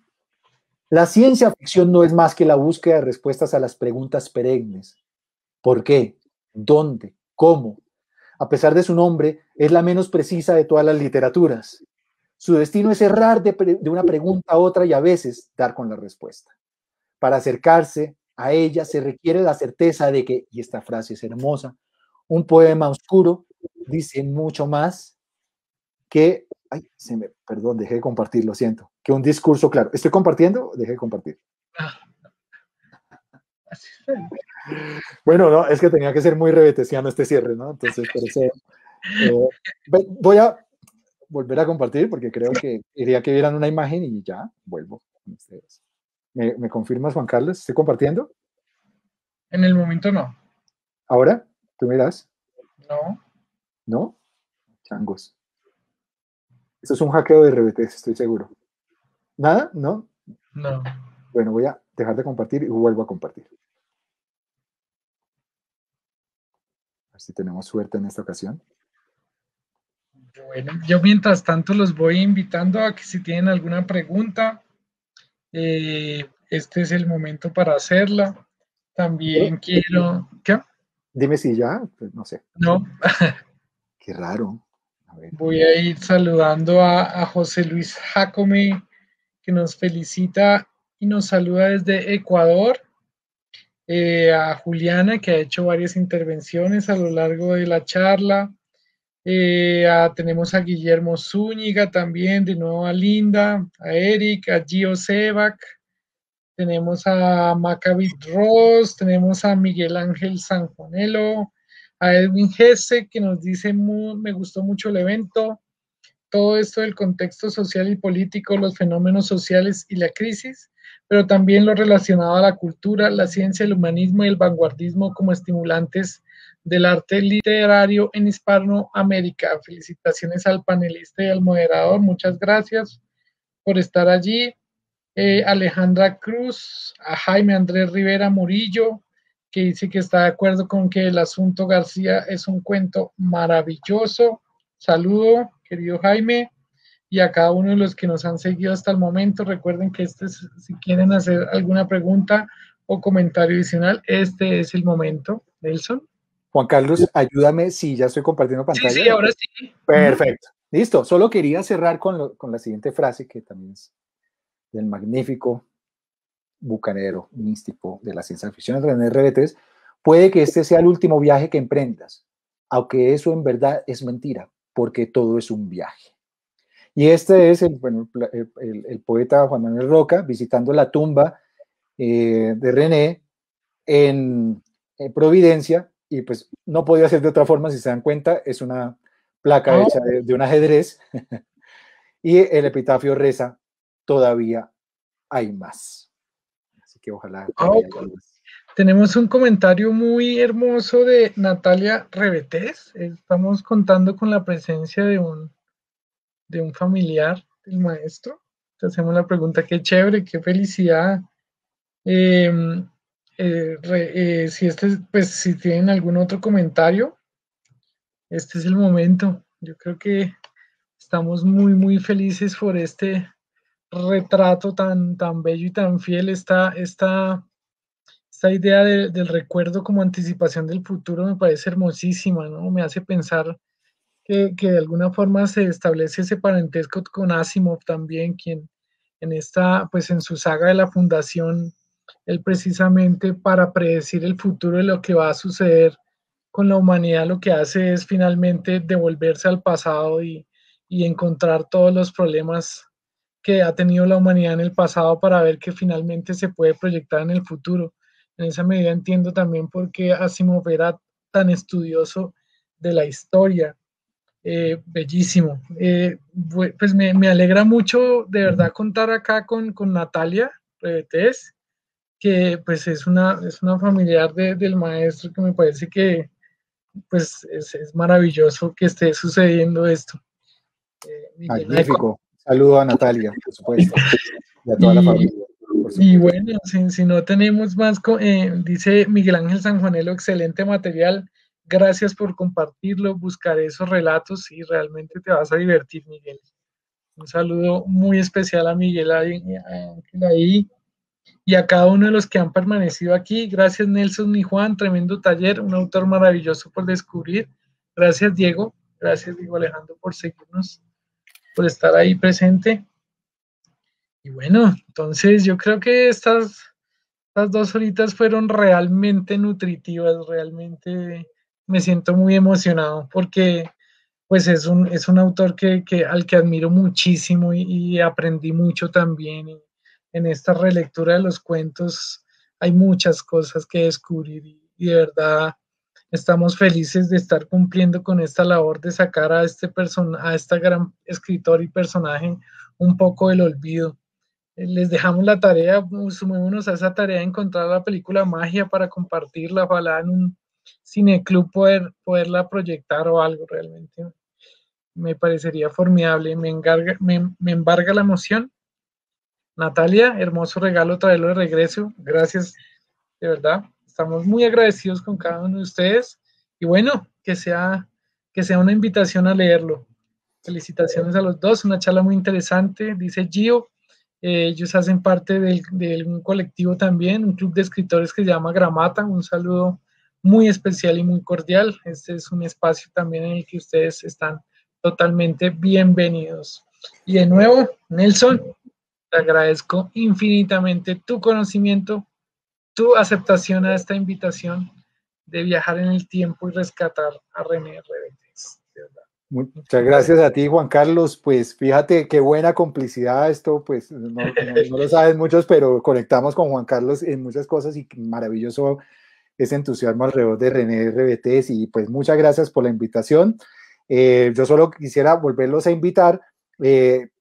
la ciencia ficción no es más que la búsqueda de respuestas a las preguntas perennes. ¿Por qué? ¿Dónde? ¿Cómo? A pesar de su nombre, es la menos precisa de todas las literaturas. Su destino es errar de una pregunta a otra y a veces dar con la respuesta. Para acercarse a ella se requiere la certeza de que, y esta frase es hermosa, un poema oscuro dice mucho más que, perdón, dejé de compartir, lo siento, que un discurso claro. ¿Estoy compartiendo? Dejé de compartir. Bueno, no, es que tenía que ser muy rebetesiano este cierre, ¿no? Entonces, por eso, voy a volver a compartir porque creo que quería que vieran una imagen y ya vuelvo con ustedes. ¿Me confirmas, Juan Carlos? ¿Estoy compartiendo? En el momento no. ¿Ahora? ¿Tú miras? No. ¿No? Changos. Esto es un hackeo de RBT, estoy seguro. ¿Nada? ¿No? No. Bueno, voy a dejar de compartir y vuelvo a compartir. A ver si tenemos suerte en esta ocasión. Bueno, yo mientras tanto los voy invitando a que si tienen alguna pregunta, este es el momento para hacerla. También quiero... ¿Qué? Dime si ya, pues no sé. No. Qué raro. A ver. Voy a ir saludando a José Luis Jacome, que nos felicita y nos saluda desde Ecuador. A Juliana, que ha hecho varias intervenciones a lo largo de la charla. Tenemos a Guillermo Zúñiga también, de nuevo a Linda, a Eric, a Gio Sebac, tenemos a Maccabi Ross, tenemos a Miguel Ángel Sanjuanelo, a Edwin Gese, que nos dice, me gustó mucho el evento, todo esto del contexto social y político, los fenómenos sociales y la crisis, pero también lo relacionado a la cultura, la ciencia, el humanismo y el vanguardismo como estimulantes del arte literario en Hispanoamérica. Felicitaciones al panelista y al moderador, muchas gracias por estar allí. Alejandra Cruz, a Jaime Andrés Rivera Murillo, que dice que está de acuerdo con que El Asunto García es un cuento maravilloso. Saludo, querido Jaime, y a cada uno de los que nos han seguido hasta el momento. Recuerden que si quieren hacer alguna pregunta o comentario adicional, este es el momento. Nelson. Juan Carlos, ayúdame si ya estoy compartiendo pantalla. Sí, ahora sí. Perfecto. Listo. Solo quería cerrar con la siguiente frase, que también es del magnífico bucanero místico de la ciencia ficción, René Revetés. Puede que este sea el último viaje que emprendas, aunque eso en verdad es mentira, porque todo es un viaje. Y este es el poeta Juan Manuel Roca visitando la tumba de René en Providencia, y pues no podía ser de otra forma. Si se dan cuenta, es una placa hecha de un ajedrez y el epitafio reza: todavía hay más. Así que ojalá todavía haya más. Tenemos un comentario muy hermoso de Natalia Revetés. Estamos contando con la presencia de un familiar del maestro. Te hacemos la pregunta: qué chévere, qué felicidad. Si tienen algún otro comentario, este es el momento. Yo creo que estamos muy, muy felices por este retrato tan, tan bello y tan fiel. Esta idea del recuerdo como anticipación del futuro me parece hermosísima, ¿no? Me hace pensar que de alguna forma se establece ese parentesco con Asimov también, quien pues en su saga de la fundación, él precisamente para predecir el futuro de lo que va a suceder con la humanidad, lo que hace es finalmente devolverse al pasado y encontrar todos los problemas que ha tenido la humanidad en el pasado para ver que finalmente se puede proyectar en el futuro. En esa medida entiendo también por qué Asimov era tan estudioso de la historia. Bellísimo. Pues me alegra mucho de verdad contar acá con Natalia Revetés, que pues es una familiar del maestro, que me parece que pues es maravilloso que esté sucediendo esto. Magnífico. Saludo a Natalia, por supuesto, y a toda la familia. Y bueno, si no tenemos más, dice Miguel Ángel Sanjuanelo: excelente material, gracias por compartirlo, buscaré esos relatos y realmente te vas a divertir, Miguel. Un saludo muy especial a Miguel ahí y a cada uno de los que han permanecido aquí. Gracias, Nelson y Juan, tremendo taller, un autor maravilloso por descubrir. Gracias, Diego Alejandro, por seguirnos, por estar ahí presente. Y bueno, entonces yo creo que estas 2 horitas fueron realmente nutritivas, realmente me siento muy emocionado porque pues es un autor al que admiro muchísimo y aprendí mucho también. Y en esta relectura de los cuentos hay muchas cosas que descubrir y de verdad estamos felices de estar cumpliendo con esta labor de sacar a este gran escritor y personaje un poco del olvido. Les dejamos la tarea, sumémonos a esa tarea de encontrar la película Magia para compartirla, ojalá en un cineclub poderla proyectar o algo. Realmente me parecería formidable, me embarga la emoción. Natalia, hermoso regalo traerlo de regreso, gracias, de verdad, estamos muy agradecidos con cada uno de ustedes y bueno, que sea una invitación a leerlo. Felicitaciones a los dos, una charla muy interesante, dice Gio. Ellos hacen parte de un colectivo también, un club de escritores que se llama Gramata. Un saludo muy especial y muy cordial. Este es un espacio también en el que ustedes están totalmente bienvenidos. Y de nuevo, Nelson, te agradezco infinitamente tu conocimiento, tu aceptación a esta invitación de viajar en el tiempo y rescatar a René Revetés. De verdad. Muchas gracias a ti, Juan Carlos. Pues fíjate qué buena complicidad esto, pues no lo saben muchos, pero conectamos con Juan Carlos en muchas cosas y maravilloso ese entusiasmo alrededor de René Revetés. Y pues muchas gracias por la invitación. Yo solo quisiera volverlos a invitar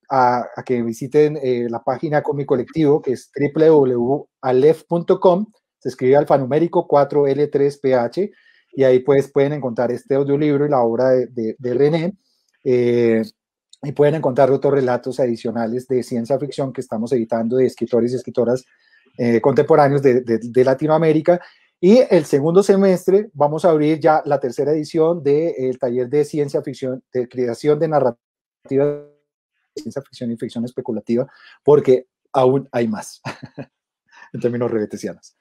a que visiten la página con mi colectivo, que es www.alef.com. Se escribe alfanumérico 4L3PH. Y ahí pues pueden encontrar este audiolibro y la obra de René. y pueden encontrar otros relatos adicionales de ciencia ficción que estamos editando de escritores y escritoras contemporáneos de Latinoamérica. Y el segundo semestre vamos a abrir ya la tercera edición del taller de ciencia ficción, de creación de narrativa, ciencia ficción y ficción especulativa, porque aún hay más en términos rebetesianos.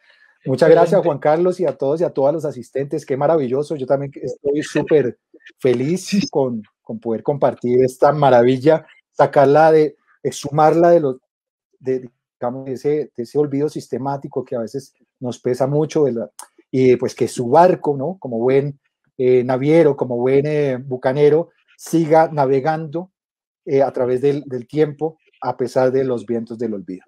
Muchas gracias, Juan Carlos, y a todos y a todas los asistentes. Qué maravilloso. Yo también estoy súper feliz con poder compartir esta maravilla, sacarla sumarla digamos, de ese olvido sistemático que a veces nos pesa mucho, y pues que su barco, ¿no? Como buen naviero, como buen bucanero, siga navegando a través del tiempo, a pesar de los vientos del olvido.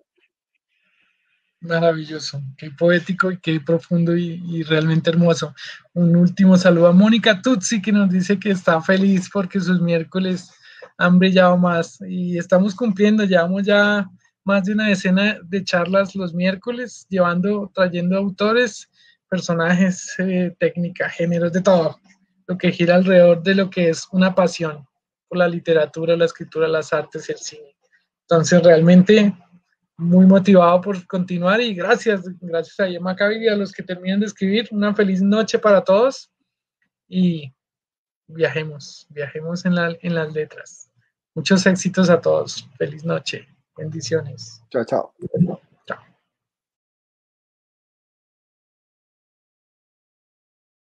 Maravilloso, qué poético y qué profundo y realmente hermoso. Un último saludo a Mónica Tutsi, que nos dice que está feliz porque sus miércoles han brillado más y estamos cumpliendo, llevamos ya más de una decena de charlas los miércoles, trayendo autores, personajes, técnica, géneros, de todo, lo que gira alrededor de lo que es una pasión por la literatura, la escritura, las artes y el cine. Entonces realmente muy motivado por continuar y gracias a Maccabi y a los que terminan de escribir. Una feliz noche para todos y viajemos en las letras. Muchos éxitos a todos. Feliz noche. Bendiciones. Chao, chao.